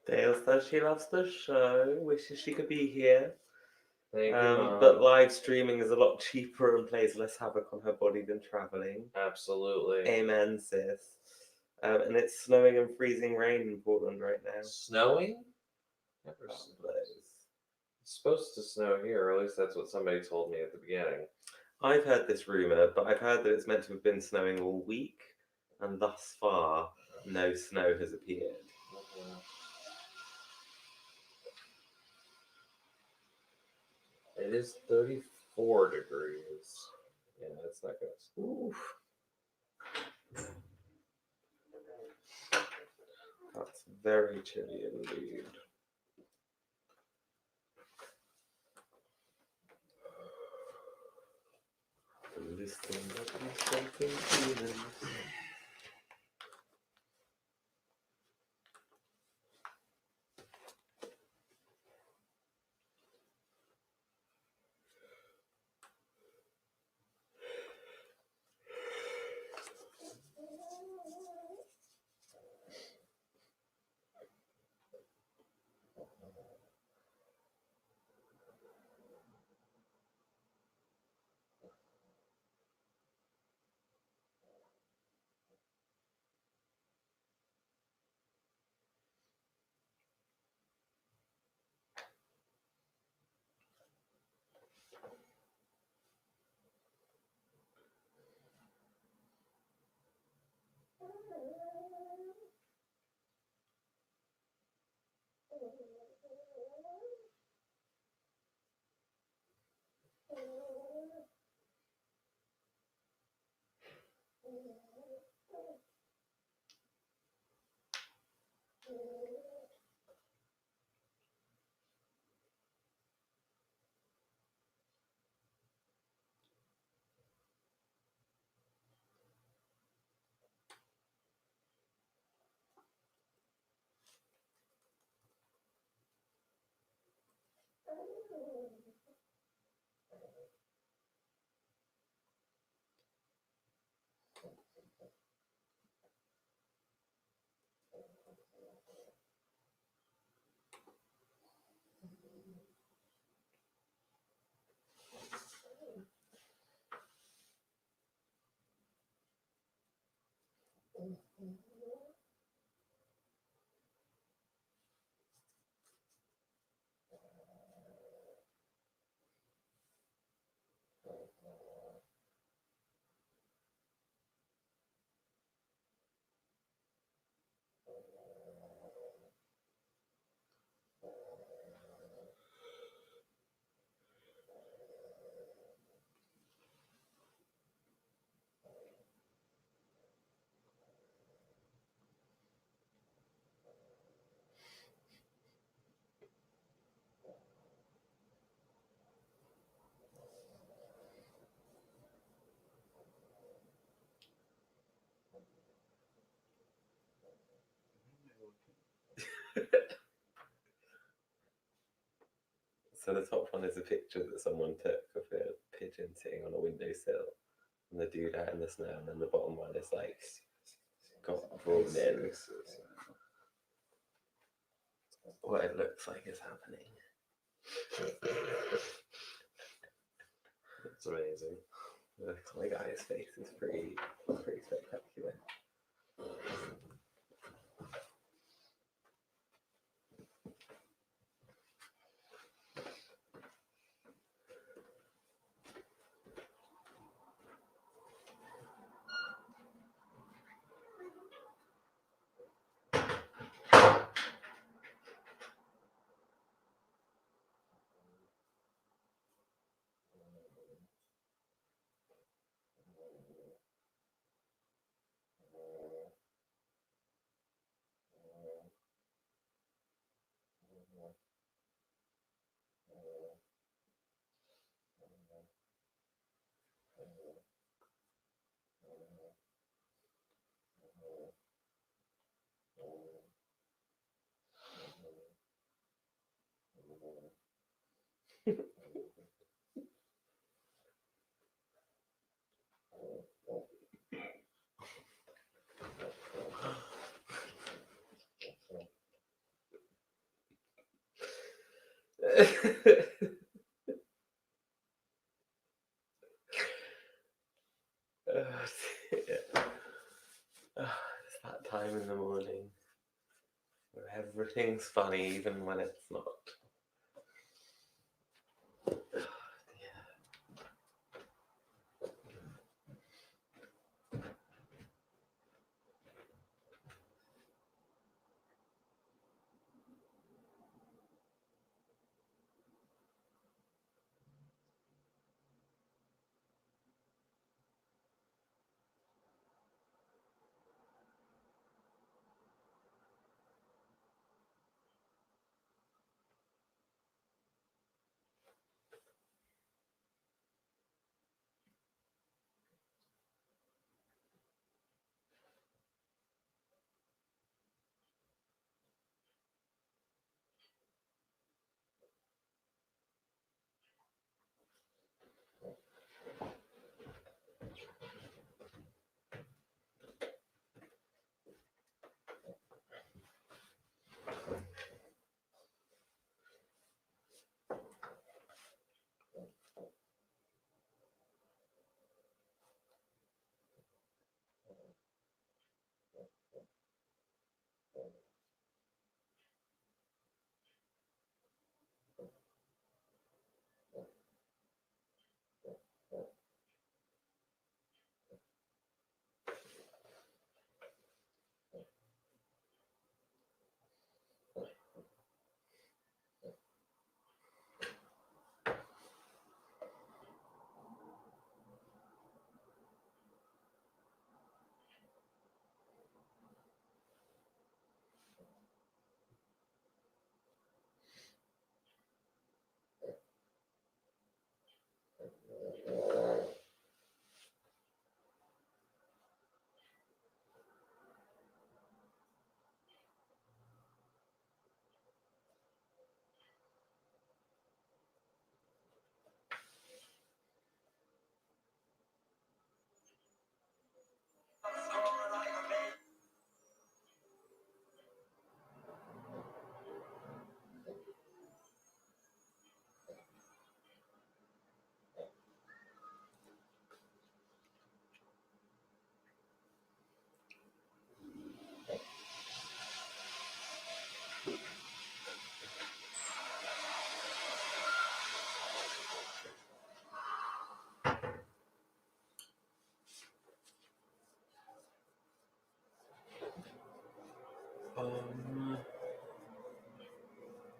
Dale says she loves the show, wishes she could be here. Thank you, Mom. But live streaming is a lot cheaper and plays less havoc on her body than traveling. Absolutely. Amen, sis. And it's snowing and freezing rain in Portland right now. Snowing? Never Oh, snows. blows. It's supposed to snow here, or at least that's what somebody told me at the beginning. I've heard this rumor, but I've heard that it's meant to have been snowing all week, and thus far, no snow has appeared. It is 34 degrees. Yeah, it's not good. Oof. That's very chilly indeed. Listen, let me something feelings. So the top one is a picture that someone took of a pigeon sitting on a windowsill, and the dude out in the snow, and then the bottom one is like got drawn in. What it looks like is happening. It's amazing. My guy's face is pretty spectacular. It's that time in the morning where everything's funny even when it's not.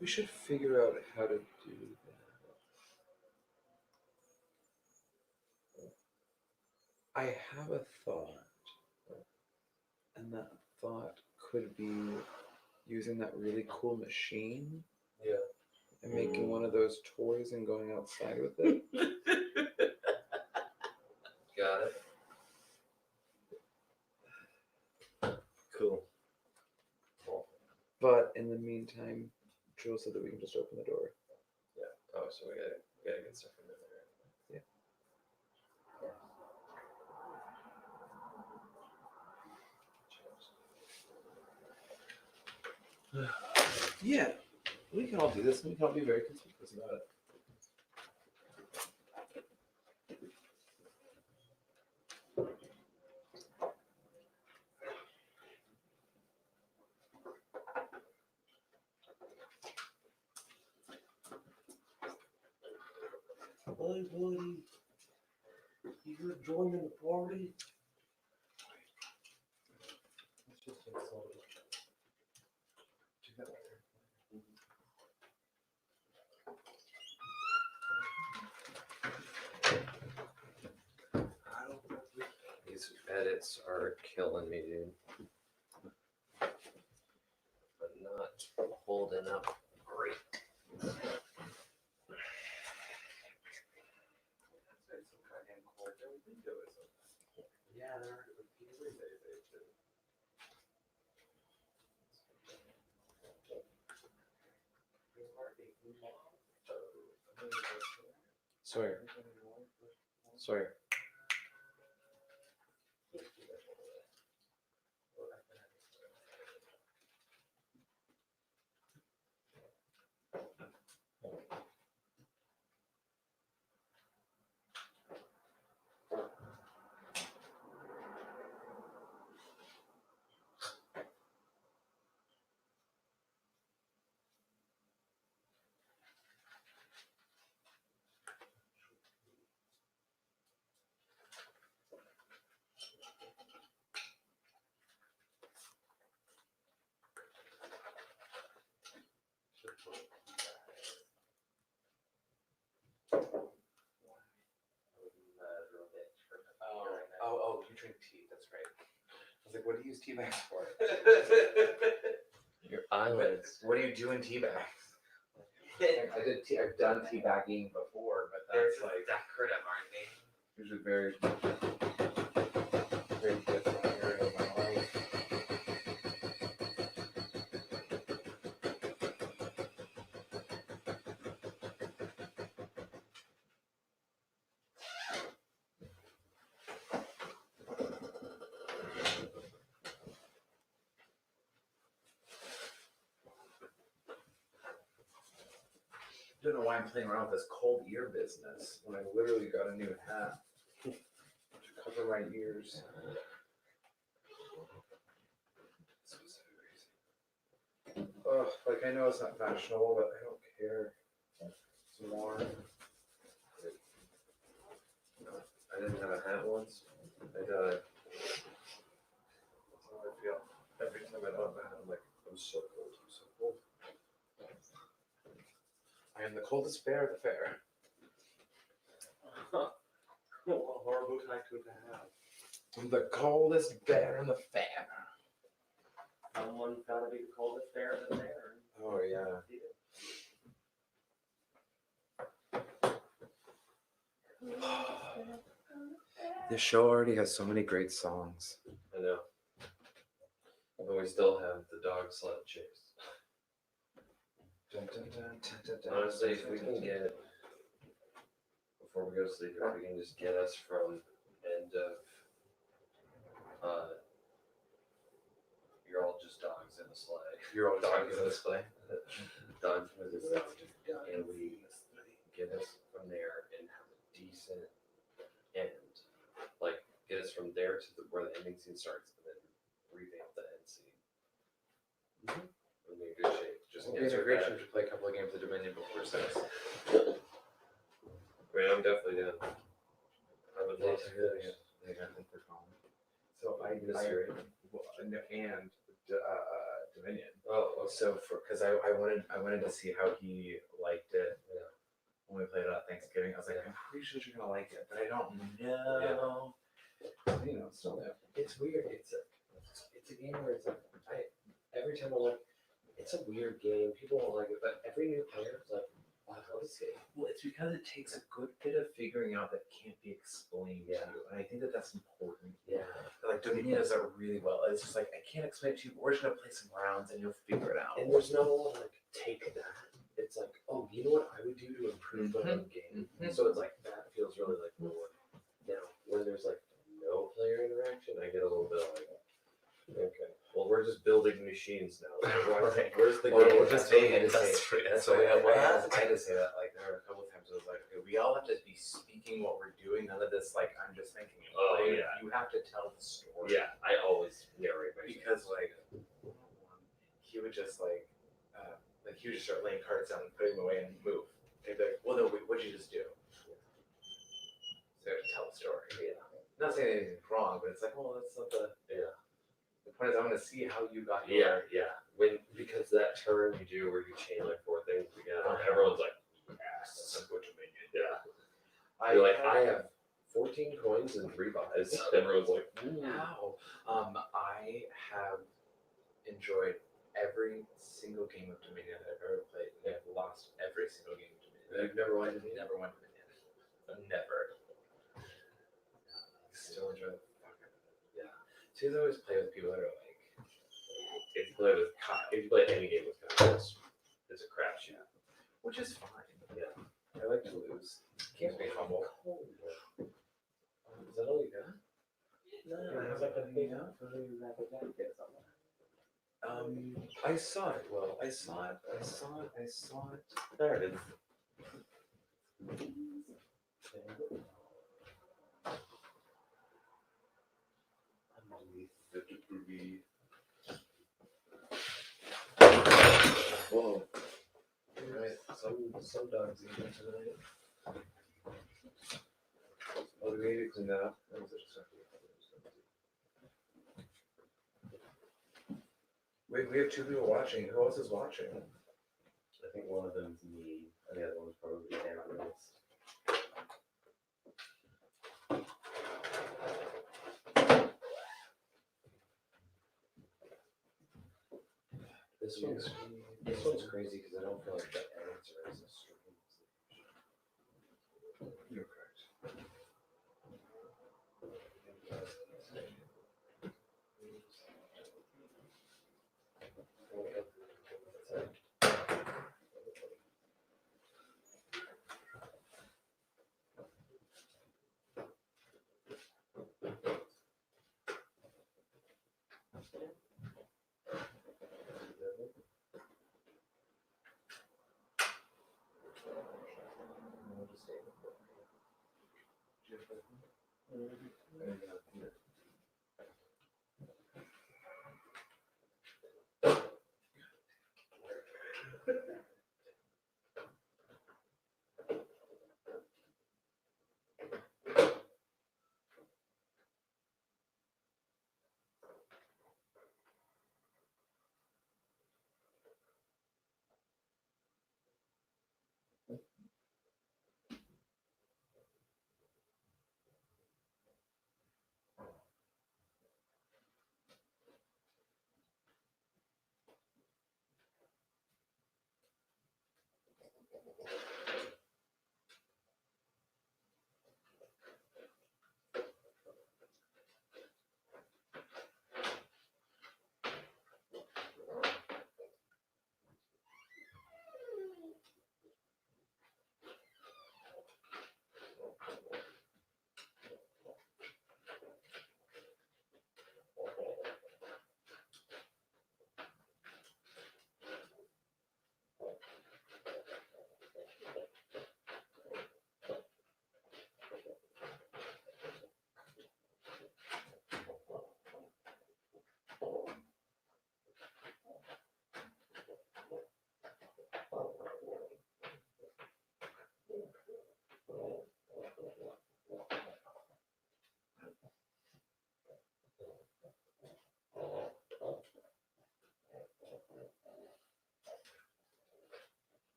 We should figure out how to do that. I have a thought, and that thought could be using that really cool machine. Yeah. And making one of those toys and going outside with it. Got it. Cool. But in the meantime, Jules said that we can just open the door. Yeah. Oh, so we gotta get stuff in there. Yeah, we can all do this, and we can all be very conspicuous about it. Hi, buddy. You gonna join in the party? Let's just get started. These edits are killing me, dude. But not holding up great. Yeah, they're Sawyer. Sawyer. Oh, you drink tea. That's right. I was like, what do you use tea bags for? Your eyelids. What do you do in tea bags? I've done tea bagging before, but that's like decorative, aren't they? usually very different area of my life. I don't know why I'm playing around with this cold ear business when I literally got a new hat to cover my ears. Ugh, like I know it's not fashionable, but I don't care. It's warm. I didn't have a hat once. I died. That's how I feel. Every time I don't have a hat, I'm like, I'm so cold. I'm so cold. I am the coldest bear at the fair. What a horrible title to have. I'm the coldest bear in the fair. Someone's gotta be the coldest bear in the fair. Oh yeah. This show already has so many great songs. I know. But we still have the dog sled chase. Honestly, if we can get, before we go to sleep, if we can just get us from end of, you're all just dogs in a sleigh. You're all dogs in a sleigh. Dogs with a sleigh. And we get us from there and have a decent end. Like, get us from there to where the ending scene starts and then revamp the end scene. We'll be in good shape. Just It'd be a great show to play a couple of games of Dominion before 6. I mean, I'm definitely down. I would love to hear this. So I Miss and your- Dominion. Oh, okay. So because I wanted to see how he liked it. Yeah. When we played it at Thanksgiving, I was like, I'm pretty sure you're gonna like it, but I don't know. You know, still there. It's weird. It's a game where it's like every time I'm like, it's a weird game. People don't like it, but every new player is like, wow, this game. Well, it's because it takes a good bit of figuring out that can't be explained to you, and I think that that's important. Yeah. Like Dominion does that really well. It's just like I can't explain it to you, but we're just gonna play some rounds and you'll figure it out. And there's no like take that. It's like, oh, you know what I would do to improve my own game. So it's like that feels really like more. Now when there's like no player interaction, I get a little bit like, okay, well we're just building machines now. Where's the Well, game? we're just saying it. That's So what I I had to say that like there were a couple of times I was like, okay, we all have to be speaking what we're doing. None of this like I'm just thinking. Oh, Like, yeah. You have to tell the story. Yeah, I always narrate my Because like he would just like he would just start laying cards down and putting them away and move. They'd be like, well no, wait, what'd you just do? So you have to tell the story. Yeah. Not saying anything's wrong, but it's like, well, that's not the point is I want to see how you got here. Yeah. Because that turn you do where you chain like 4 things together, everyone's like, yes, this is what you make it. Yeah. You're like, I have 14 coins and 3 buys. Everyone's like, ooh. Wow. I have enjoyed every single game of Dominion that I've ever played. And I've lost every single game of Dominion. You've never won Dominion? Never won Dominion. Never. Still enjoy the fuck out of it. Yeah. See, I always play with people that are like, If you play any game with Kyle, it's a crapshoot. which is fine. Yeah. I like to lose. Keeps me humble. Is that all you got? No, it's like a big I saw it. Well, I saw it. There it is. Underneath the debris. Whoa. Alright, some dogs eat it tonight. Oh, do we need to clean that up? That was just Wait, we have 2 people watching. Who else is watching? I think one of them's me, and the other one's probably Aaron's. This one's crazy because I don't feel like the edits are as extreme as they should. You're correct.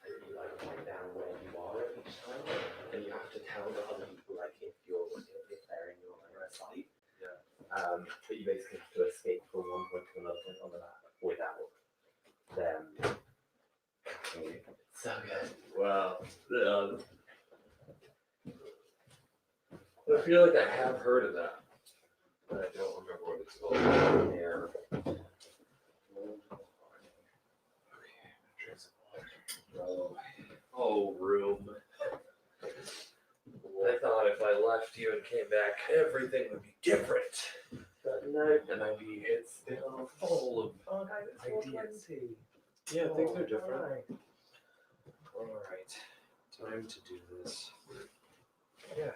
You like write down where you are each time, and you have to tell the other people like if they're in your line of sight. Yeah. But you basically have to escape from one point to another point on the map without them catching you. So good. Wow. I feel like I have heard of that, but I don't remember what it's called. Yeah. Oh, room. I thought if I left you and came back, everything would be different. But no. And I'd be still full of ideas. Yeah, things are different. Alright. Alright, time to do this. Yeah.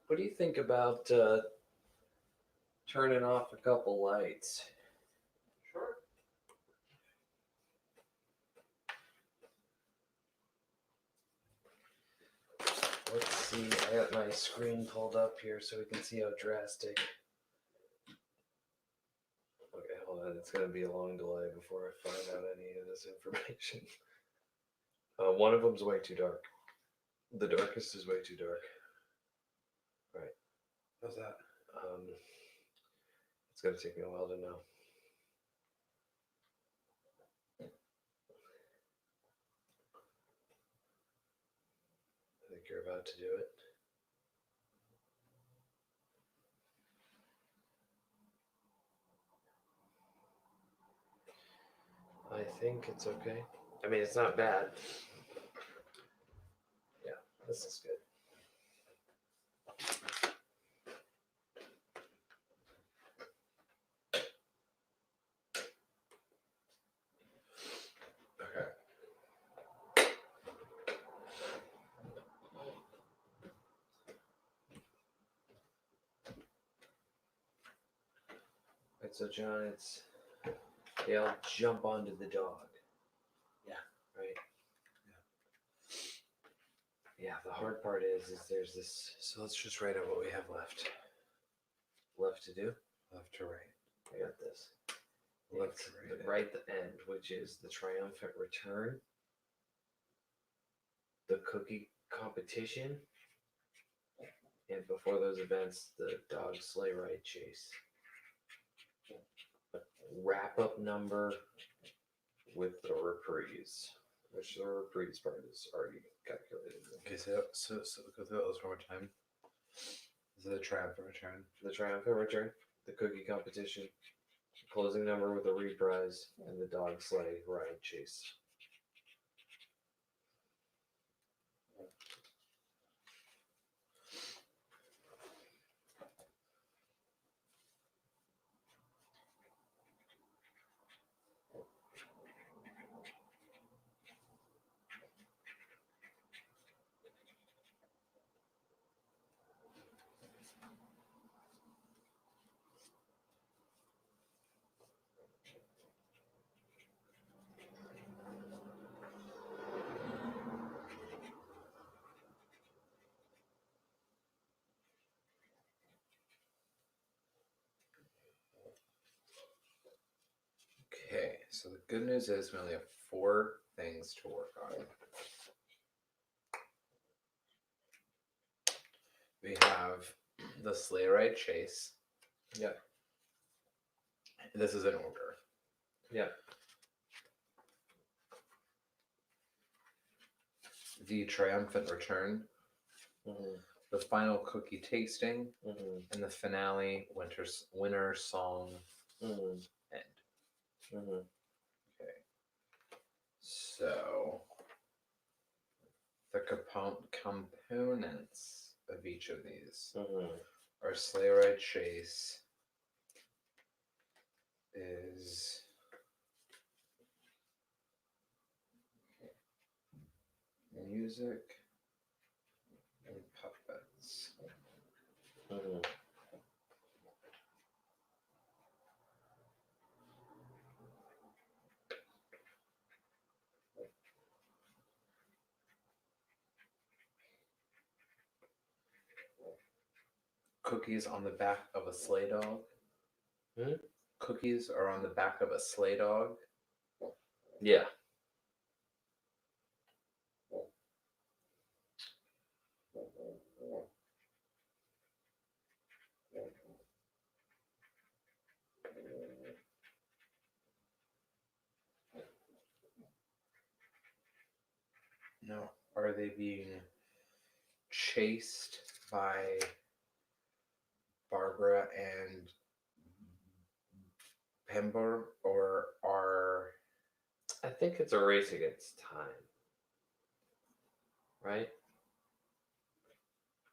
What do you think about turning off a couple lights? Sure. Let's see, I got my screen pulled up here so we can see how drastic. Okay, hold on, it's gonna be a long delay before I find out any of this information. One of them's way too dark. The darkest is way too dark. Right. How's that? It's gonna take me a while to know. I think you're about to do it. I think it's okay. I mean, it's not bad. Yeah, this is good. Okay. Right, so John, they all jump onto the dog. Yeah. Right. Yeah. The hard part is there's this So let's just write out what we have left. left to do. Left to right. I got this. Left It's to the right. right at the end, which is the triumphant return, the cookie competition, and before those events, the dog sleigh ride chase. A wrap up number with the reprise, which the reprise part is already calculated. Okay, so go through those one more time. This is a triumphant return. The triumphant return, the cookie competition, closing number with a reprise, and the dog sleigh ride chase. Okay, so the good news is we only have 4 things to work on. We have the sleigh ride chase. Yeah. This is in order. Yeah. The triumphant return, Mm-hmm. the final cookie tasting, Mm-hmm. and the finale winter song Mm-hmm. end. Mm-hmm. Okay. So the components of each of these. Mhm. Our sleigh ride chase is music and puppets. Mhm. Cookies on the back of a sleigh dog. Hmm? Cookies are on the back of a sleigh dog. Yeah. No, are they being chased by Barbara and Pember, or are I think it's a race against time. Right?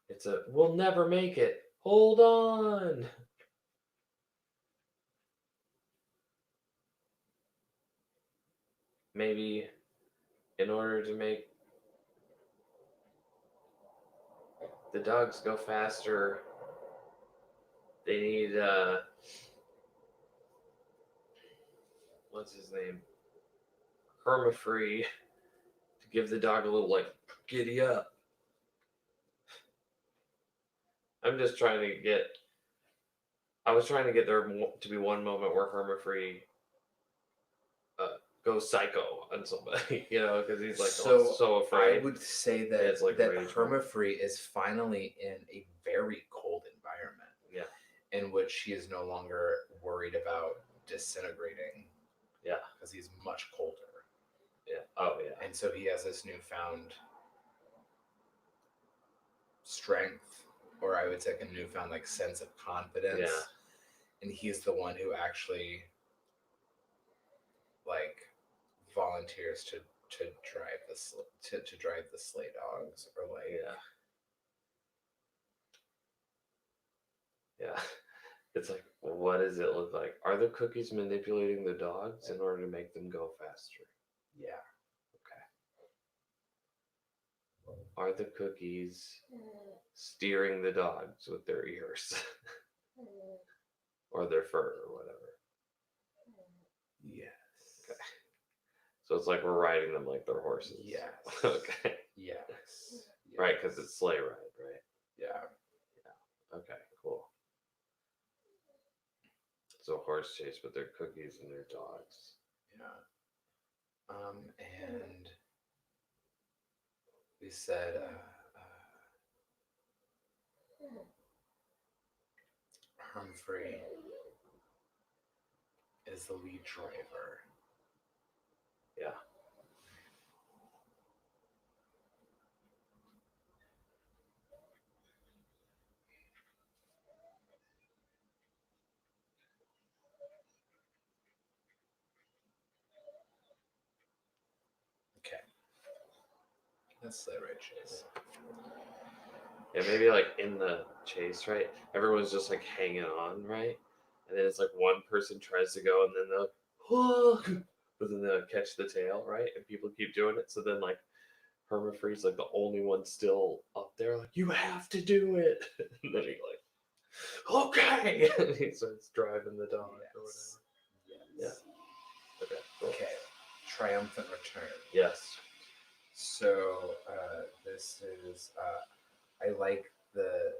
It's a we'll never make it. Hold on. Maybe in order to make the dogs go faster, they need what's his name? Hermafree to give the dog a little like giddy up. I'm just trying to get. I was trying to get there to be one moment where Hermafree goes psycho on somebody, because he's like so afraid. I would say that It's like that rage Hermafree is finally in a very cold environment. Yeah. In which he is no longer worried about disintegrating. Yeah. Because he's much colder. Yeah. Oh yeah. And so he has this newfound strength, or I would say a newfound sense of confidence. Yeah. And he's the one who actually volunteers to drive to drive the sleigh dogs, or Yeah. It's like, what does it look like? Are the cookies manipulating the dogs in order to make them go faster? Yeah. Okay. Are the cookies steering the dogs with their ears? Or their fur or whatever? Yes. Okay. So it's like we're riding them like they're horses. Yes. Okay. Yes. Right, because it's sleigh ride, right? Yeah. Okay, cool. So horse chase, but they're cookies and they're dogs. Yeah. And we said Humphrey is the lead driver. Yeah. Okay. That's sleigh ride chase. Yeah, maybe in the chase, right? Everyone's just hanging on, right? And then it's one person tries to go and then they'll, but then they'll catch the tail, right? And people keep doing it. So then Hermafree's the only one still up there, you have to do it. And then he okay. And he starts driving the dog or whatever. Yes. Yeah. Okay. Cool. Okay. Triumphant return. Yes. So this is I like the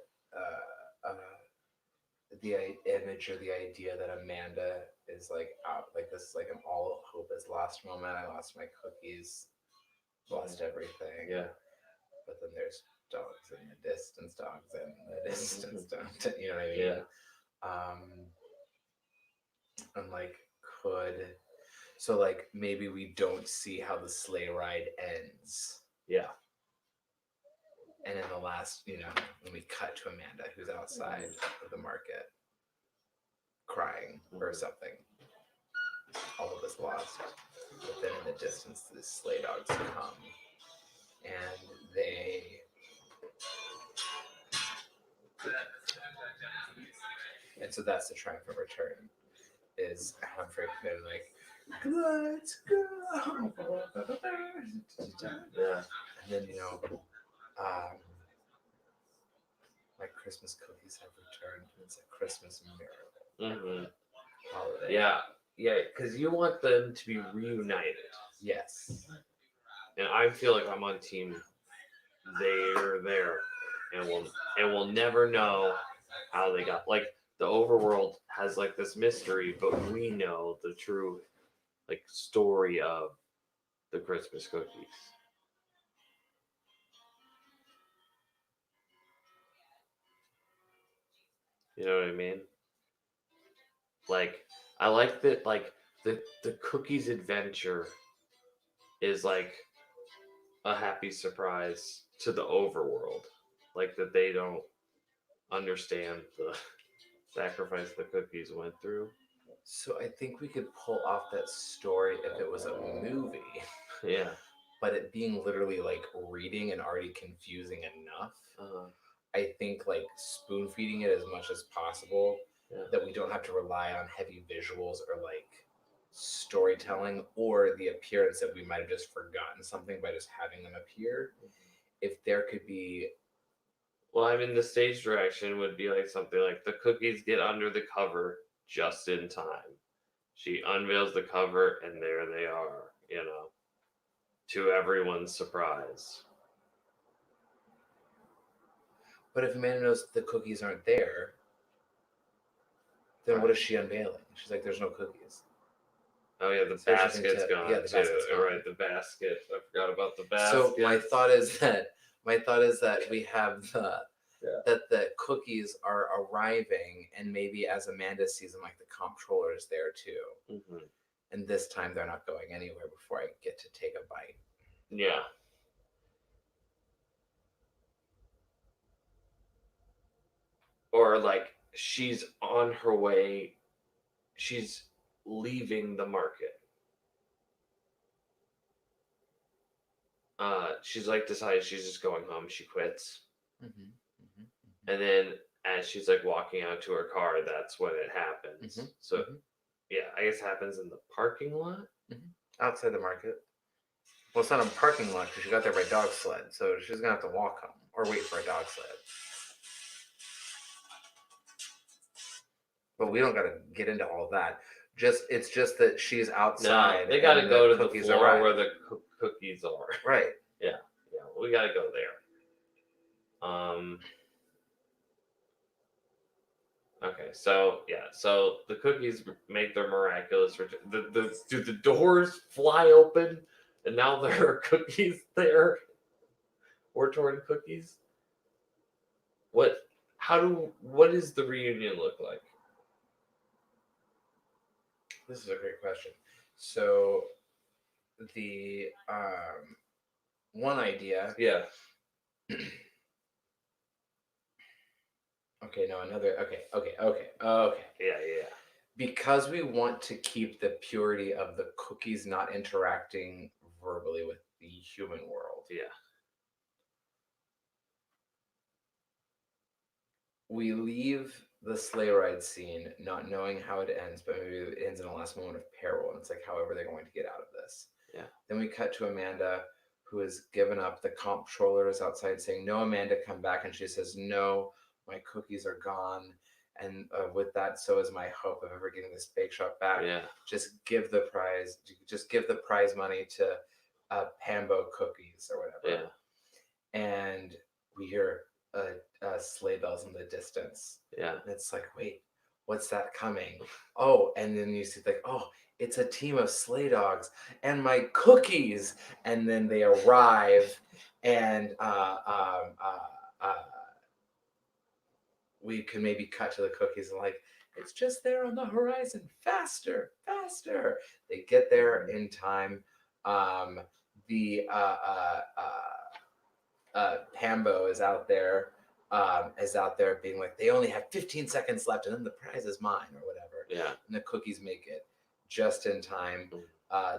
image or the idea that Amanda is out this is an all hope is lost moment. I lost my cookies, lost everything. Yeah. But then there's dogs in the distance, dogs in the distance, you know what I mean? Yeah. And maybe we don't see how the sleigh ride ends. Yeah. And in the last, when we cut to Amanda, who's outside of the market, crying or something, all of us lost. But then in the distance, the sleigh dogs come. and they and so that's the triumphant return is Humphrey been like, let's go. Yeah. And then my Christmas cookies have returned. It's a Christmas miracle Mm-hmm. holiday. Yeah. Yeah, because you want them to be reunited. Yes. And I feel like I'm on team they're there. And we'll never know how they got like the overworld has like this mystery, but we know the true like story of the Christmas cookies. You know what I mean? Like I like that like the cookies adventure is like a happy surprise to the overworld. Like that they don't understand the sacrifice the cookies went through. So I think we could pull off that story if it was a movie, Yeah. but it being literally like reading and already confusing enough. I think like spoon feeding it as much as possible that we don't have to rely on heavy visuals or like storytelling or the appearance that we might have just forgotten something by just having them appear. If there could be Well, I mean, the stage direction would be like something like the cookies get under the cover just in time. She unveils the cover, and there they are, to everyone's surprise. But if Amanda knows the cookies aren't there, then what is she unveiling? She's like, there's no cookies. Oh yeah, the So basket's gone yeah, the too. basket's gone. Right, the basket. I forgot about the basket. So my thought is that we have that the cookies are arriving, and maybe as Amanda sees them, like the comptroller is there too. Mm-hmm. And this time they're not going anywhere before I get to take a bite. Yeah. Or like she's on her way. She's leaving the market. She's like decided she's just going home. She quits. Mm-hmm. And then as she's like walking out to her car, that's when it happens. Mm-hmm. So yeah, I guess it happens in the parking lot. Outside the market. Well, it's not a parking lot because she got there by dog sled, so she's gonna have to walk home or wait for a dog sled. But we don't gotta get into all that. It's just that she's outside. No, they gotta go to the floor arrive. where the cookies are. Right. Yeah, we gotta go there. Okay, so the cookies make their miraculous return. Do the doors fly open, and now there are cookies there? War-torn cookies. What does the reunion look like? This is a great question. So the one idea. Yeah. Okay, no, another. Okay. Yeah. Because we want to keep the purity of the cookies not interacting verbally with the human world. Yeah. We leave the sleigh ride scene not knowing how it ends, but maybe it ends in a last moment of peril, and it's like however they're going to get out of this. Yeah. Then we cut to Amanda, who has given up. The comptroller is outside saying, "No, Amanda, come back," and she says, "No, my cookies are gone, and with that, so is my hope of ever getting this bake shop back. Yeah. Just give the prize money to Pambo Cookies or whatever." Yeah. And we hear sleigh bells in the distance. Yeah. And it's like, wait, what's that coming? Oh, and then you see like, oh, it's a team of sleigh dogs and my cookies. And then they arrive, and we can maybe cut to the cookies and like, it's just there on the horizon. Faster. They get there in time. Pambo is out there being like, they only have 15 seconds left and then the prize is mine or whatever. Yeah. And the cookies make it just in time.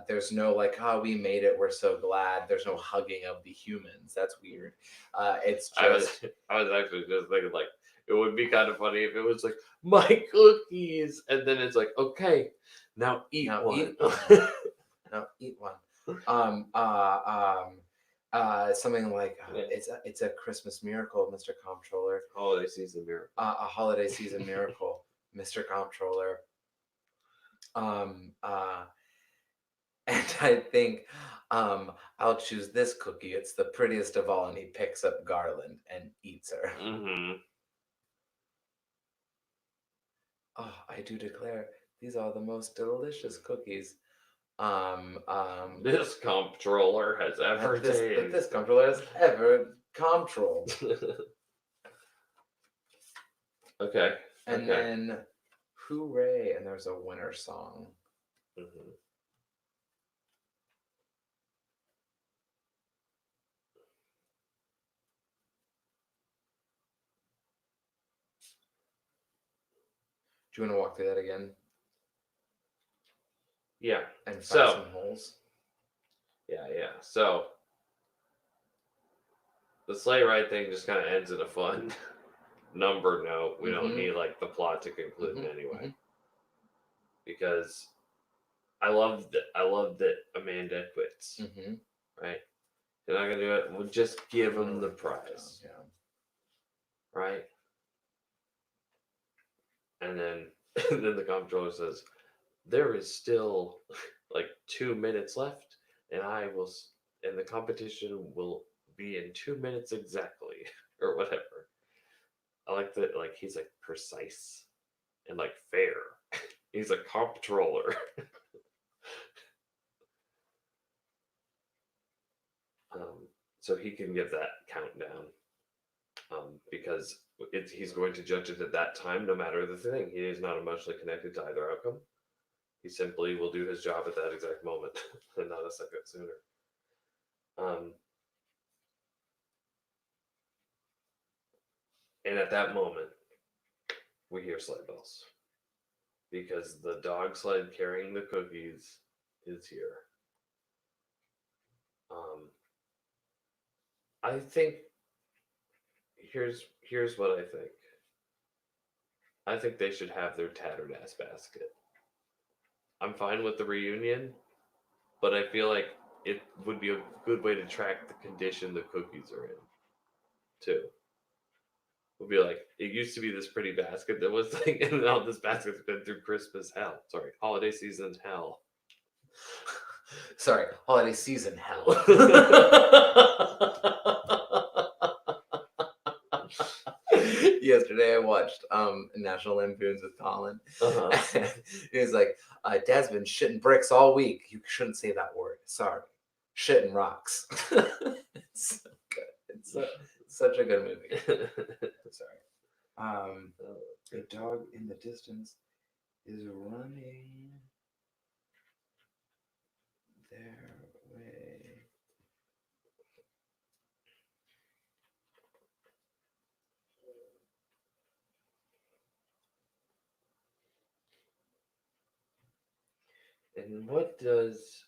there's no like, oh, we made it, we're so glad. There's no hugging of the humans. That's weird. It's just I was actually just thinking like it would be kind of funny if it was like my cookies, and then it's like okay, now eat Now one. eat no, eat one. Something like it's a Christmas miracle, Mr. Comptroller. Holiday season miracle. A holiday season miracle, Mr. Comptroller. And I think I'll choose this cookie. It's the prettiest of all, and he picks up Garland and eats her. Mm-hmm. Oh, I do declare these are the most delicious cookies. This comptroller has ever This tasted. comptroller has ever controlled. Okay. And okay. then, hooray! And there's a winter song. Mm-hmm. Do you want to walk through that again Yeah. and find So- some holes? Yeah. So the sleigh ride thing just kind of ends in a fun number note. We don't Mhm. need like the plot to conclude Mhm, anyway, mhm. because I love that Amanda quits. Mm-hmm. Right? You're not gonna do it. We'll just give him the prize. Yeah. Right? And then then the comptroller says, "There is still like 2 minutes left, and and the competition will be in 2 minutes exactly, or whatever." I like that. Like he's like precise and like fair. He's a comptroller. So he can give that countdown. Because he's going to judge it at that time, no matter the thing. He is not emotionally connected to either outcome. He simply will do his job at that exact moment, and not a second sooner. And at that moment, we hear sleigh bells, because the dog sled carrying the cookies is here. I think here's what I think. I think they should have their tattered ass basket. I'm fine with the reunion, but I feel like it would be a good way to track the condition the cookies are in, too. Would be like, it used to be this pretty basket that was like, and now this basket's been through Christmas hell. Sorry, holiday season hell. Sorry, holiday season hell. Yesterday I watched National Lampoons with Colin. Uh-huh. He was like, Dad's been shitting bricks all week. You shouldn't say that word. Sorry. Shitting rocks. It's so good. It's such a good movie. Sorry. The dog in the distance is running their way. And what does...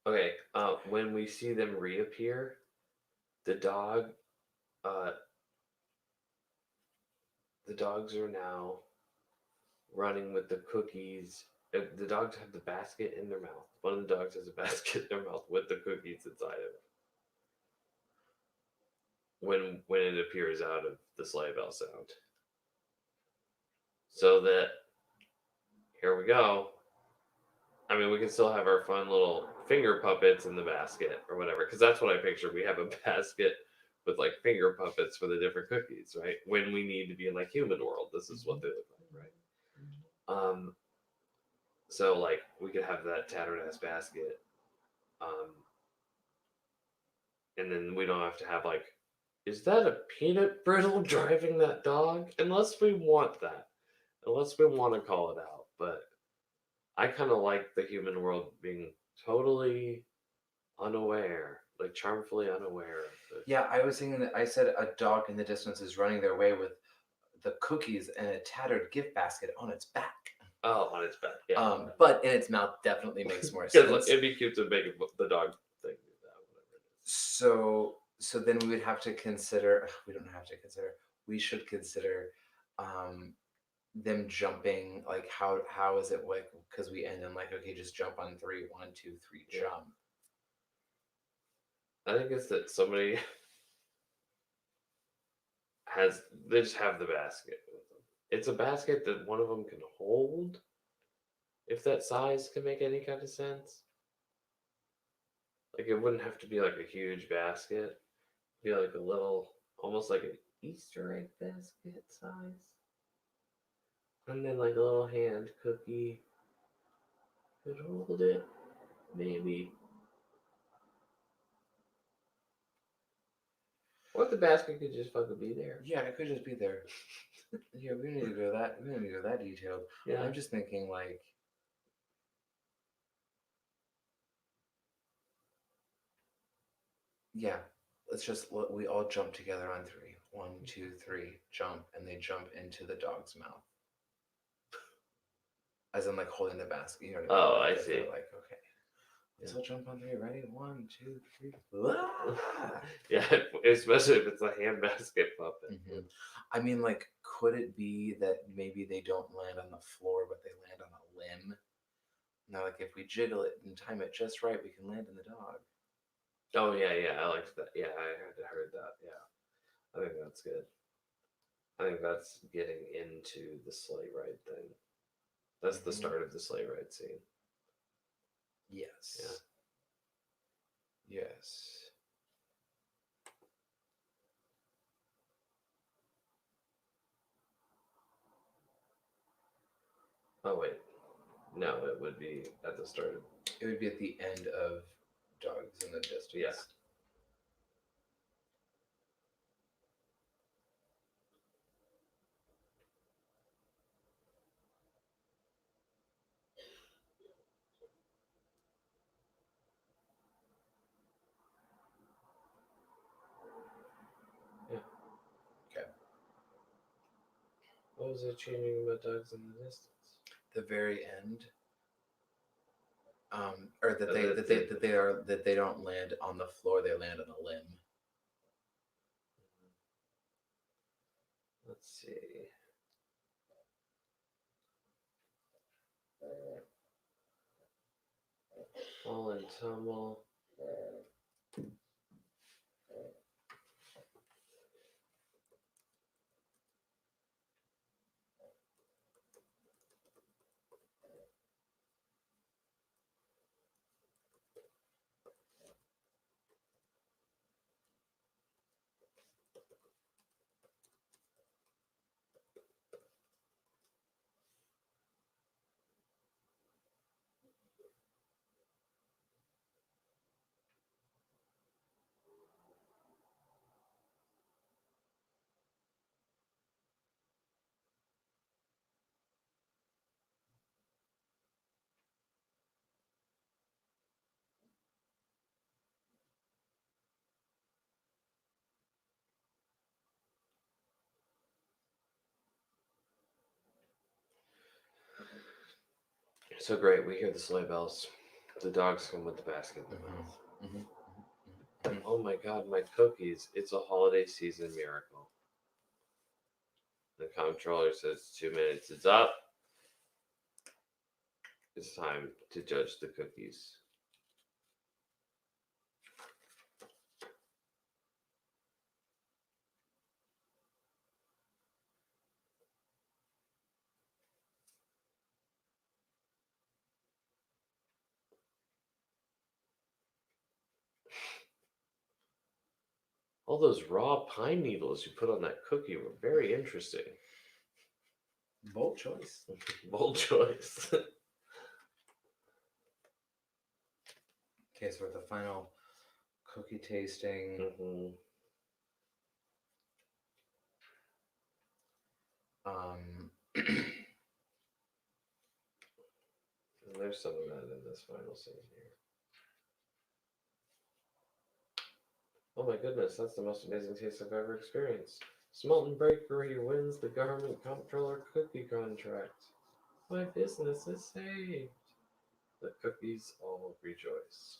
Okay, when we see them reappear, the dogs are now running with the cookies. The dogs have the basket in their mouth. One of the dogs has a basket in their mouth with the cookies inside of it. When it appears out of the sleigh bell sound. So that, here we go. I mean, we can still have our fun little finger puppets in the basket or whatever, because that's what I picture. We have a basket with like finger puppets for the different cookies, right? When we need to be in like human world, this is what they look like, right? So like we could have that tattered ass basket, and then we don't have to have like, is that a peanut brittle driving that dog? Unless we want that, unless we want to call it out, but I kind of like the human world being totally unaware, like charmfully unaware of it. Yeah, I was thinking that I said a dog in the distance is running their way with the cookies and a tattered gift basket on its back. Oh, on its back. Yeah. But in its mouth definitely makes more Because sense. it'd be cute to make the dog thing do that. Whatever it is. So then we would have to consider. We don't have to consider. We should consider them jumping. Like how is it like? Because we end in like, okay, just jump on 3. 1, 2, 3, Yeah. jump. I think it's that somebody they just have the basket with them. It's a basket that one of them can hold. If that size can make any kind of sense. Like it wouldn't have to be like a huge basket. It'd be like a little, almost like an Easter egg basket size. And then like a little hand cookie could hold it, maybe. Or the basket could just fucking be there. Yeah, it could just be there. Yeah, we don't need to go that. We don't need to go that detailed. Yeah. I'm just thinking like. Yeah, we all jump together on 3. 1, 2, 3, jump, and they jump into the dog's mouth. As in like holding the basket. You know what I mean? Oh, Like, I if they're see. Like, okay. Let's all jump on 3. Ready? 1, 2, 3. Yeah, especially if it's a hand basket puppet. Mhm. I mean, like, could it be that maybe they don't land on the floor, but they land on a limb? Now, like, if we jiggle it and time it just right, we can land in the dog. Oh yeah, I liked that. Yeah, I had heard that. Yeah, I think that's good. I think that's getting into the sleigh ride thing. That's the start of the sleigh ride scene. Yes. Yeah. Yes. Oh wait, no, it would be at the start of. It would be at the end of Dogs in the Distance. Yeah. Yeah. Okay. What was it changing about Dogs in the Distance? The very end. Or that they don't land on the floor, they land on a limb. Let's see. Fall and tumble. So great, we hear the sleigh bells. The dogs come with the basket in their mouth. Oh my god, my cookies. It's a holiday season miracle. The comptroller says 2 minutes is up. It's time to judge the cookies. All those raw pine needles you put on that cookie were very interesting. Bold choice. Bold choice. Okay, so with the final cookie tasting. Mm-hmm. And there's some of that in this final scene here. Oh my goodness, that's the most amazing taste I've ever experienced. Smelton Bakery wins the government comptroller cookie contract. My business is saved. The cookies all rejoice.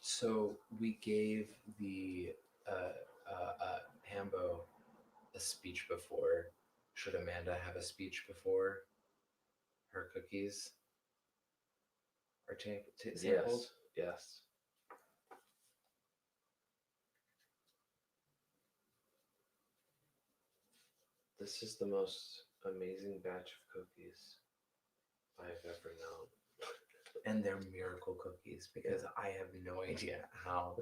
So we gave the Hambo a speech before. Should Amanda have a speech before her cookies are sampled? Yes. This is the most amazing batch of cookies I've ever known. And they're miracle cookies because I have no idea how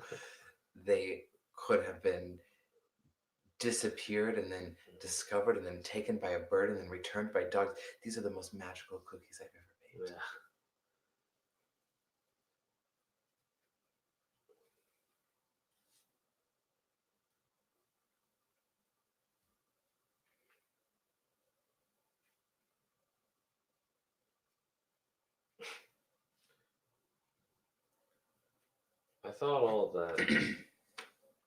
they could have been disappeared and then discovered and then taken by a bird and then returned by dogs. These are the most magical cookies I've ever made. Yeah. I thought all that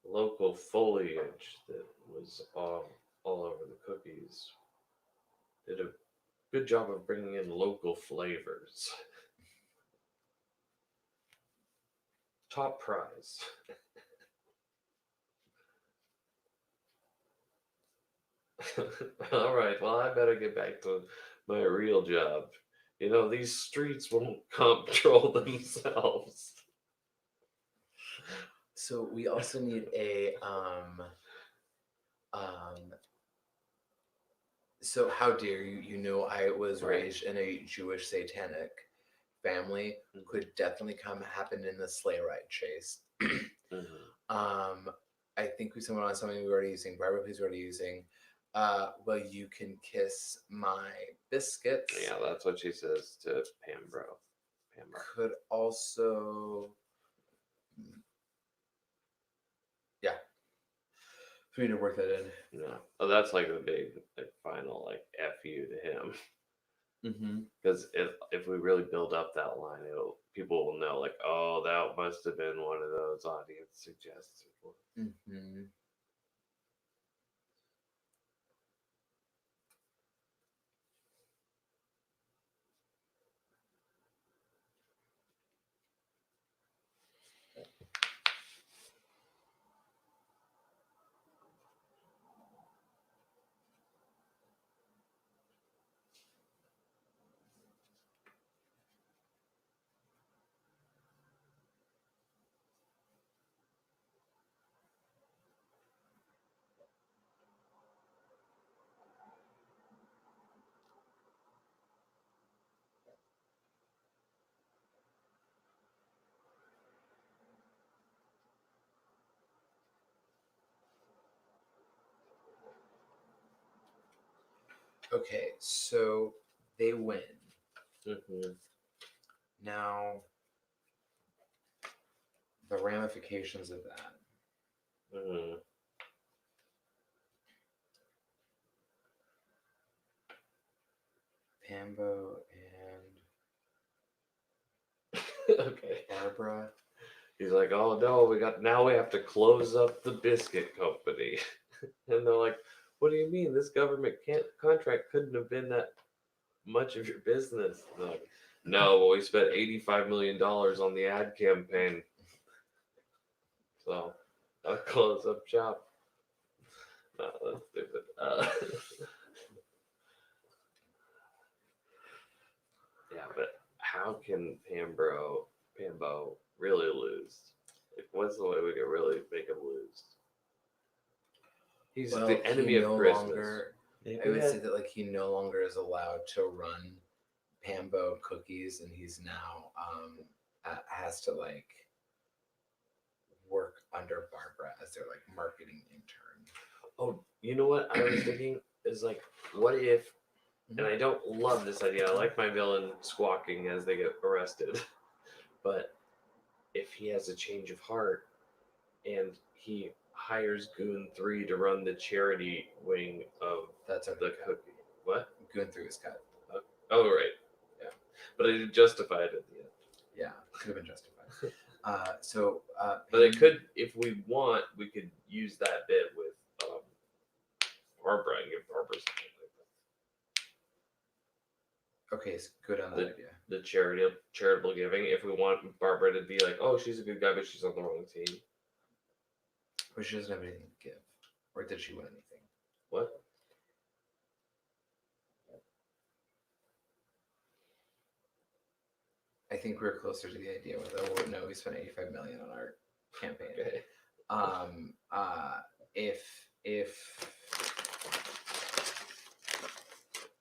local foliage that was all over the cookies did a good job of bringing in local flavors. Top prize. All right, well, I better get back to my real job. You know, these streets won't control themselves. So we also need a so how dare you? You know, I was Right. raised in a Jewish satanic family. Could definitely happen in the sleigh ride chase. I think we someone on something we were already using. Barbara, please, already using. Well, you can kiss my biscuits. Yeah, that's what she says to Pambro. Could also, yeah. So we need to work that in. Yeah. Oh, that's like the big, like, final, like, F you to him. Mm-hmm. Because if we really build up that line, people will know, like, oh, that must have been one of those audience suggested ones. Mm-hmm. Okay, so they win. Mm-hmm. Now, the ramifications of that. Mm-hmm. Pambo and Okay. Barbara. He's like, oh no, we have to close up the biscuit company. And they're like, what do you mean? This government contract couldn't have been that much of your business. And they're like, no, but we spent $85 million on the ad campaign. So I'll close up shop. No, that's stupid. Yeah, but how can Pambo really lose? Like, what's the way we can really make him lose? He's the enemy of Christmas. I would say that like he no longer is allowed to run Pambo cookies, and he's now has to like work under Barbara as their like marketing intern. Oh, you know what I was thinking is like, what if? And I don't love this idea. I like my villain squawking as they get arrested, but if he has a change of heart and he hires Goon 3 to run the charity wing of That's the cookie. What? Going through his cut. Oh, right. Yeah. But I did justify it at the end. Yeah, could have been justified. But it could, if we want, we could use that bit with Barbara and give Barbara something like Okay, it's good on that idea. that. The charitable giving. If we want Barbara to be like, oh, she's a good guy, but she's on the wrong team. But she doesn't have anything to give. Or did she win anything? What? I think we're closer to the idea with no, we spent 85 million on our campaign. Okay. If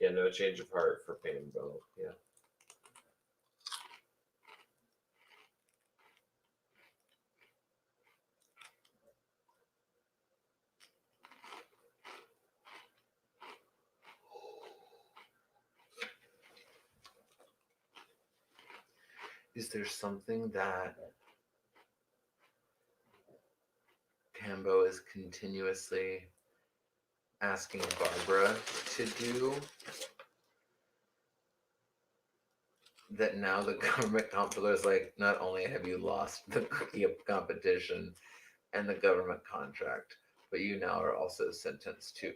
Yeah, no change of heart for Pambo. Yeah. is there something that Pambo is continuously asking Barbara to do that now the government comptroller is like, not only have you lost the cookie competition and the government contract, but you now are also sentenced to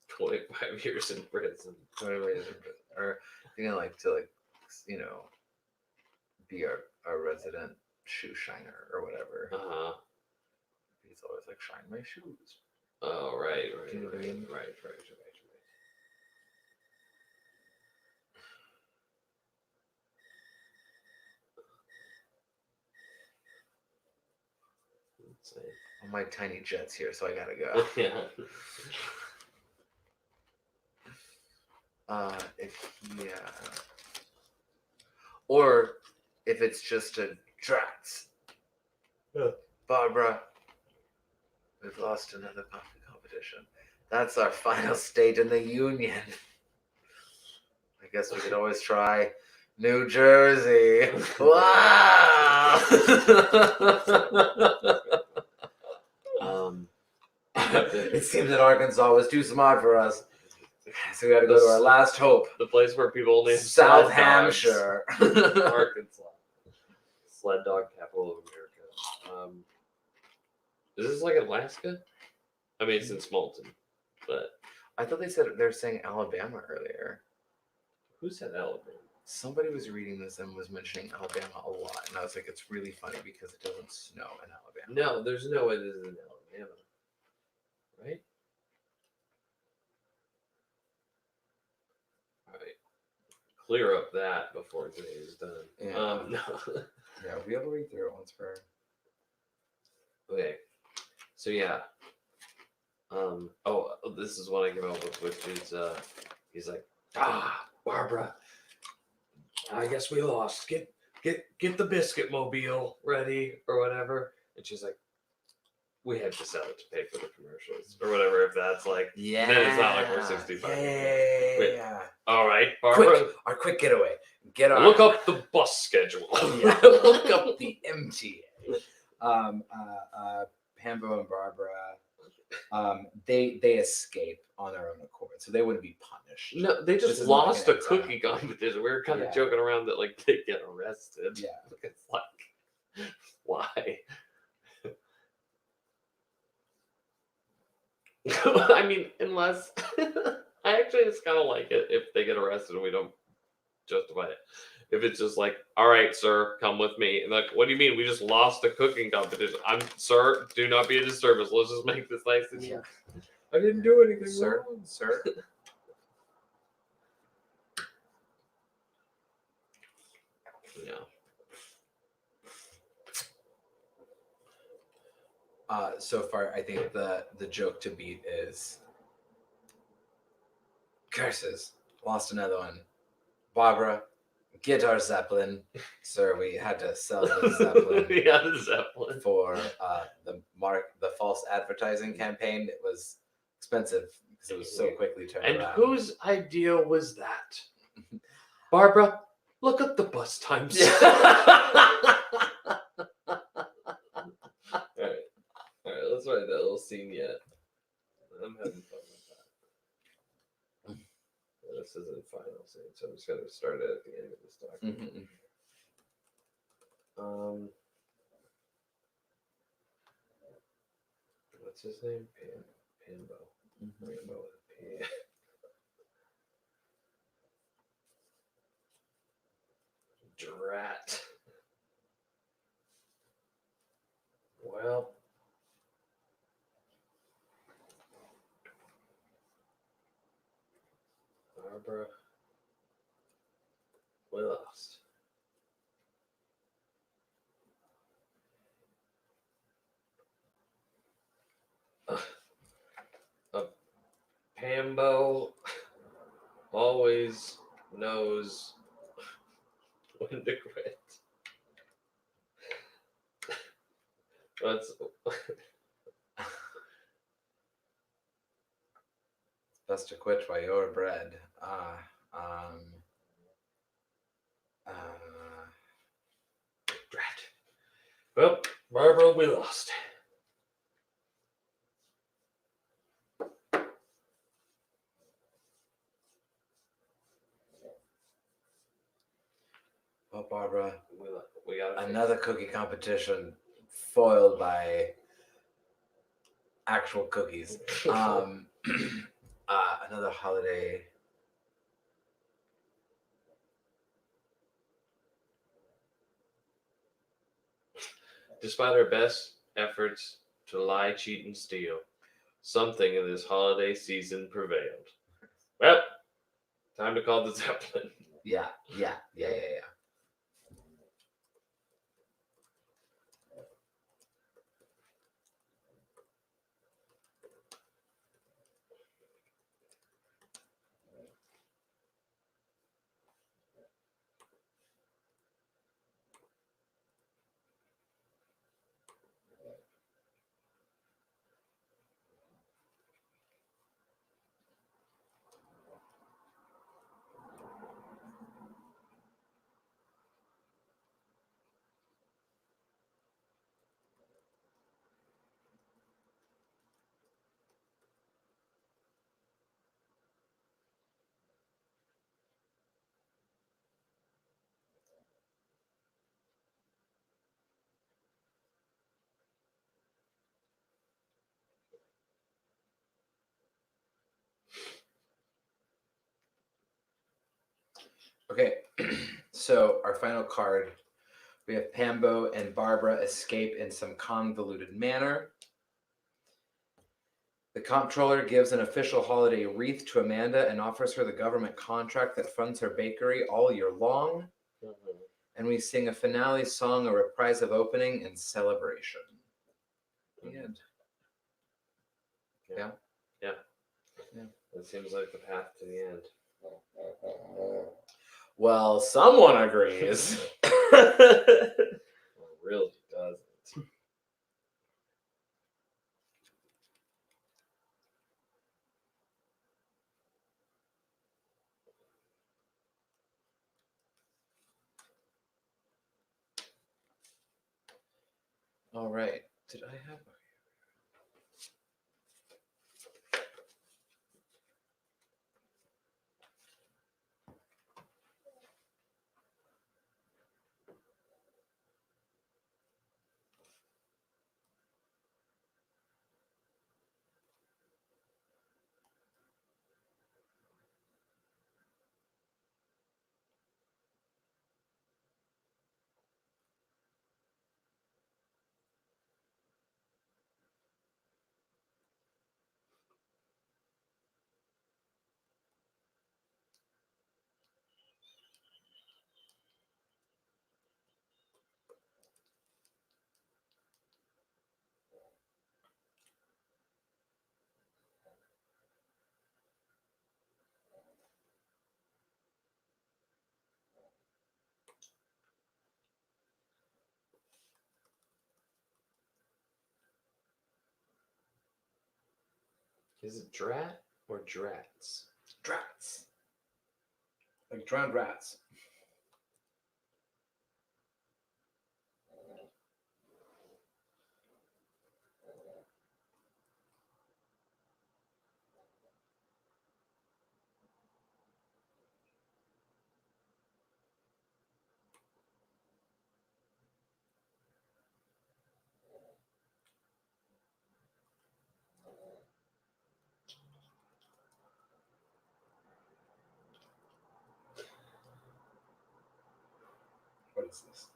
25 years in prison. 25 years in prison. Or you know, like to like, you know, be our resident shoe shiner or whatever. Uh-huh. He's always like, shine my shoes. Oh, right. Do you know what I mean? Right. Let's see. All my tiny jet's here, so I gotta go. Yeah. Or if it's just a drats. Yeah. Barbara, we've lost another coffee competition. That's our final state in the union. I guess we could always try New Jersey. Wow. It seems that Arkansas was too smart for us. So we got to go to our last hope. The place where people name South sled dogs. Hampshire. Arkansas. Sled dog capital of America. Is this like Alaska? I mean, it's in Smolton, but I thought they were saying Alabama earlier. who said Alabama? Somebody was reading this and was mentioning Alabama a lot, and I was like, it's really funny because it doesn't snow in Alabama. No, there's no way this is in Alabama, right? All right, clear up that before today is done. Yeah. No. Yeah, we'll be able to read through it once per. Okay, so yeah. Oh, this is what I came up with, which is he's like, Barbara, I guess we lost. Get the biscuit mobile ready or whatever. And she's like, we had to sell it to pay for the commercials or whatever. If that's like, Yeah. then it's not like we're 65. Wait. Yeah. All right, Barbara, Our quick getaway. Get our look up the bus schedule. Yeah, look up the MTA. Pambo and Barbara, they escape on their own accord, so they wouldn't be punished. No, they This just is not lost a like an cookie competition. We were kind of Yeah. joking around that like they get arrested. Yeah. It's like, why? I mean, unless I actually just kind of like it if they get arrested and we don't justify it. If it's just like, all right, sir, come with me. And like, what do you mean? We just lost a cooking competition. Sir, do not be a disturbance. Let's just make this nice and easy. Yeah. I didn't do anything Sir, wrong. sir. Yeah. So far, I think the joke to beat is curses. Lost another one. Barbara, get our Zeppelin. Sir, we had to sell the Zeppelin Yeah, the Zeppelin. for the false advertising campaign. It was expensive because it was so quickly turned And around. whose idea was that? Barbara, look up the bus times. All right, scene yet. I'm having fun with that. This isn't final scene, so I'm just gonna start it at the end of this document. What's his name? Pambo. Pambo with a P. Drat. Well. Barbara. We lost. Pambo always knows when to quit. That's Best to quit while you're bread. Drat. Well, Barbara, we lost. Well, Barbara, We got another cookie competition foiled by actual cookies. Another holiday. Despite our best efforts to lie, cheat, and steal, something in this holiday season prevailed. Well, time to call the Zeppelin. Yeah. Okay, so our final card, we have Pambo and Barbara escape in some convoluted manner. The comptroller gives an official holiday wreath to Amanda and offers her the government contract that funds her bakery all year long. And we sing a finale song, a reprise of opening, and celebration. The end. Yeah. That seems like the path to the end. Well, someone agrees. Well, really doesn't. All right. Did I have... Is it drat or drats? Drats. Like drowned rats. is this?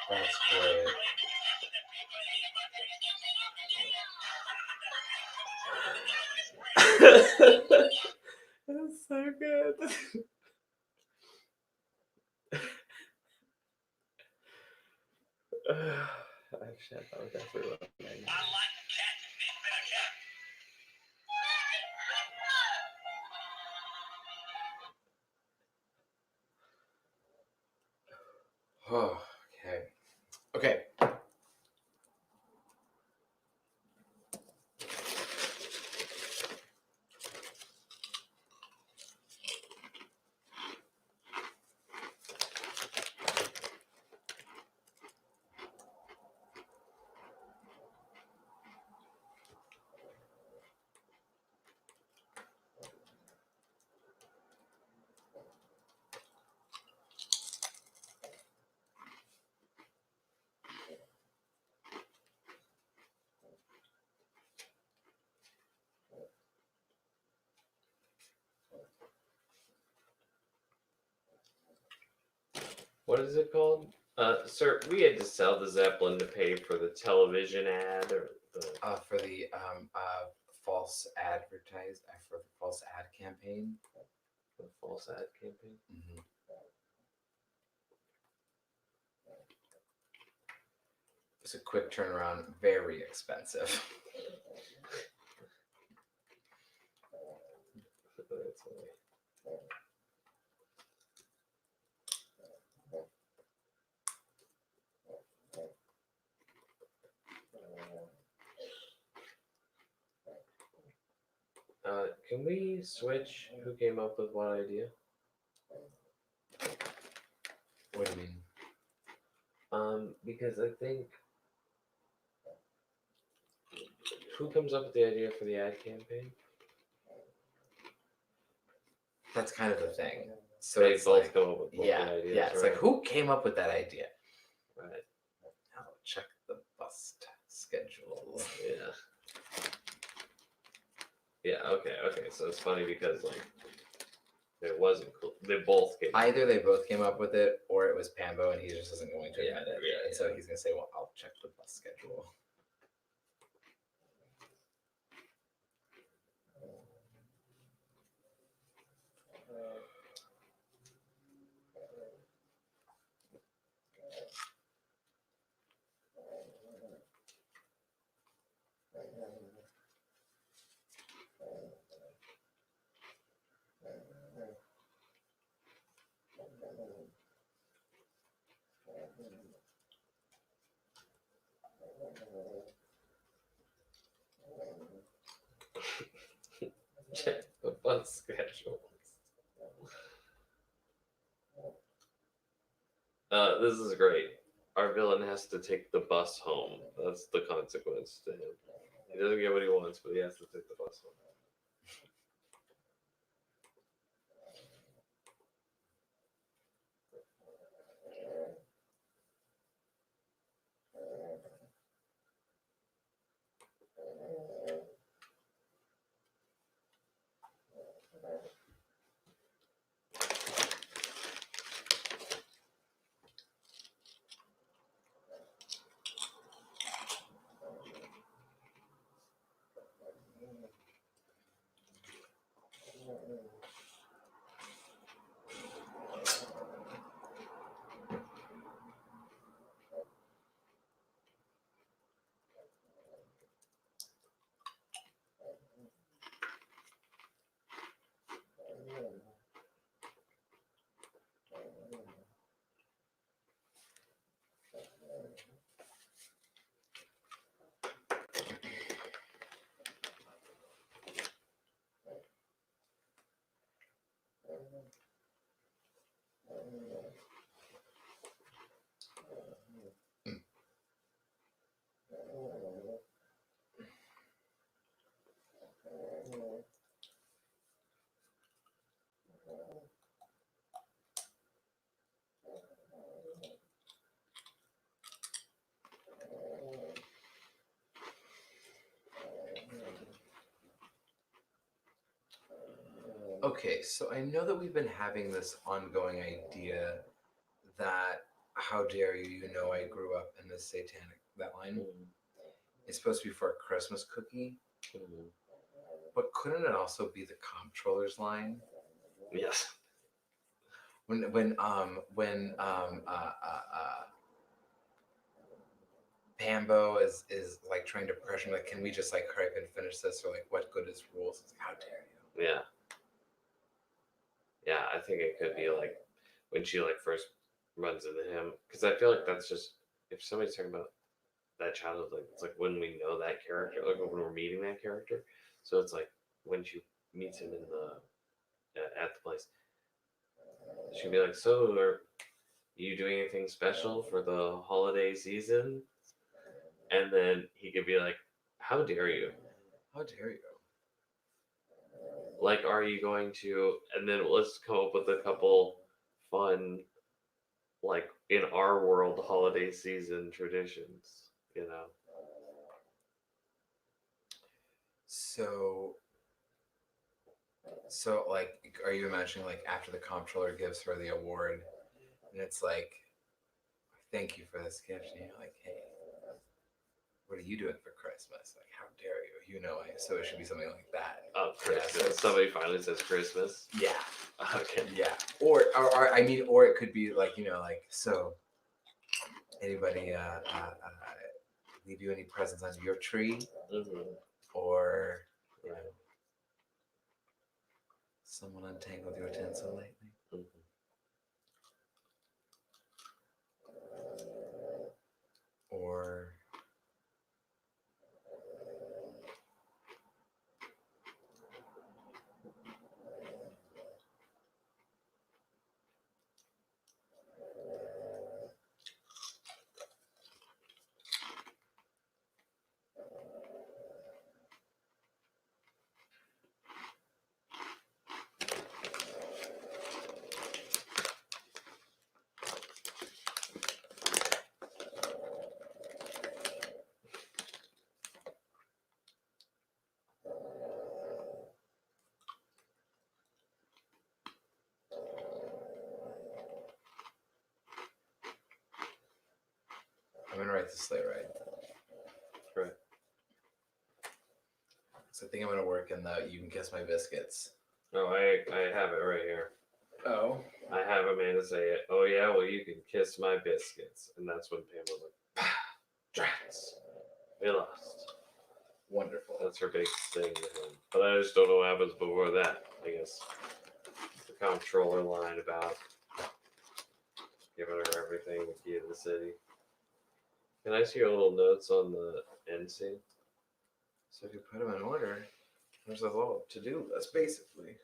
That's great. That's so good. Shit, that was definitely what I meant. Oh, okay. What is it called? Sir, we had to sell the Zeppelin to pay for the television ad or the. For the false for the false ad campaign. The false ad campaign. Mm-hmm. It's a quick turnaround, very expensive. That's funny. Can we switch who came up with what idea? What do you mean? Because I think who comes up with the idea for the ad campaign? That's kind of the thing. So They it's both like, come up with both yeah, the ideas, yeah. It's right? like, who came up with that idea? Right. I'll check the bus schedule. Yeah. Yeah. Okay. So it's funny because like it wasn't cool. They both came. Either they both came up with it, or it was Pambo, and he just isn't going to admit it. Yeah, and so he's gonna say, "Well, I'll check the bus schedule." Check the bus schedule. This is great. Our villain has to take the bus home. That's the consequence to him. He doesn't get what he wants, but he has to take the bus home. Okay, so I know that we've been having this ongoing idea that how dare you, you know I grew up in the satanic that line. It's supposed to be for a Christmas cookie. But couldn't it also be the comptroller's line? Yes. When Pambo is like trying to pressure him, like, can we just like hurry up and finish this, or like, what good is rules? It's like, how dare you? Yeah. Yeah, I think it could be like when she like first runs into him, because I feel like that's just if somebody's talking about that childhood, like it's like when we know that character, like when we're meeting that character. So it's like when she meets him in the at the place, she'd be like, "So, are you doing anything special for the holiday season?" And then he could be like, "How dare you? How dare you?" Like, are you going to?" And then let's come up with a couple fun, like in our world, holiday season traditions. You know. So like, are you imagining like after the comptroller gives her the award, and it's like, thank you for this gift, and you're like, hey, what are you doing for Christmas? Like, how dare you? You know, so it should be something like that. Oh, Christmas. Yeah, so Somebody finally says Christmas. Yeah. Okay. Yeah. Or I mean, or it could be like, you know, like, so anybody leave you any presents under your tree? Mm-hmm. Or, you know, someone untangled your tinsel lately? Mm-hmm. Or I'm gonna write the sleigh ride. Right. So I think I'm gonna work in the you can kiss my biscuits. No, I have it right here. Oh. I have Amanda say it. Oh yeah, well you can kiss my biscuits, and that's when Pam was like, "Drats, we lost." Wonderful. That's her big thing to him. But I just don't know what happens before that. I guess the comptroller line about giving her everything, the key to the city. Can I see your little notes on the end scene? So if you put them in order, there's a little to-do list, basically.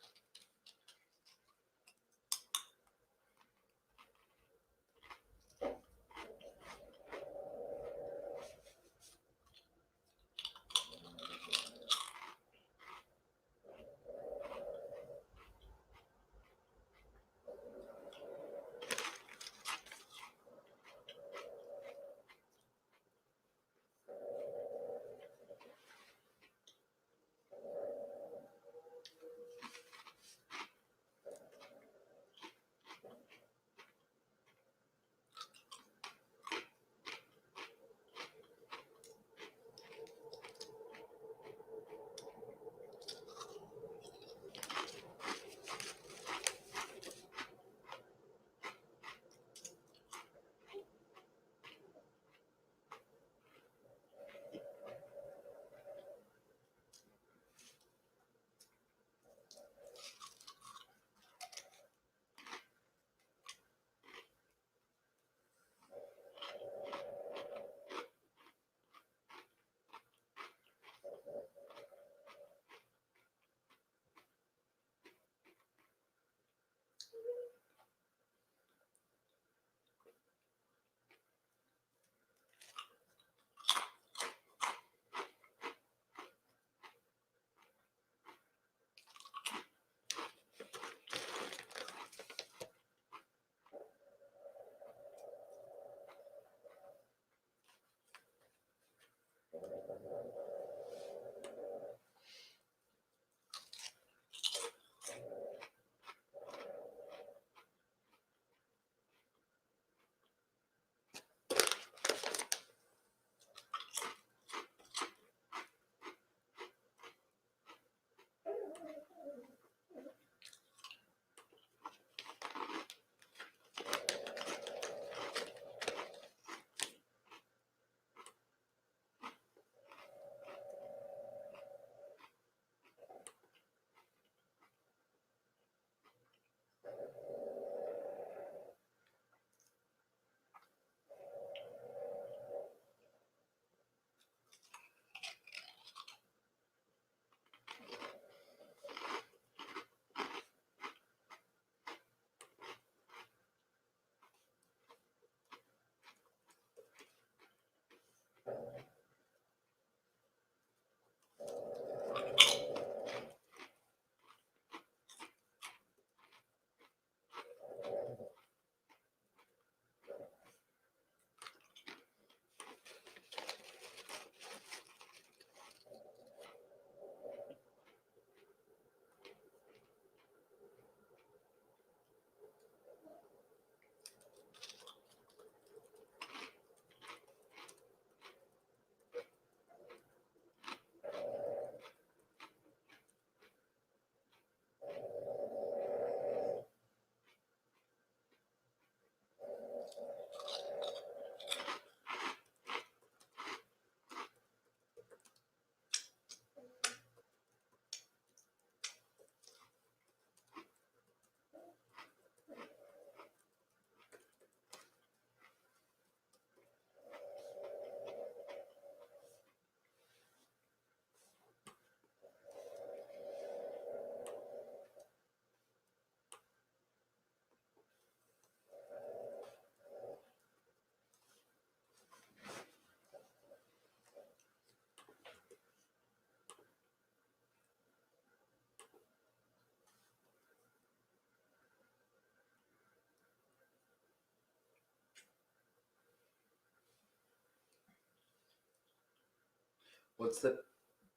What's the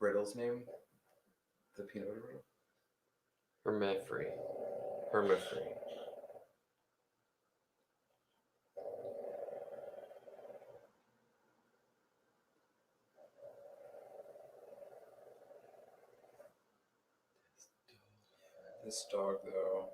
brittle's name? The peanut butter brittle? Hermifree. Hermifree. This dog, though.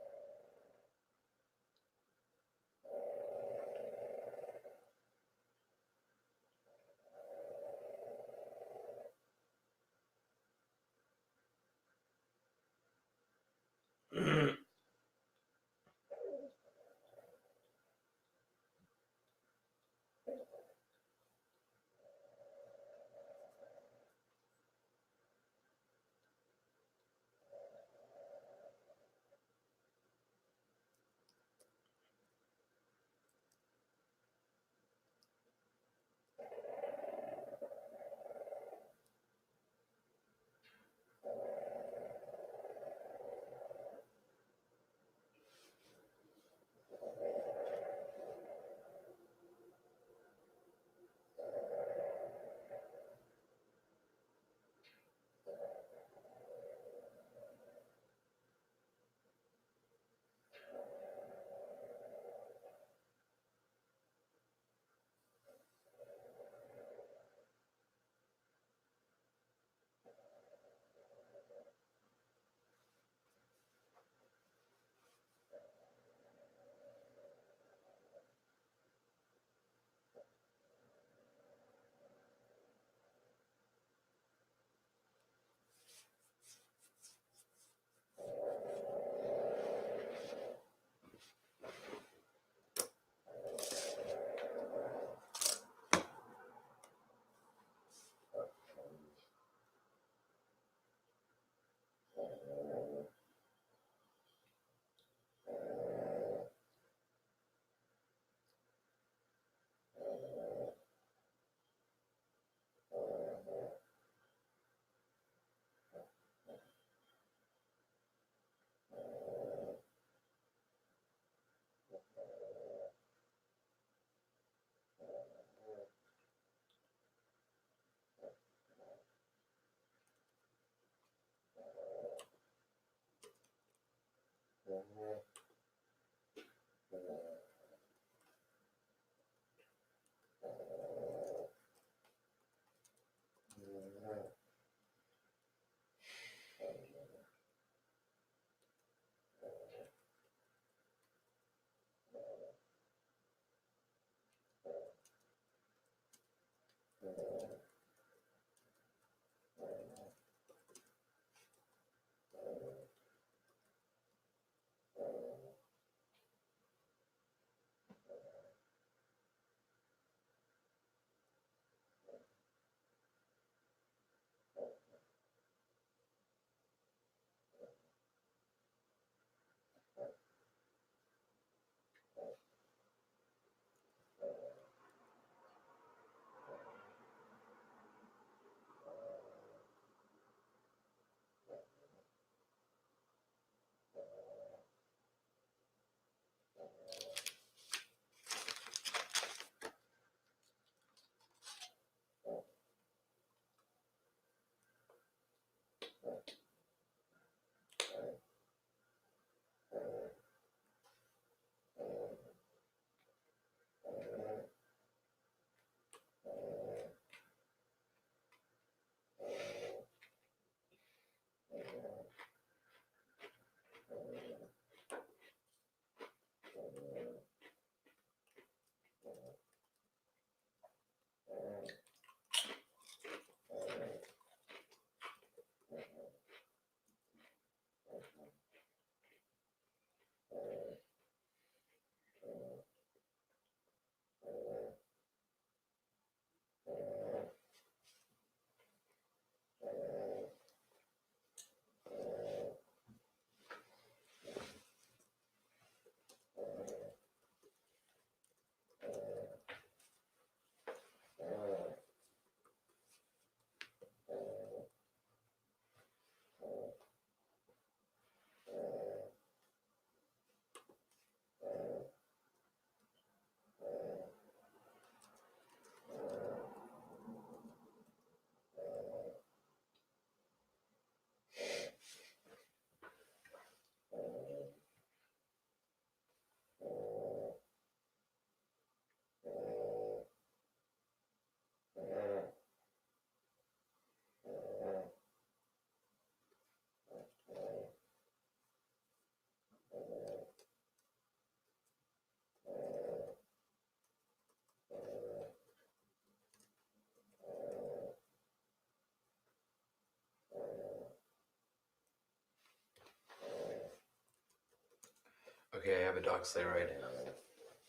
Okay, I have a dog sleigh ride.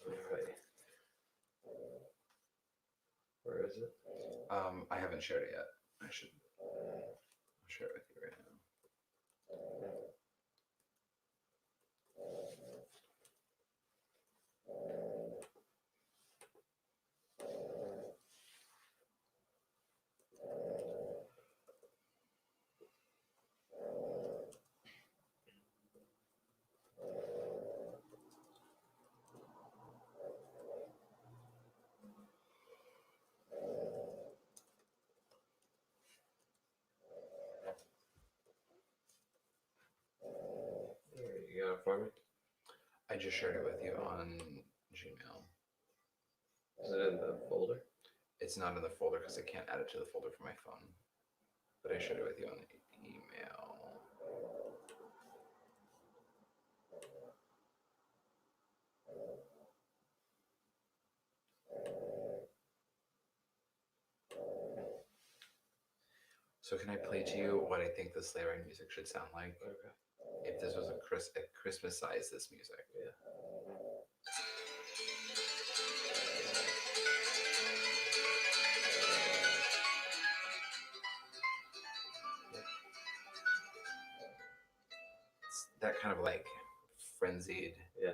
Alright. Where is it? I haven't shared it yet. I should. I'll share it with you right now. There you got it for me. I just shared it with you on Gmail. Is it in the folder? It's not in the folder because I can't add it to the folder for my phone. But I shared it with you on the email. So can I play to you what I think the sleigh ride music should sound like? Okay. If this was a Christmas size, this music. Yeah. It's that kind of like frenzied. Yeah.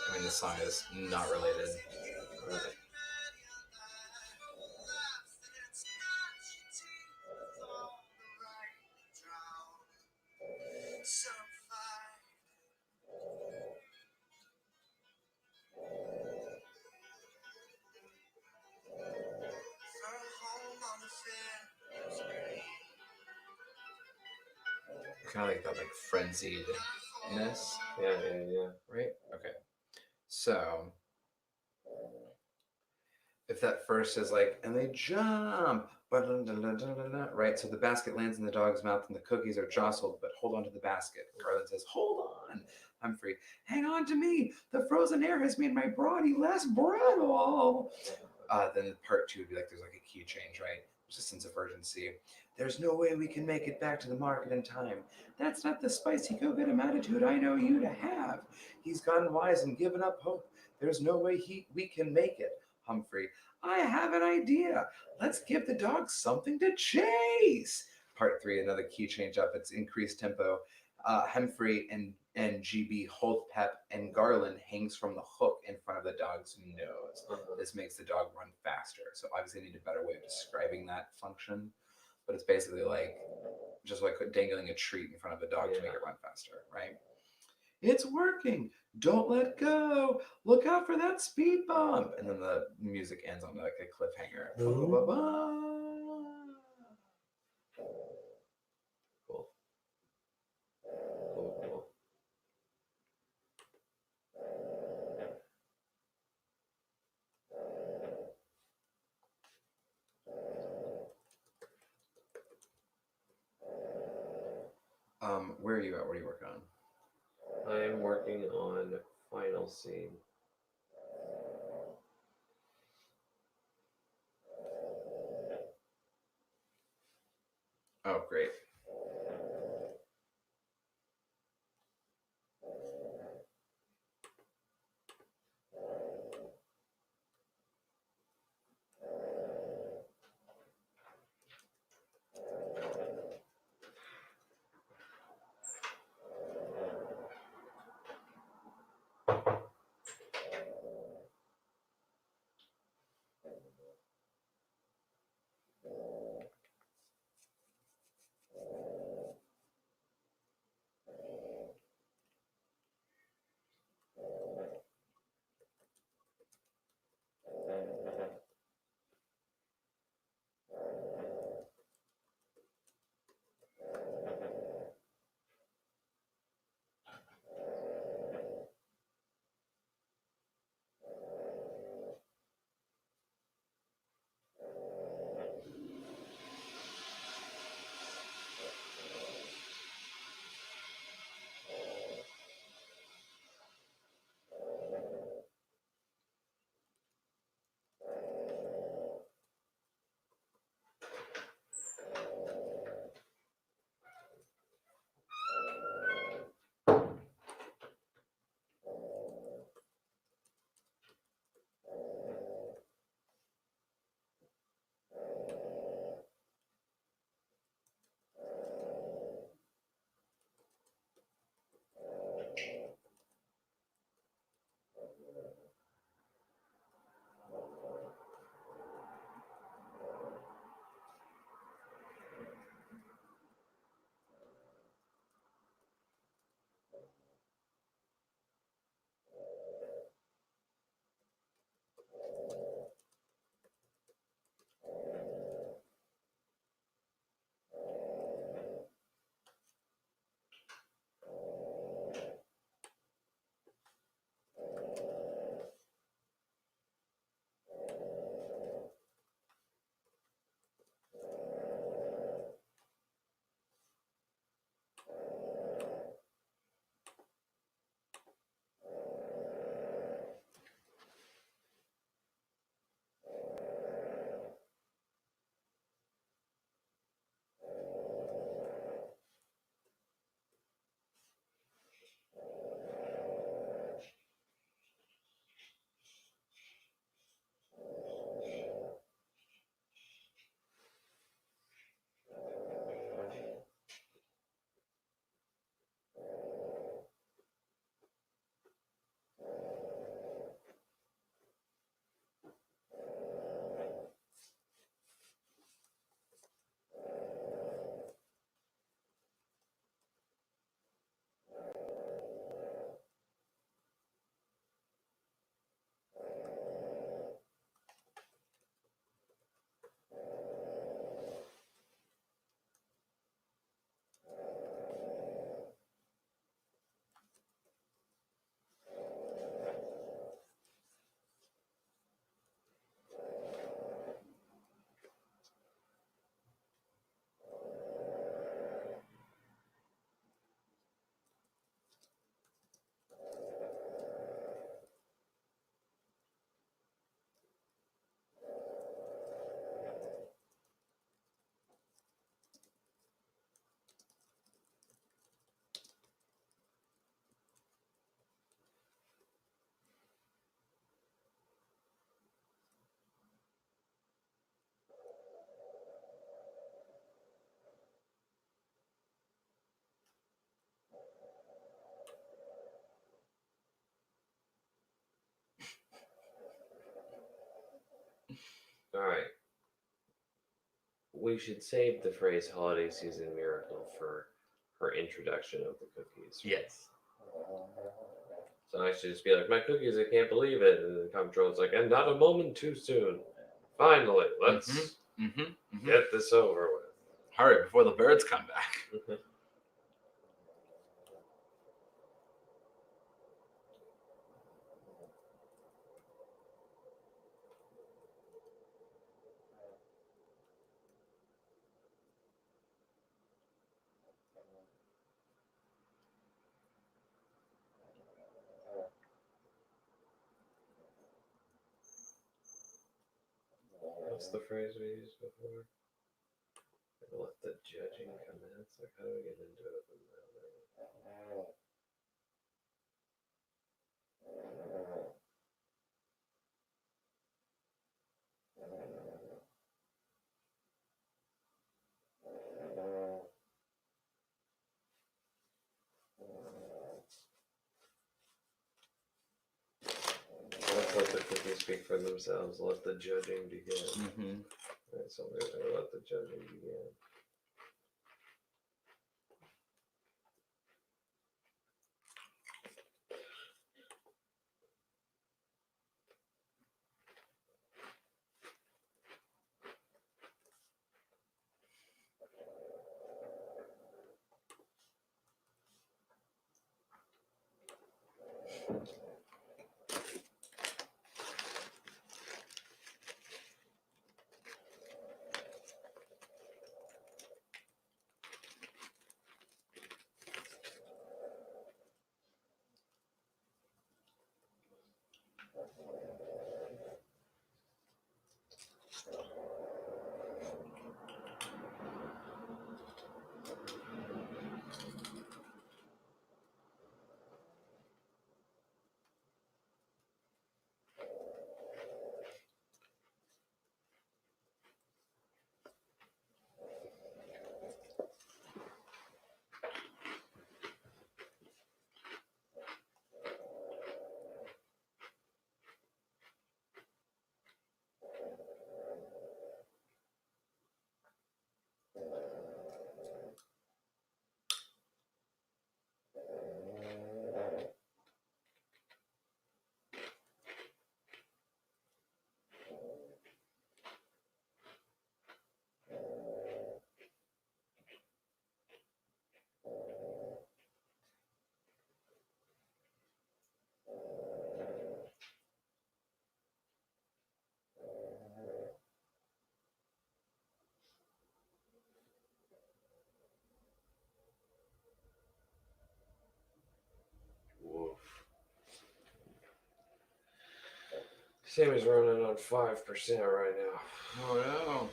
I mean, the song is not related. Right. Kind of like that, like frenziedness, Yeah. right? Okay. So if that first is like, and they jump, right? So the basket lands in the dog's mouth and the cookies are jostled, but hold on to the basket. Garland says, hold on. Humphrey, hang on to me. The frozen air has made my body less brittle. Then part two would be like, there's like a key change, right? There's a sense of urgency. There's no way we can make it back to the market in time. That's not the spicy go-get-em attitude I know you to have. He's gone wise and given up hope. There's no way we can make it. Humphrey, I have an idea. Let's give the dog something to chase. Part three, another key change up. It's increased tempo. Humphrey and GB hold Pep, and Garland hangs from the hook in front of the dog's nose. This makes the dog run faster. So obviously I need a better way of describing that function, but it's basically like just like dangling a treat in front of a dog to make it run faster, right? It's working. Don't let go. Look out for that speed bump. And then the music ends on like a cliffhanger. Ba-ba-ba-ba. Cool. Where are you at? What are you working on? I am working on final scene. Oh, great. All right. We should save the phrase "holiday season miracle" for her introduction of the cookies. Yes. So I should just be like, "My cookies, I can't believe it," and the comptroller's like, "And not a moment too soon. Finally, let's get this over with." Hurry before the birds come back. What's the phrase we used before? Let the judging commence. Like, how do we get into it? Let's let the cookies speak for themselves. Let the judging begin. Right, so we're going to let the judging begin. Woof. Sammy's running on 5% right now. Oh no.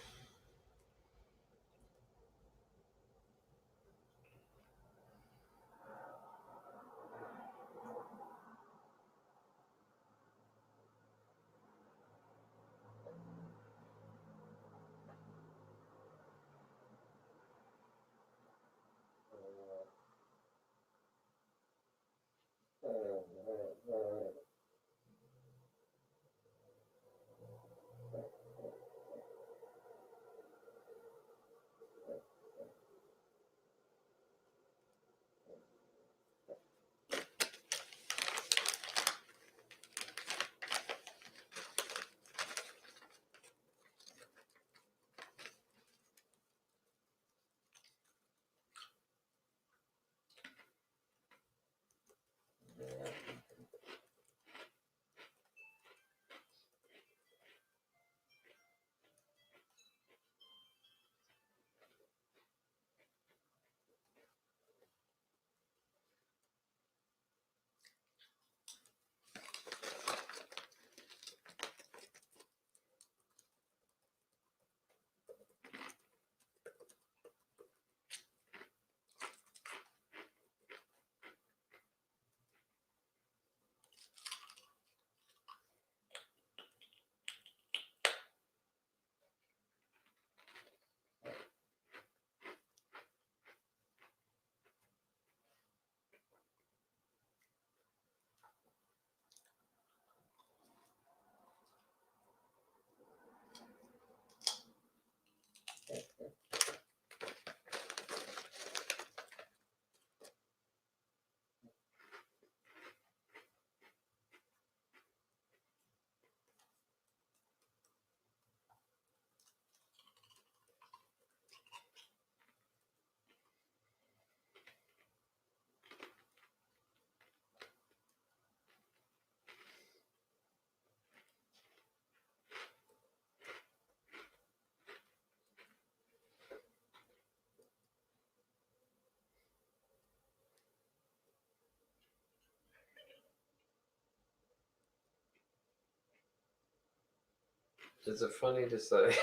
Is it funny to say?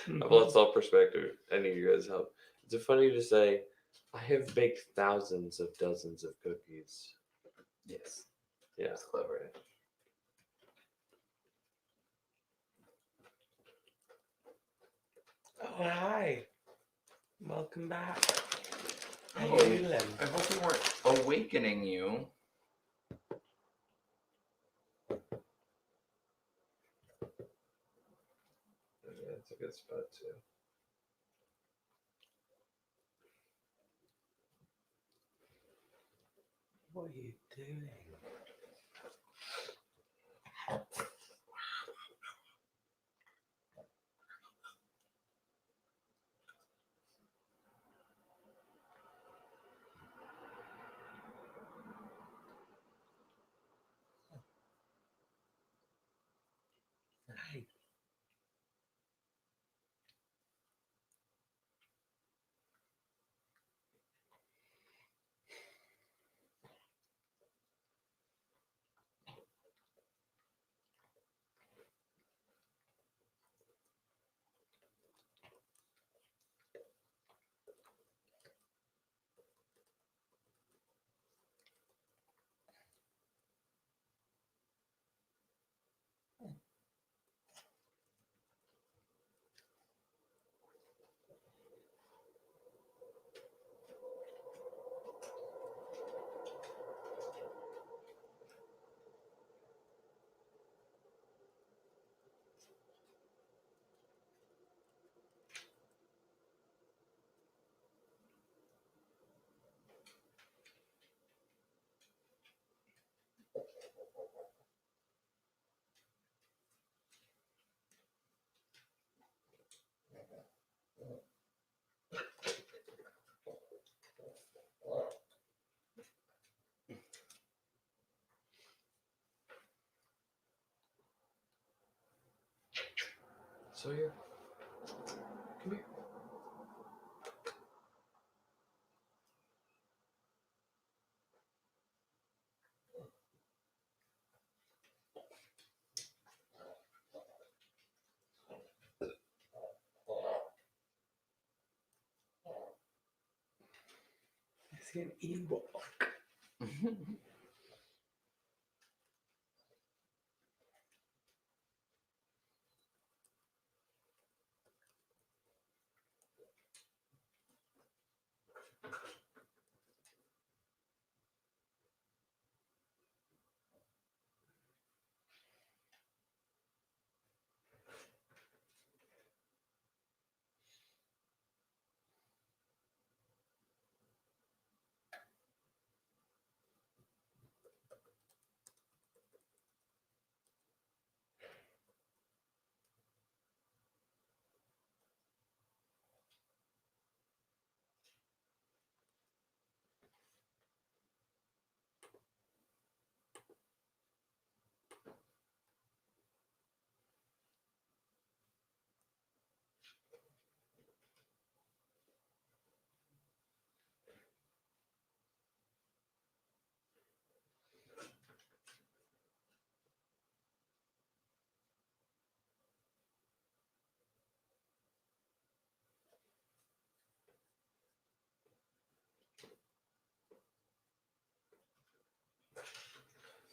I've lost all perspective. I need you guys' help. Is it funny to say, I have baked thousands of dozens of cookies? Yes. Yeah. That's clever. Oh, hi. Welcome back. How Oh, you doing? I hope we weren't awakening you. Yeah, it's a good spot too. What are you doing? Hi. Sawyer, come here. I see an Ewok.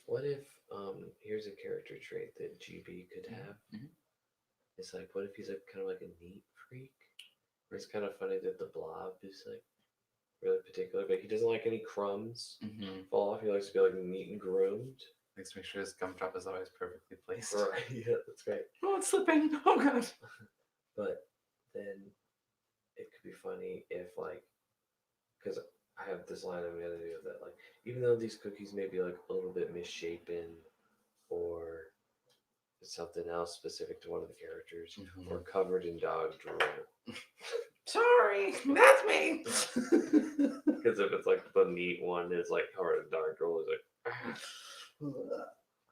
What if here's a character trait that GB could have? Mhm. It's like, what if he's like kind of like a neat freak? It's kind of funny that the blob is like really particular, but he doesn't like any crumbs fall off. He likes to be like neat and groomed. Likes to make sure his gumdrop is always perfectly placed. Right, yeah, that's great. Oh, it's slipping. Oh god. But then it could be funny if like, because I have this line I'm gonna do that like, even though these cookies may be like a little bit misshapen or something else specific to one of the characters or covered in dog drool. Sorry, that's me. Because if it's like the neat one is like covered in dog drool, it's like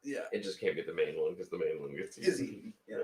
Yeah. it just can't be the main one because the main one gets Is eaten. eaten. Yeah.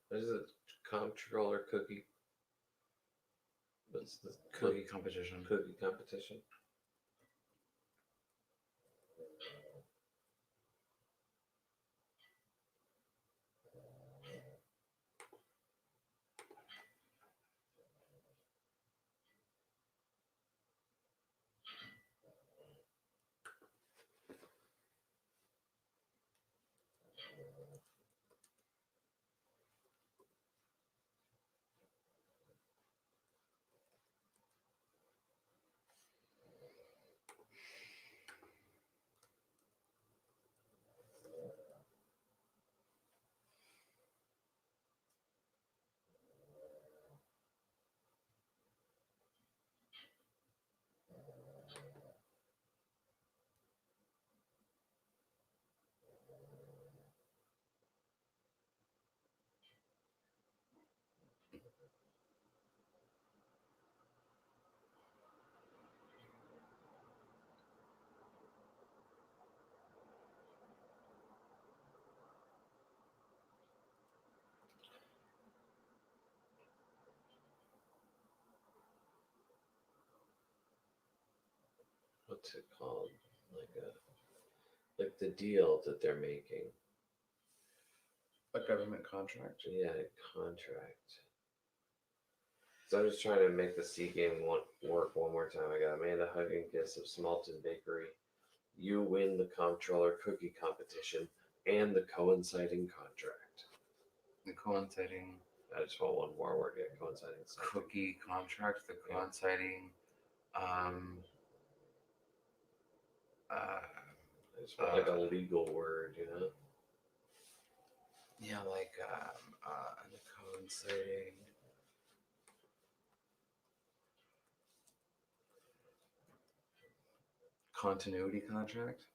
What is it? Comptroller cookie. What's the Cookie competition. Cookie competition. What's it called? Like the deal that they're making. A government contract. Yeah, contract. So I'm just trying to make the C game work one more time. I got Amanda Huggins of Smalton Bakery. You win the comptroller cookie competition and the coinciding contract. The coinciding I just want one more word. Yeah, coinciding. cookie contract. The coinciding. I just want like a legal word, you know? Yeah, like the coinciding. Continuity contract.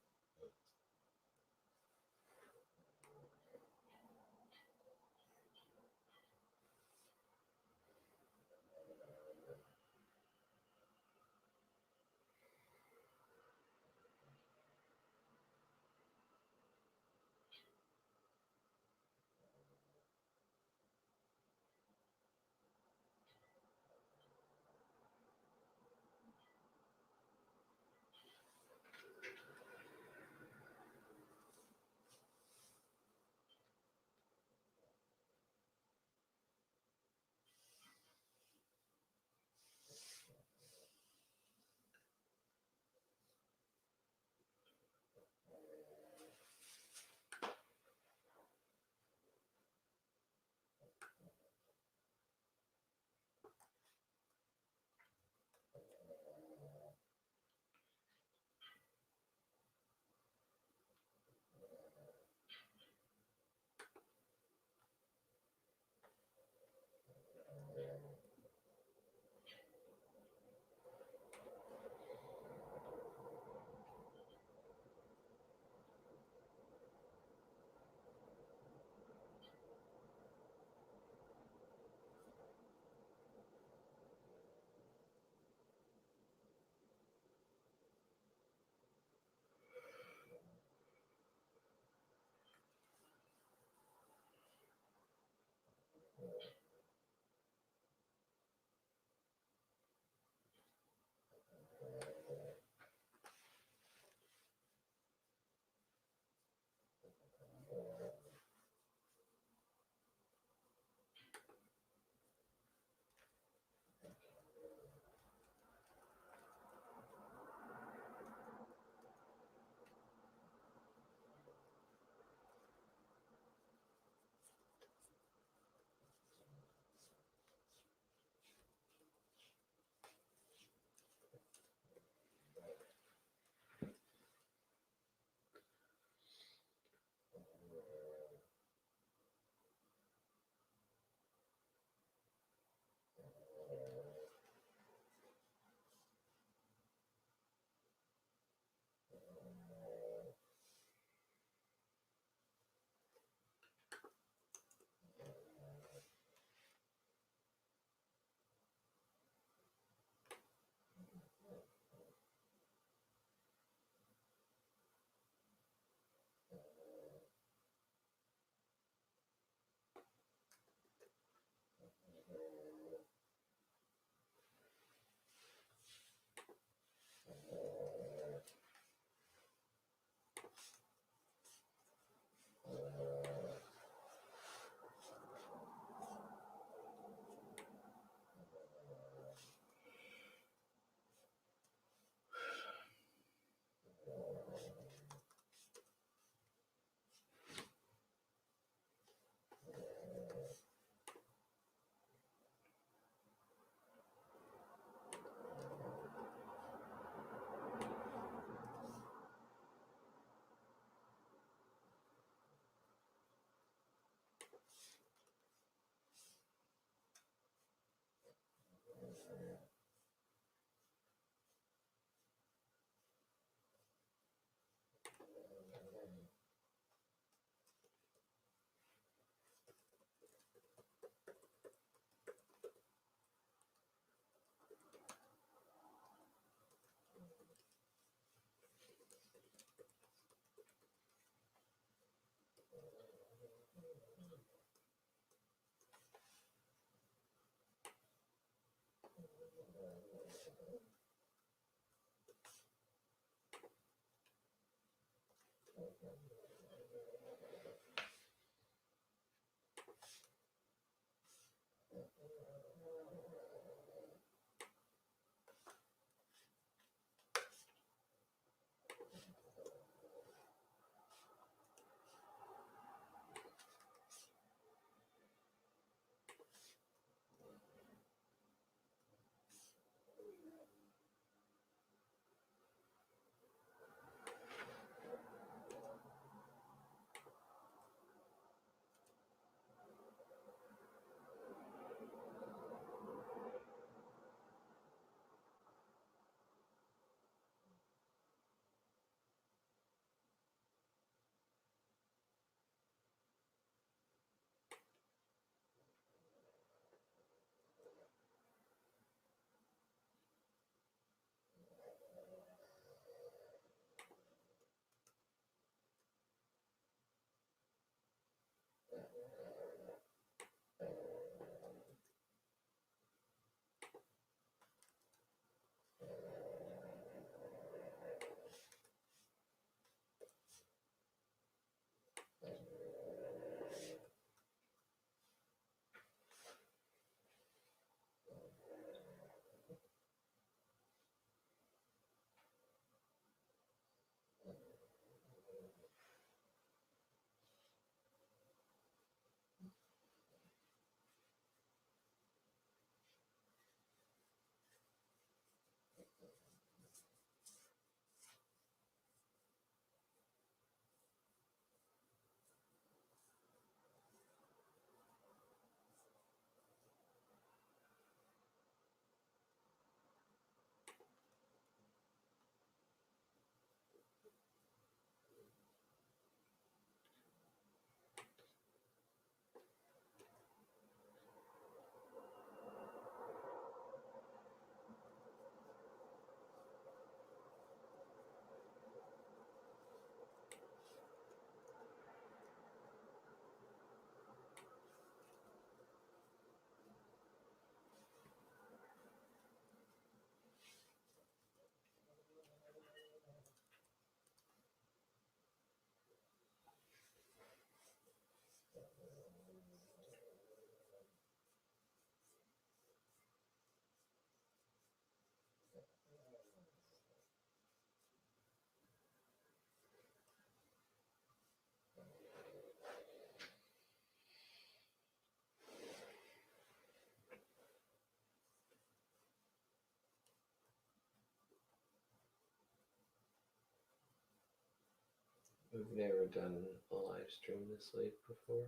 We've never done a live stream this late before.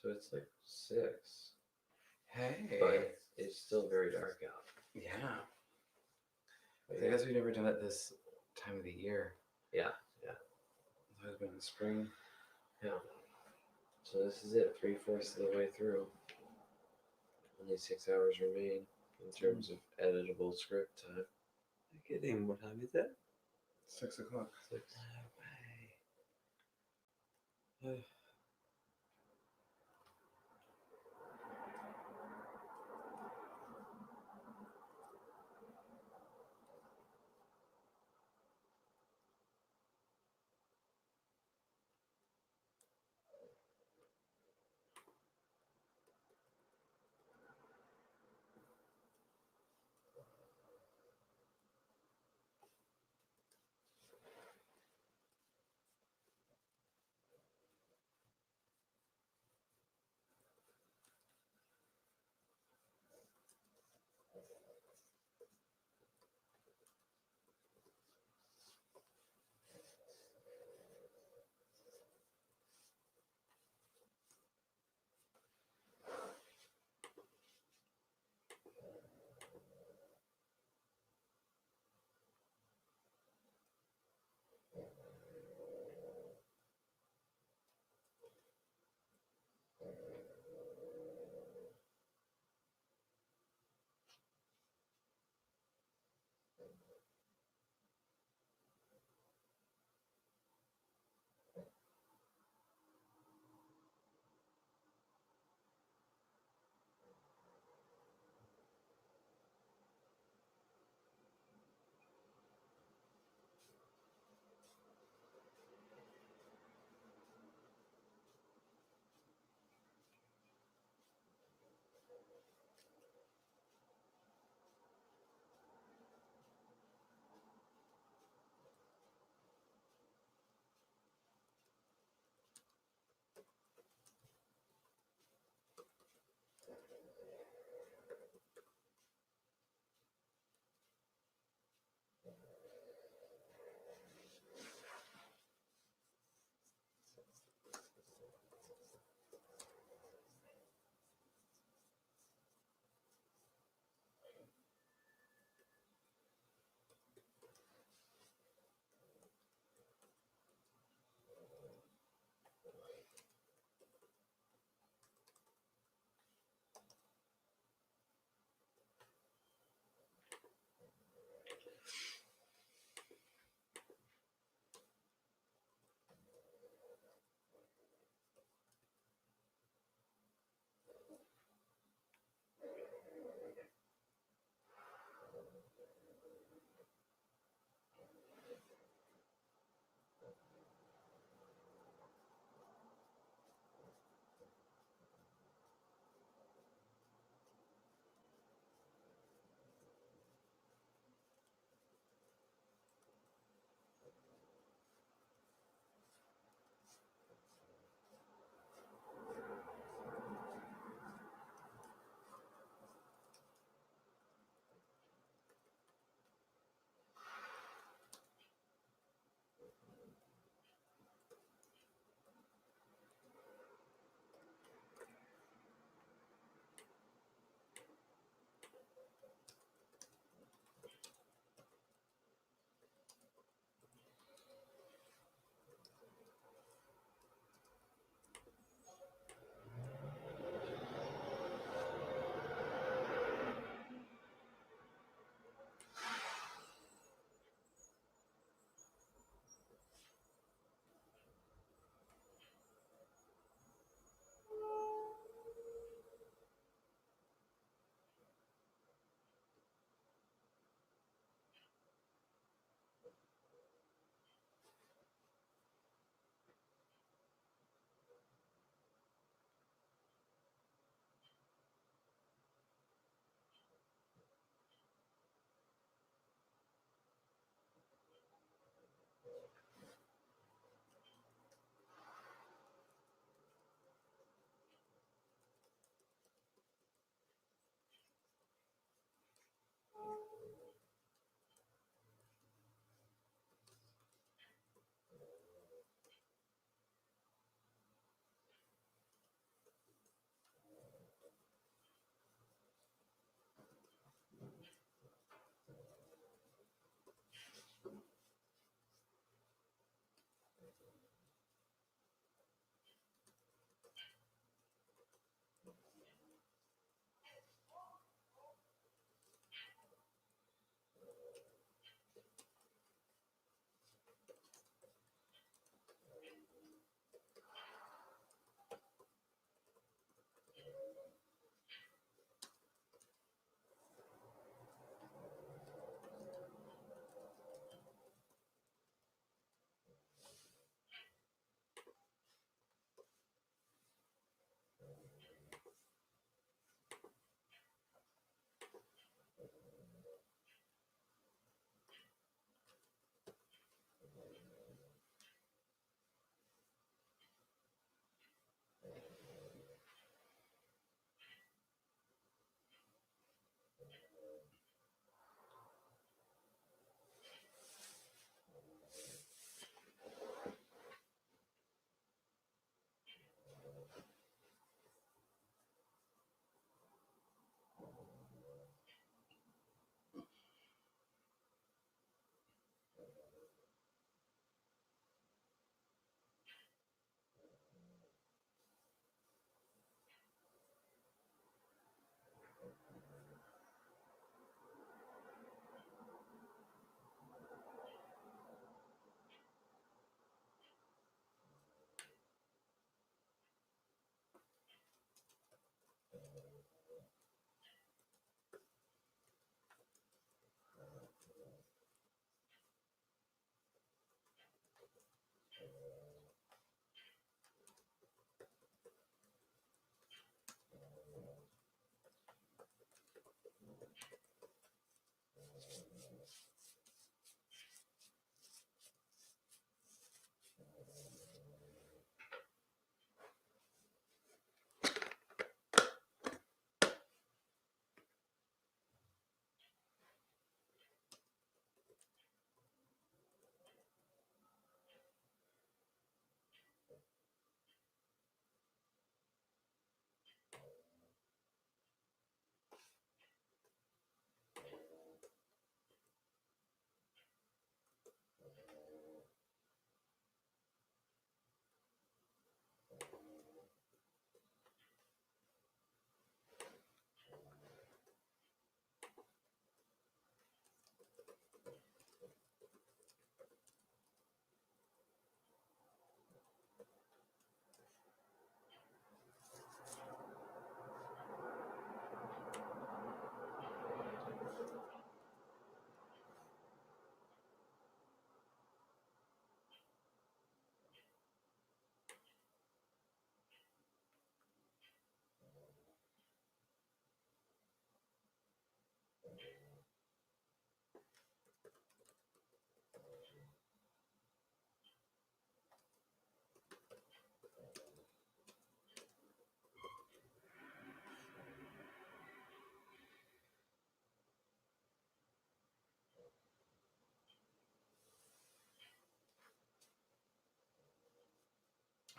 So it's like 6. Hey. But it's still very dark out. Yeah. But I guess we've never done it this time of the year. yeah. It's always been in the spring. Yeah. So this is it, 3/4 of the way through. Only 6 hours remain in terms of editable script time. I'm kidding. What time is it? 6 o'clock. 6.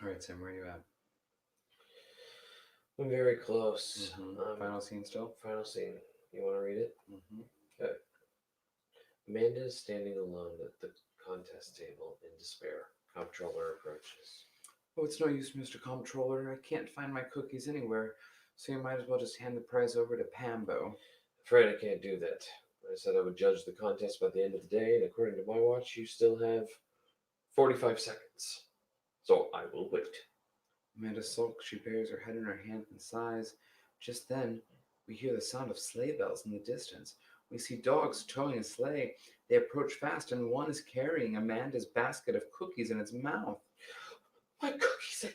All right, Sam, where are you at? I'm very close. Final scene still? Final scene. You want to read it? Mm-hmm. Okay. Amanda is standing alone at the contest table in despair. Comptroller approaches. Oh, it's no use, Mr. Comptroller. I can't find my cookies anywhere, so you might as well just hand the prize over to Pambo. Afraid I can't do that. I said I would judge the contest by the end of the day, and according to my watch, you still have 45 seconds. So I will wait. Amanda sulks. She buries her head in her hands and sighs. Just then, we hear the sound of sleigh bells in the distance. We see dogs towing a sleigh. They approach fast, and one is carrying Amanda's basket of cookies in its mouth. My cookies!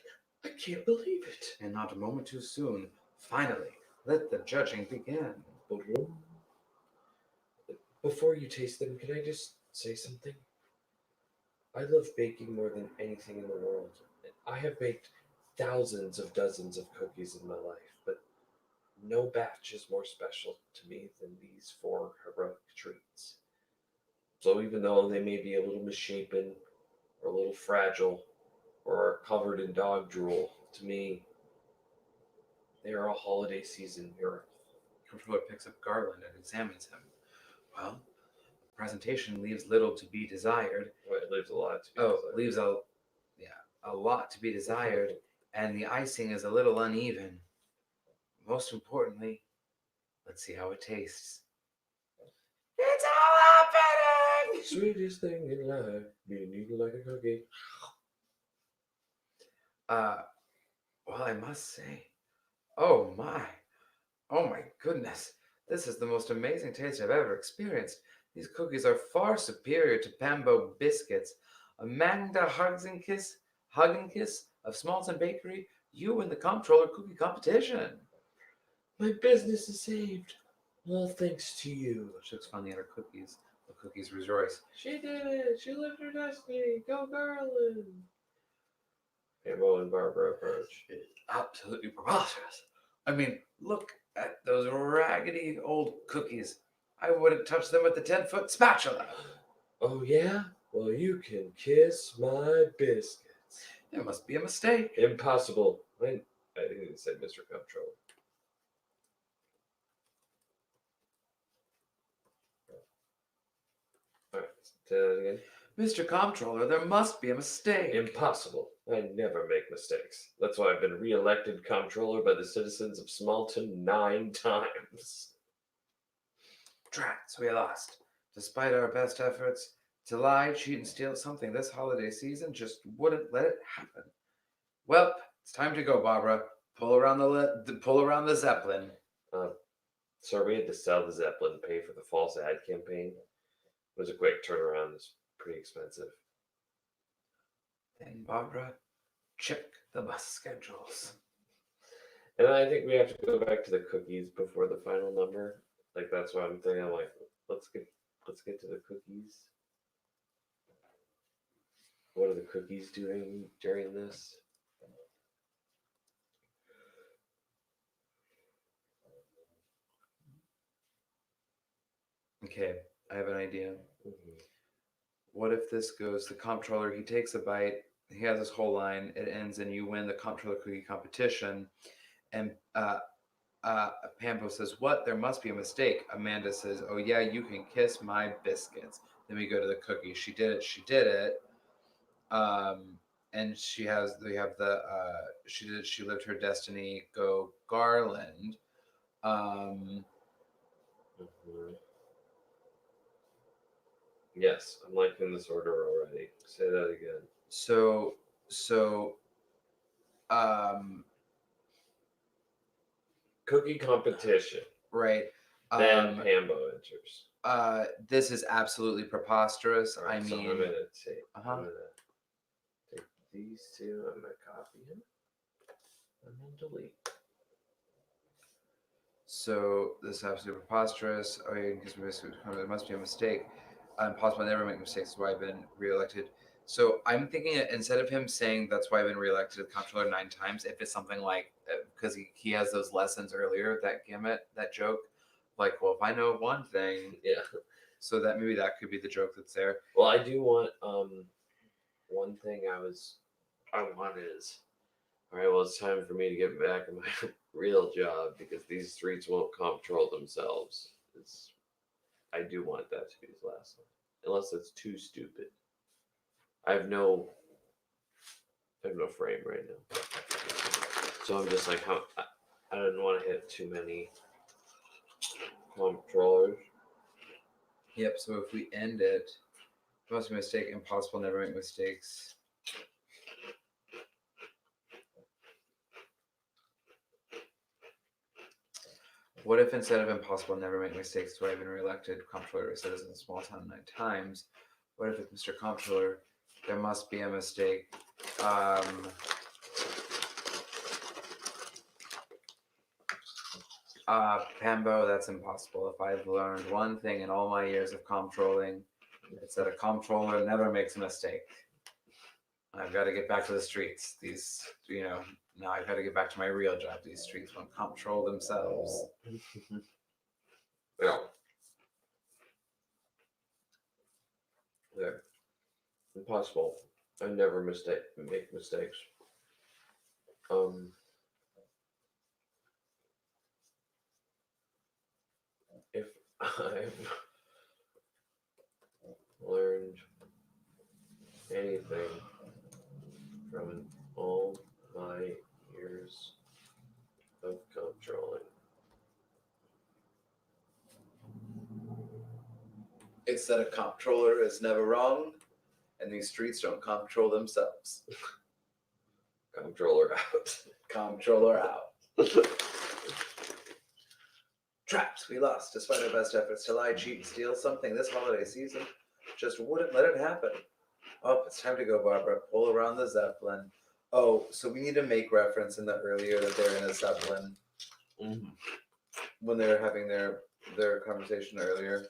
I can't believe it. And not a moment too soon. Finally, let the judging begin. Before you taste them, can I just say something? I love baking more than anything in the world. I have baked thousands of dozens of cookies in my life, but no batch is more special to me than these 4 heroic treats. So even though they may be a little misshapen, or a little fragile, or are covered in dog drool, to me, they are a holiday season miracle. Comptroller picks up Garland and examines him. Well, the presentation leaves little to be desired. Well, it leaves a lot to be desired. Leaves a lot to be desired, and the icing is a little uneven. Most importantly, let's see how it tastes. It's all happening! Sweetest thing in life, being eaten like a cookie. Well, I must say, oh my goodness, this is the most amazing taste I've ever experienced. These cookies are far superior to Pambo biscuits. Amanda Hug and Kiss of Smalton Bakery, you win the Comptroller Cookie Competition. My business is saved. All thanks to you. She looks funny at her cookies. The cookies rejoice. She did it. She lived her destiny. Go Garland. Pambo and Barbara approach. It's absolutely preposterous. I mean, look at those raggedy old cookies. I wouldn't touch them with a 10-foot spatula. Oh, yeah? Well, you can kiss my biscuits. There must be a mistake. Impossible. I didn't say Mr. Comptroller. All right, say that again. Mr. Comptroller, there must be a mistake. Impossible. I never make mistakes. That's why I've been re-elected Comptroller by the citizens of Smalton 9 times. Drats, we lost. Despite our best efforts to lie, cheat, and steal something this holiday season, just wouldn't let it happen. Well, it's time to go, Barbara. Pull around the Zeppelin. Sir, we had to sell the Zeppelin, pay for the false ad campaign. It was a quick turnaround. It's pretty expensive. Then, Barbara, check the bus schedules. And I think we have to go back to the cookies before the final number. Like, that's what I'm thinking. I'm like, let's get to the cookies. What are the cookies doing during this? Okay, I have an idea. Mm-hmm. What if this goes, the Comptroller, he takes a bite, he has this whole line, it ends, and you win the Comptroller Cookie Competition, and Pambo says, what? There must be a mistake. Amanda says, oh yeah, you can kiss my biscuits. Then we go to the cookies. She did it. And she lived her destiny, go Garland. Mm-hmm. Yes, I'm liking this order already. Say that again. So cookie competition. Right. Then Pambo enters. This is absolutely preposterous. Right, I so mean, I'm gonna take these two. I'm gonna copy them and then delete. So this is absolutely preposterous. Oh, yeah, because there must be a mistake. Impossible. I never make mistakes. That's why I've been reelected. So I'm thinking instead of him saying that's why I've been reelected as Comptroller 9 times, if it's something like because he has those lessons earlier, that gimmick, that joke, like, well, if I know one thing, yeah. So that maybe that could be the joke that's there. Well, I do want one thing I want is All right, well, it's time for me to get back to my real job because these streets won't control themselves. I do want that to be his last one, unless it's too stupid. I have no frame right now, so I'm just like, I didn't want to hit too many controllers. Yep. So if we end it, must be a mistake. Impossible. Never make mistakes. What if instead of impossible, never make mistakes, do I have been reelected comptroller of a citizen in small town 9 times? What if it's Mr. Comptroller? There must be a mistake. Pambo, that's impossible. If I've learned one thing in all my years of comptrolling, it's that a comptroller never makes a mistake. I've got to get back to the streets. Now I've got to get back to my real job. These streets won't control themselves. Yeah. There. Impossible. I never make mistakes. If I've learned anything from all my years of controlling, It's that a comptroller is never wrong, and these streets don't control themselves. controller out. Comptroller out. Trapped. We lost, despite our best efforts to lie, cheat, and steal something this holiday season. Just wouldn't let it happen. Oh, it's time to go, Barbara. Pull around the Zeppelin. Oh, so we need to make reference in the earlier that they're in a Zeppelin when they were having their conversation earlier.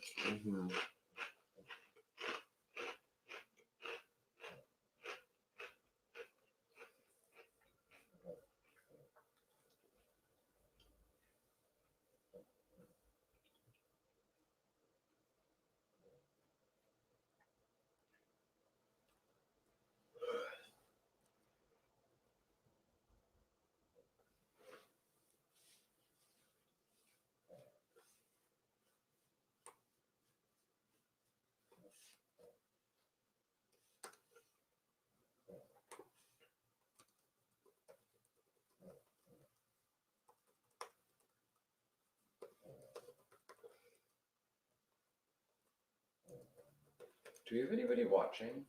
Do we have anybody watching?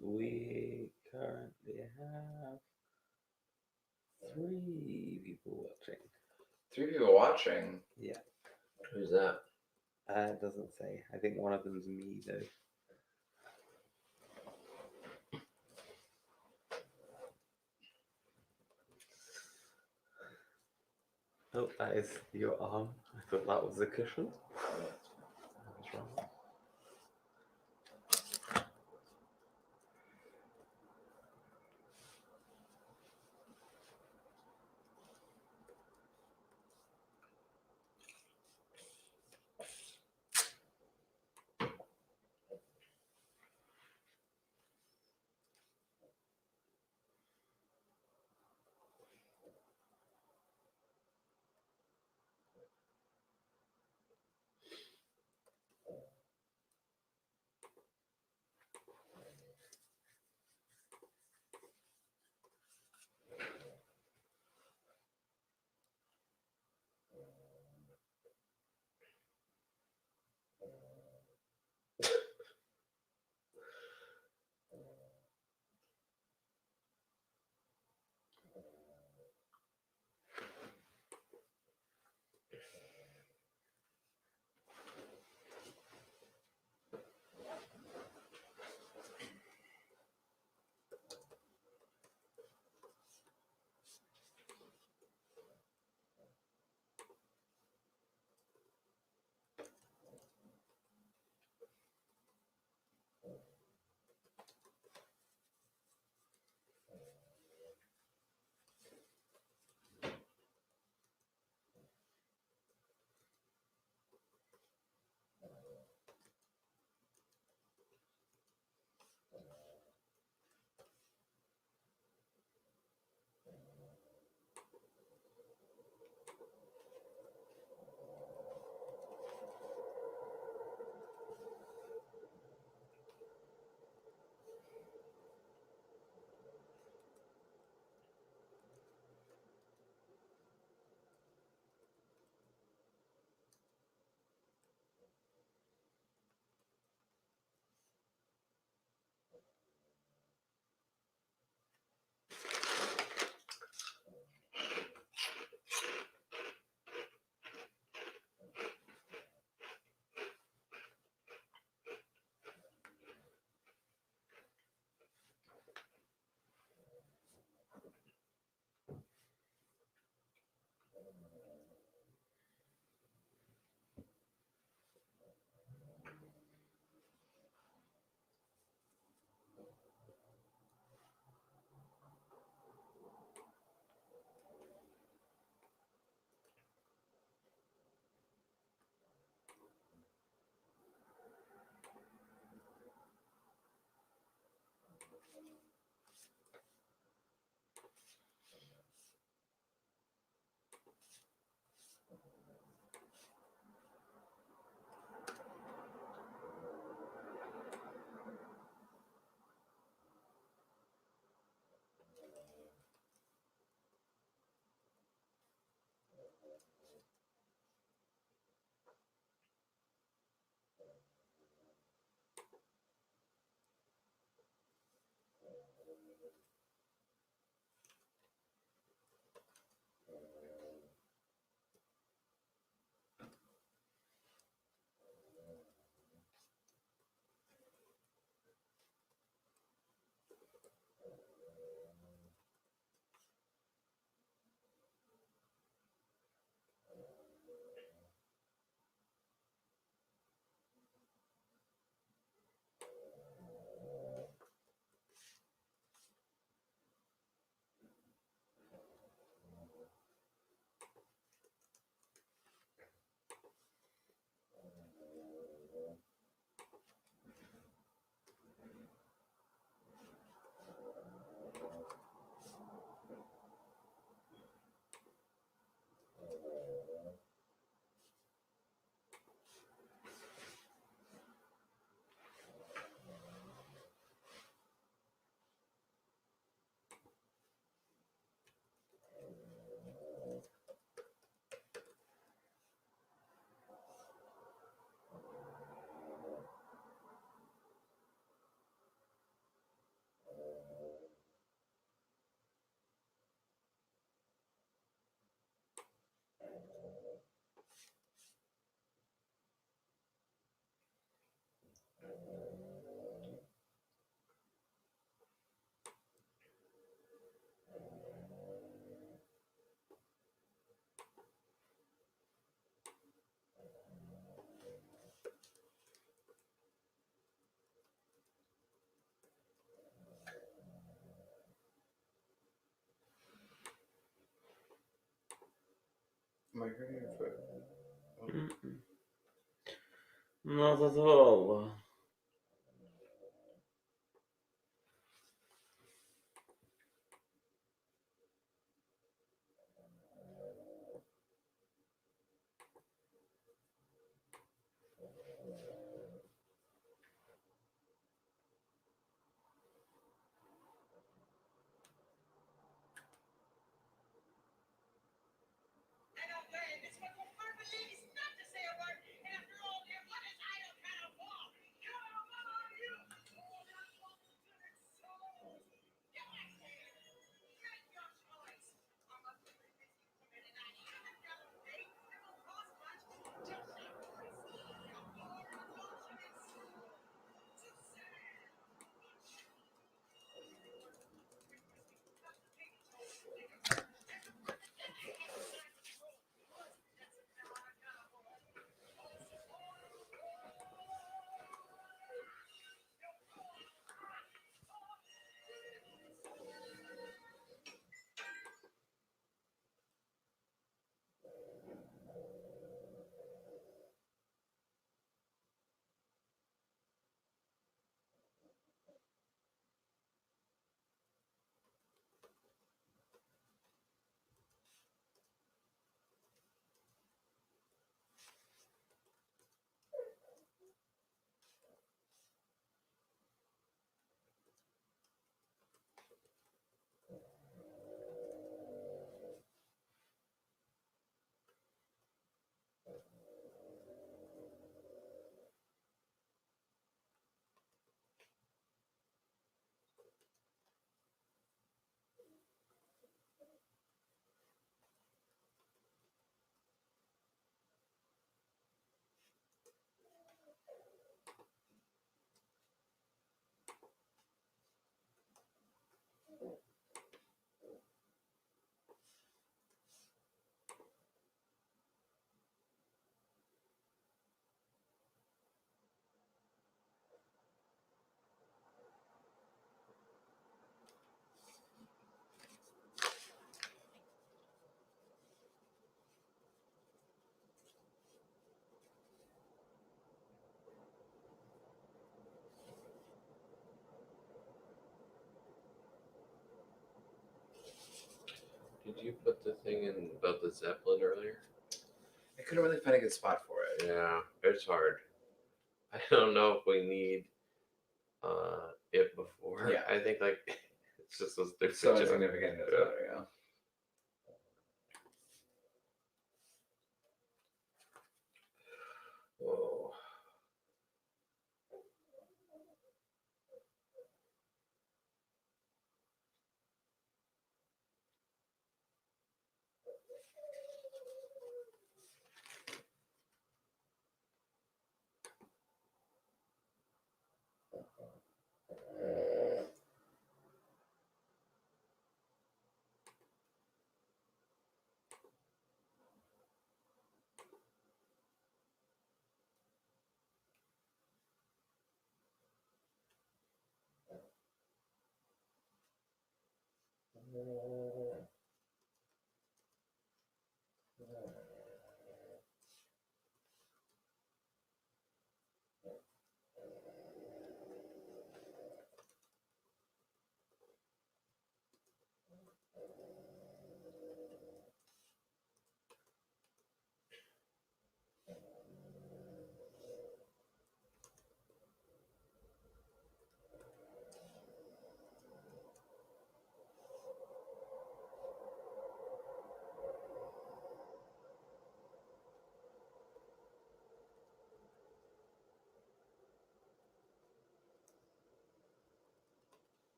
We currently have 3 people watching. 3 people watching? Yeah. Who's that? It doesn't say. I think one of them's me, though. Oh, that is your arm. I thought that was a cushion. I was wrong. Am I hurting your foot? Not at all. I don't win. This one will harbor ladies not to say a word. After all, dear, what is idle kind of war? Come on, you. All that good souls. Get back there. Make your choice. I'm a very busy woman and I haven't got a date that will cost much. Just sacrifice your poor unfortunate soul to sand. Did you put the thing in about the Zeppelin earlier? I couldn't really find a good spot for it. Yeah, it's hard. I don't know if we need it before. Yeah. I think like it's just those It's so different. insignificant. That's Yeah. better, yeah. Whoa.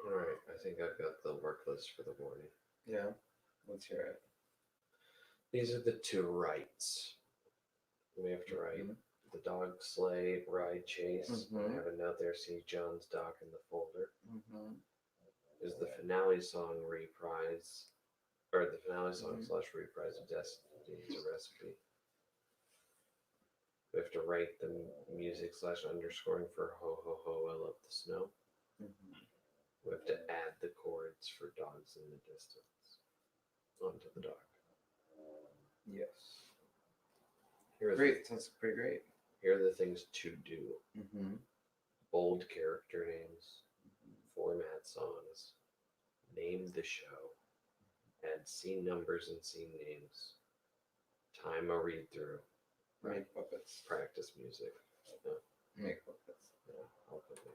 All right, I think I've got the work list for the morning. Yeah. Let's hear it. These are the 2 rights. We have to write the dog sleigh ride chase. I have a note there. See John's doc in the folder. Is the finale song reprise, or the finale song / reprise of Destiny's a Recipe. We have to write the music / underscoring for Ho Ho Ho, I Love the Snow. We have to add the chords for Dogs in the Distance onto the doc. Yes. Here Great. Sounds pretty great. Here are the things to do. Bold character names, format songs, name the show, add scene numbers and scene names, time a read through, Make puppets. practice music. Make puppets. Yeah, I'll put it.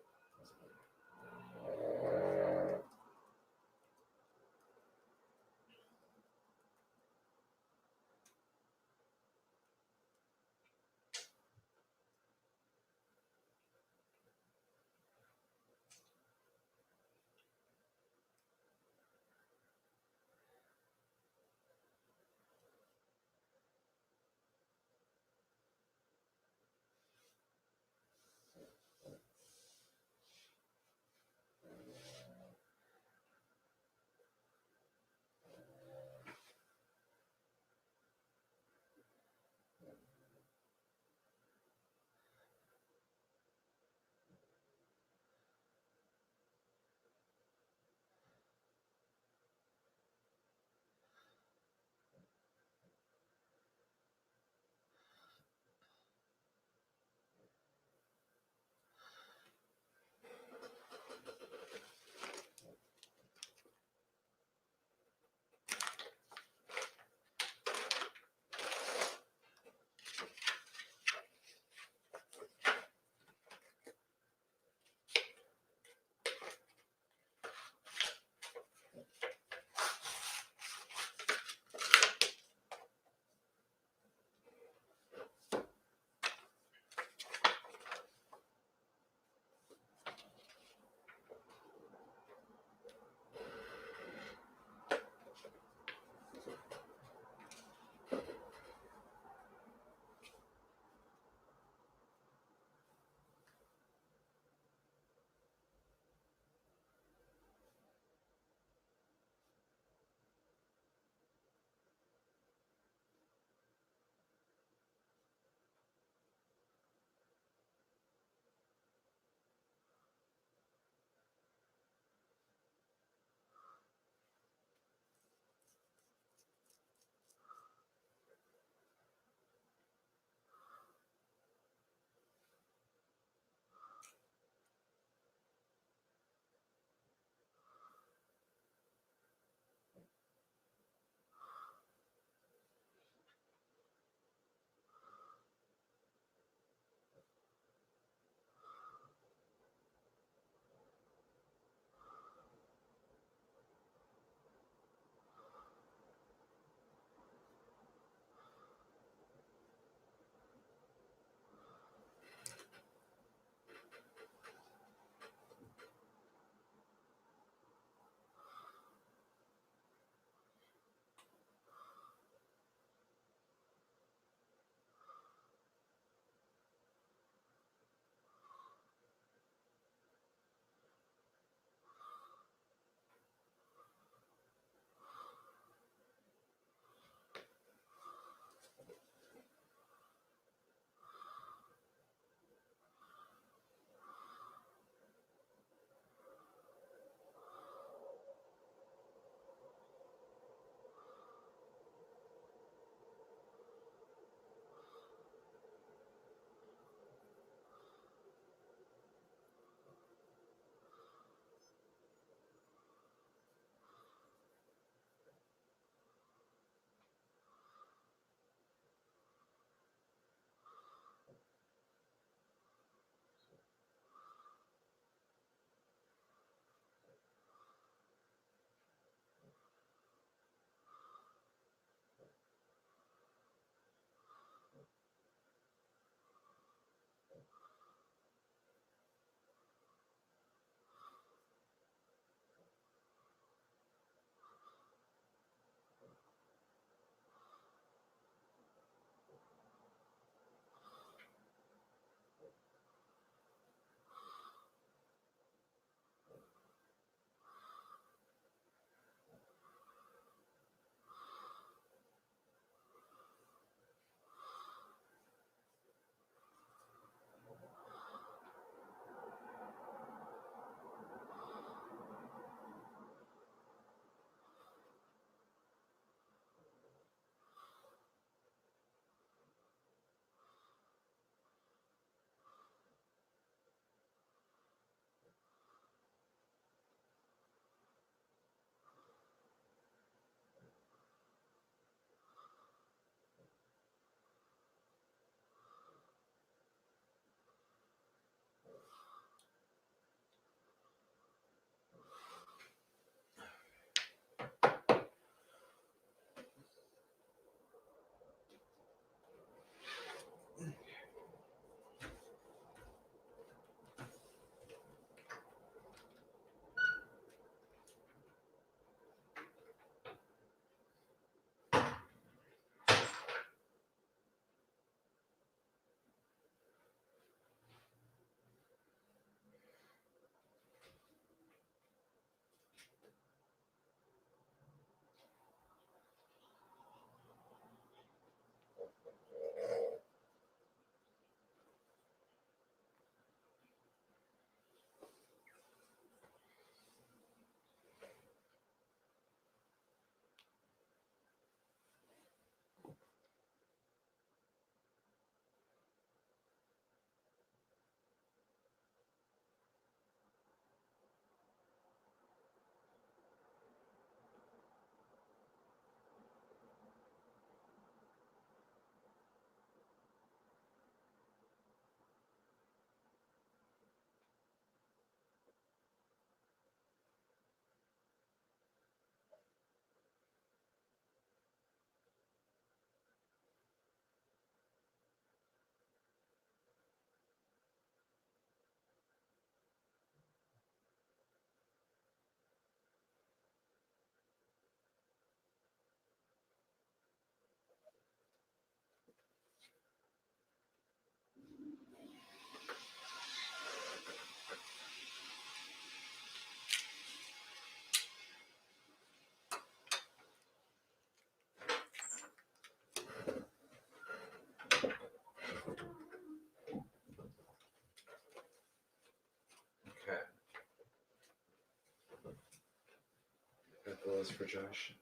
blows for Josh.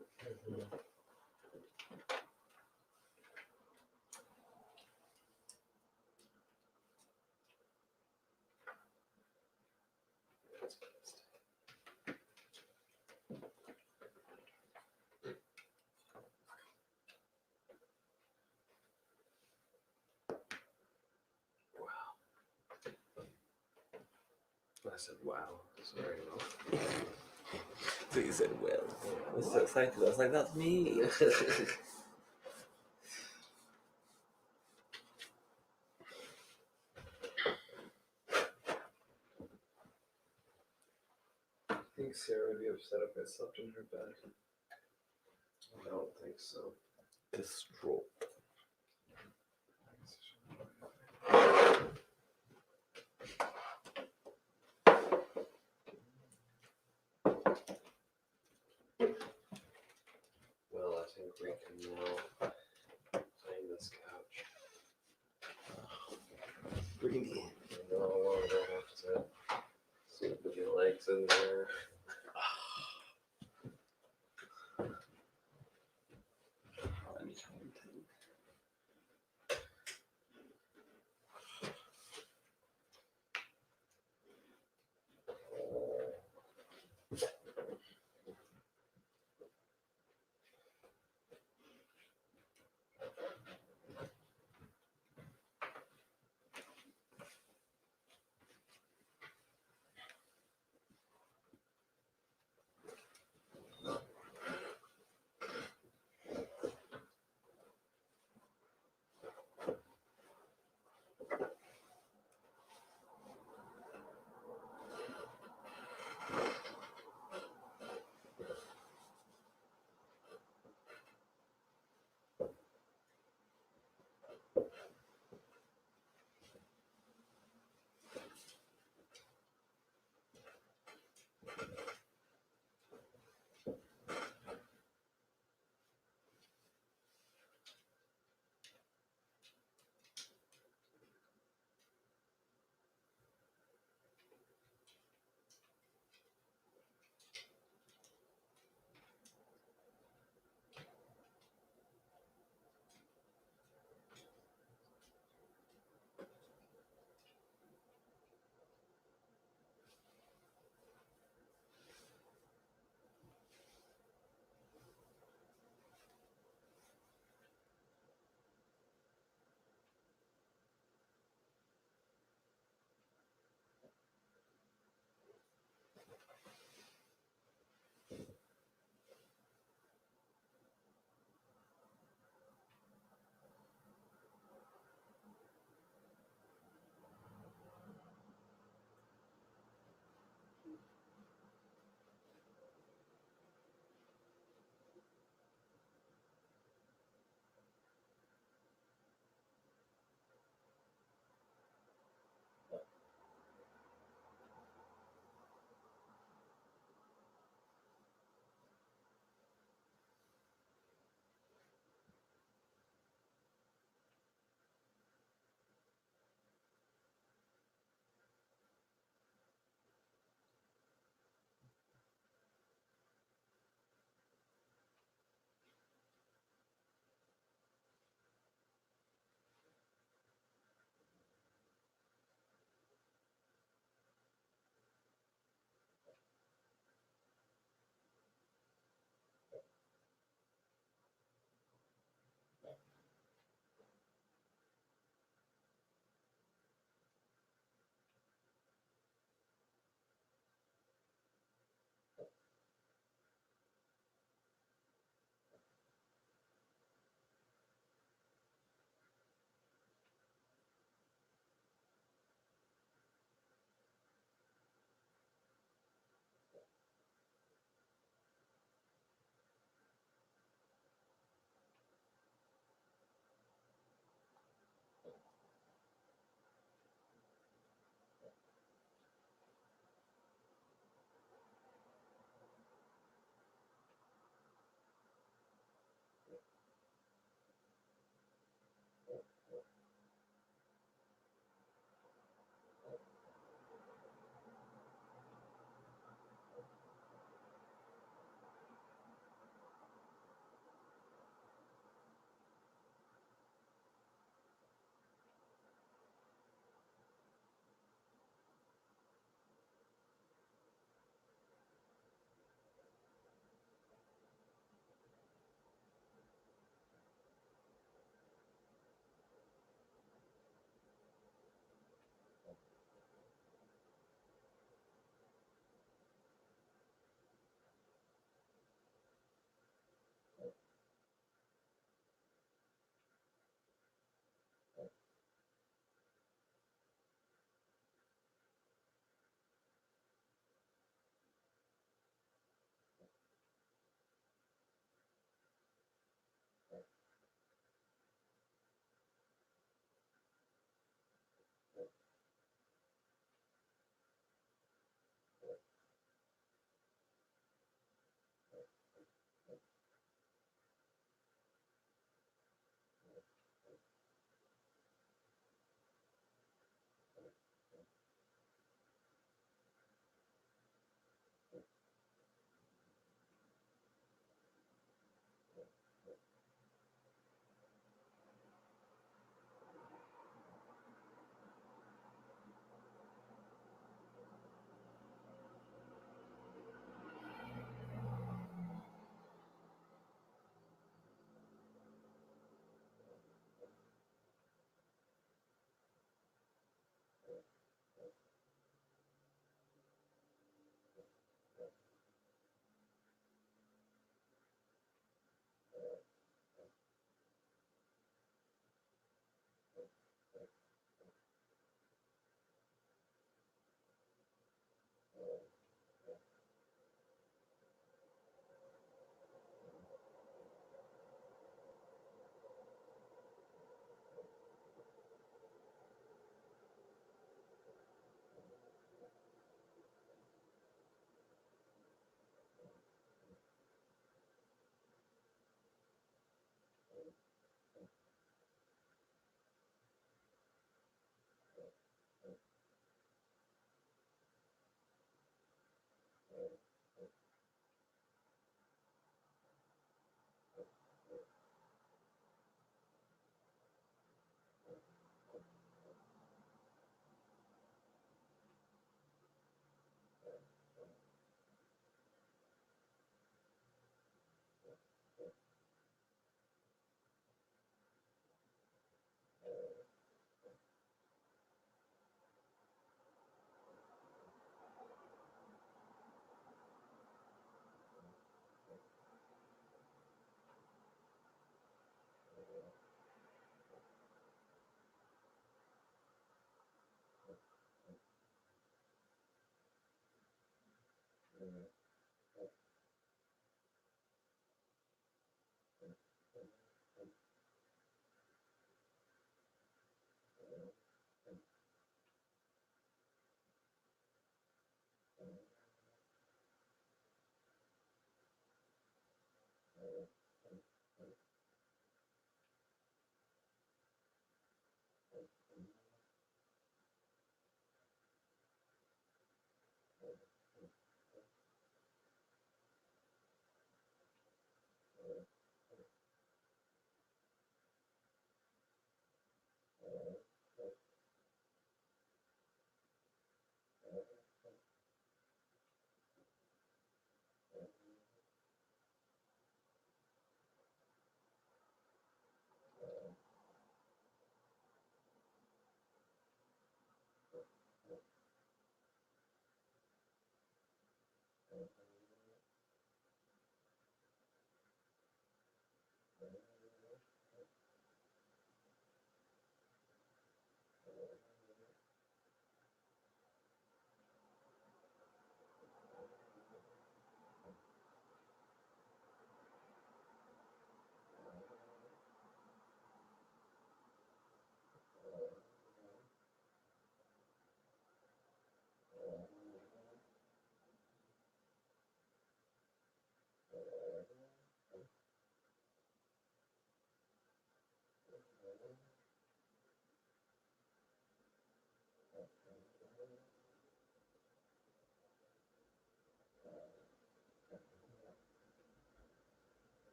I said, wow. Sorry, no. So you said, well. I was so excited. I was like, that's me. I think Sarah would be upset if I slept in her bed. I don't think so. Distraught. Well, I think we can now claim this couch. Greedy. I know how long I have to sleep with your legs in there. Let me try and think.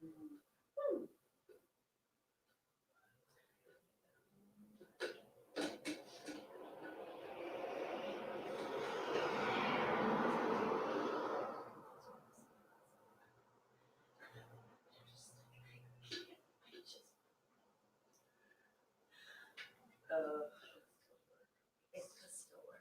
It does still work.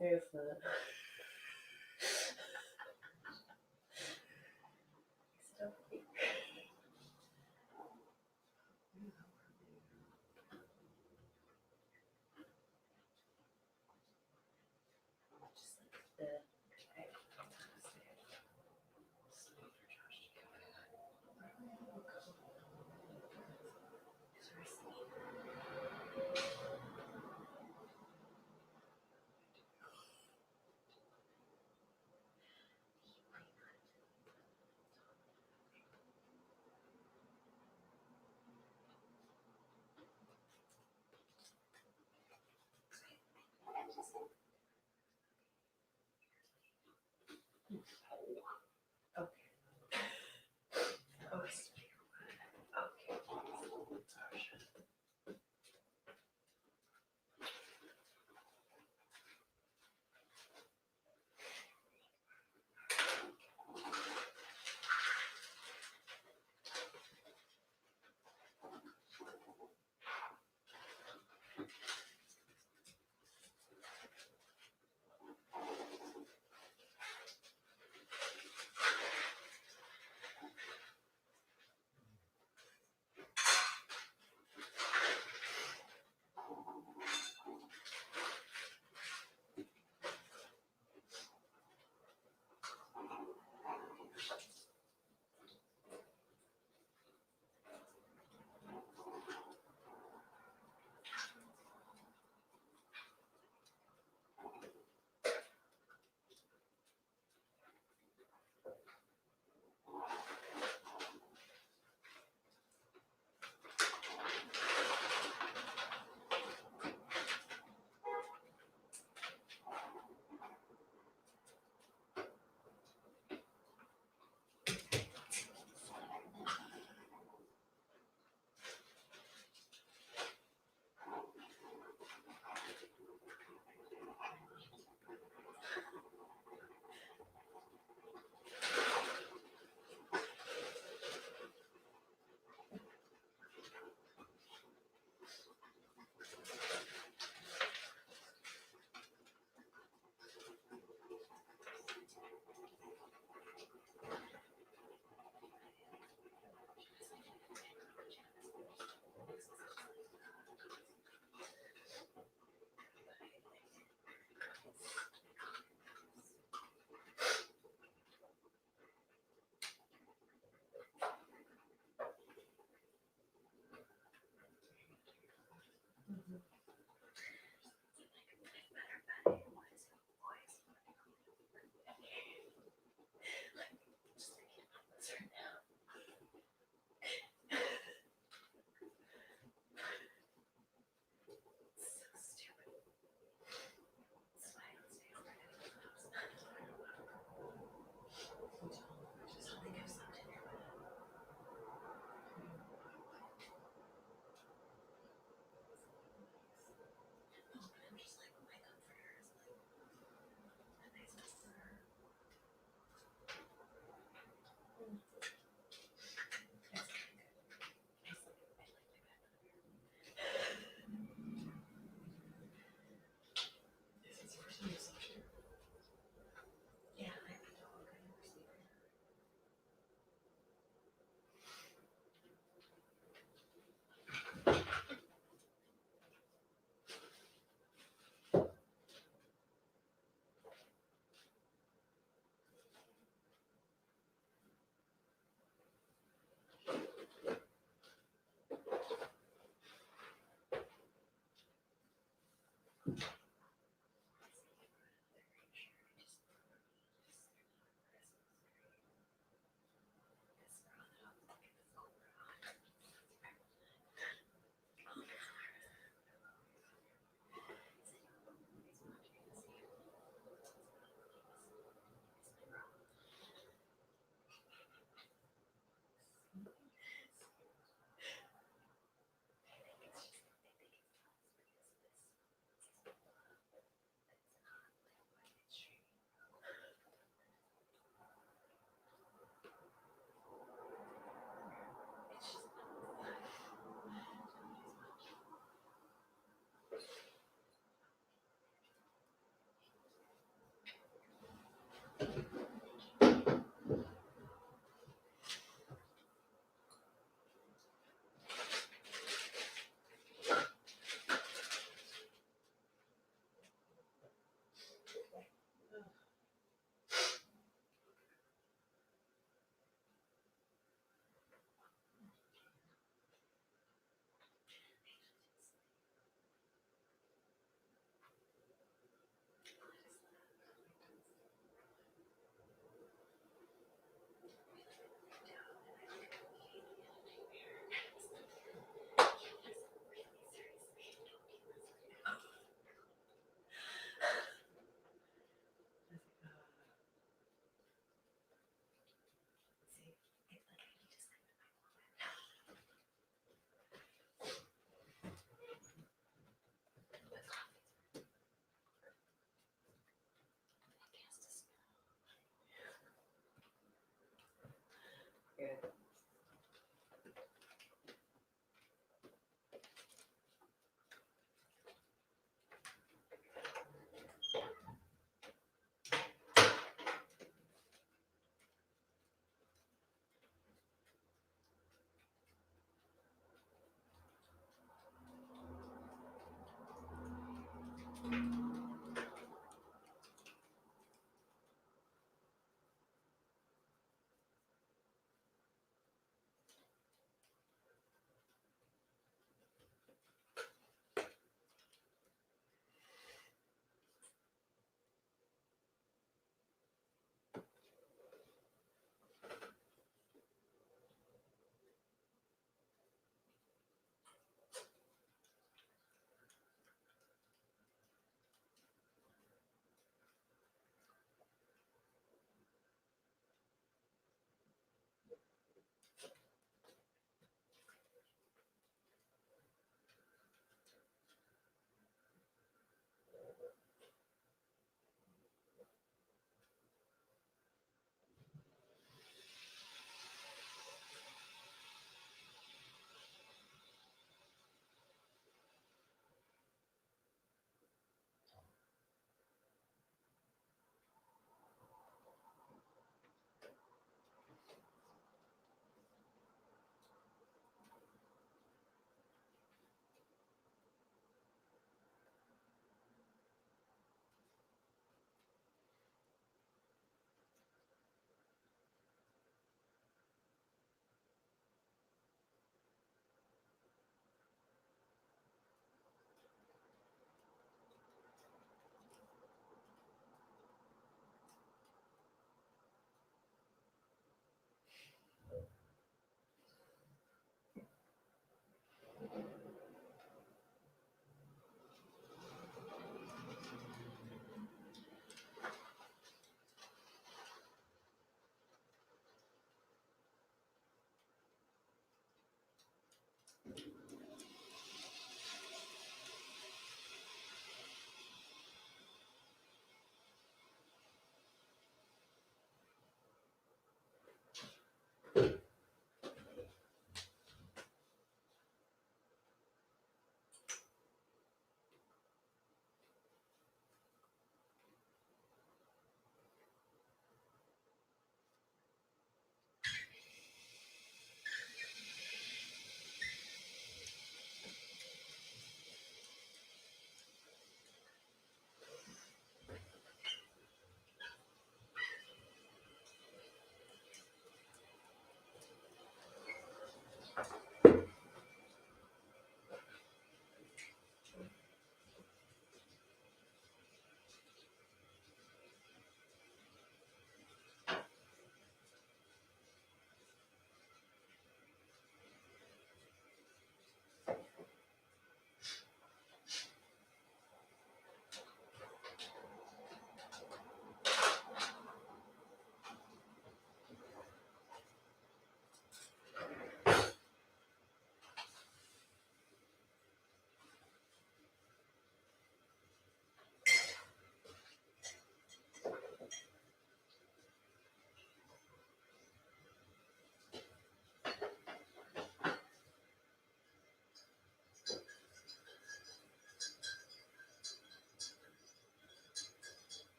There's the.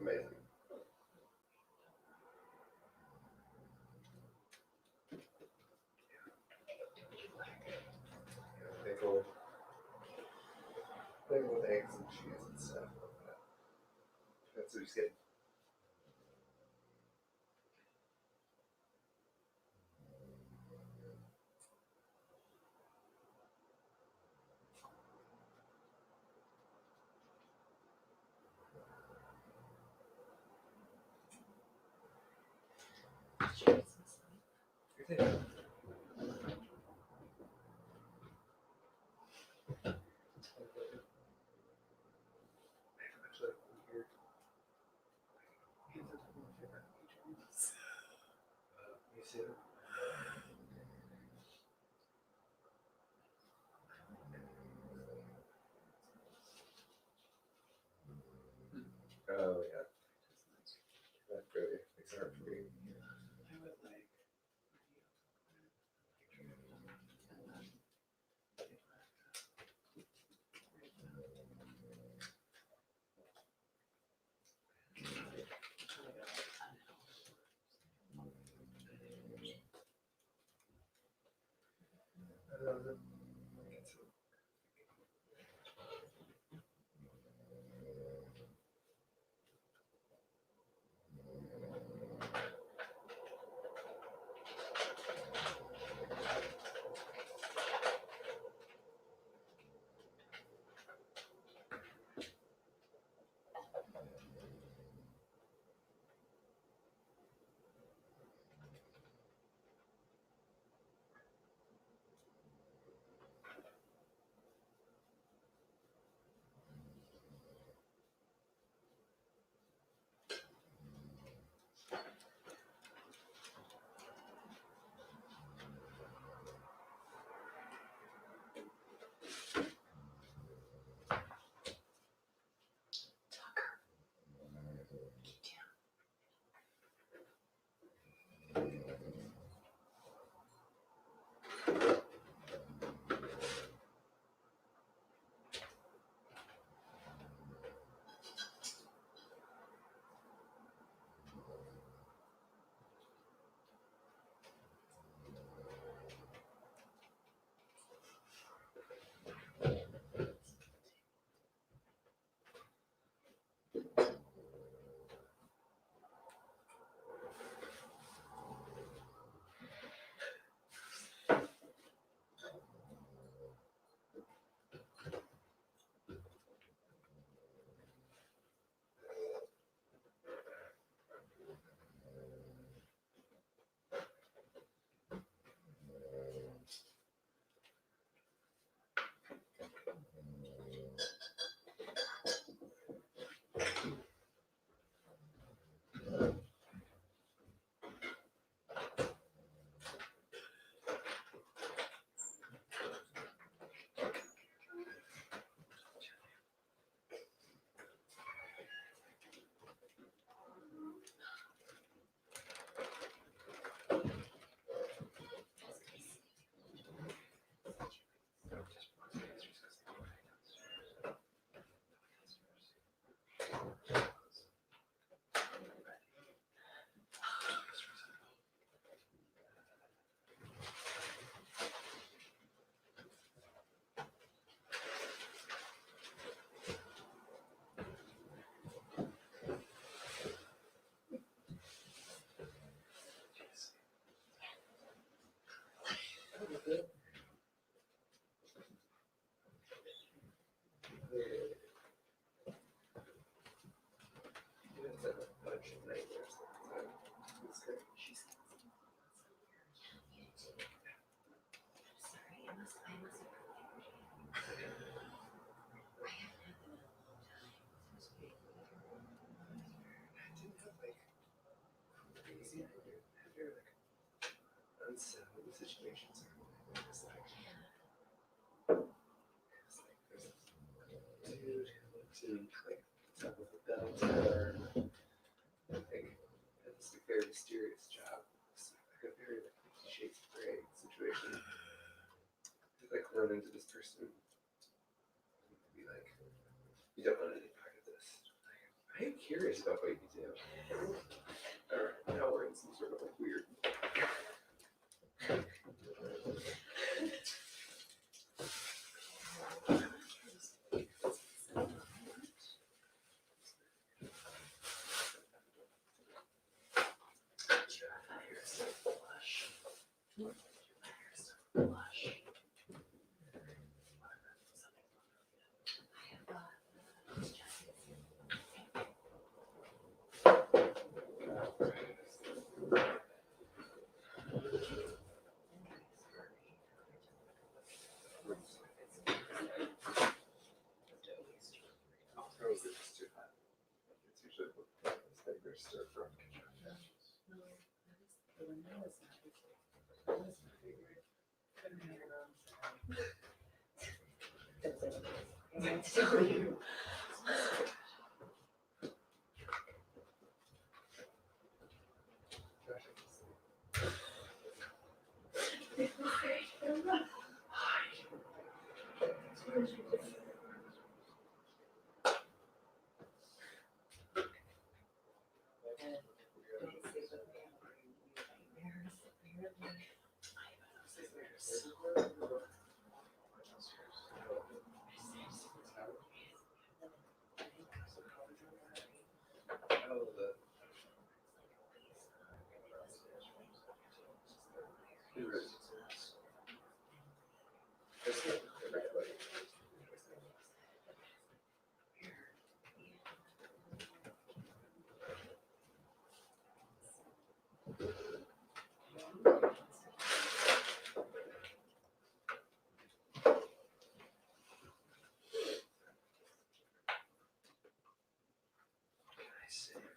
Amazing. Pickle with eggs and cheese and stuff like that. That's what he's getting. Oh yeah. That really makes it hard for me. Unsettling situations. It's like, there's a dude who lived in like the top of the bell tower. Like, had this like, very mysterious job. It's like a very like 50 Shades of Grey situation. You'd like run into this person and be like, you don't want any part of this. Like, I I am curious about what you do. Alright, now we're in some sort of like weird. It's usually stir fry. I see.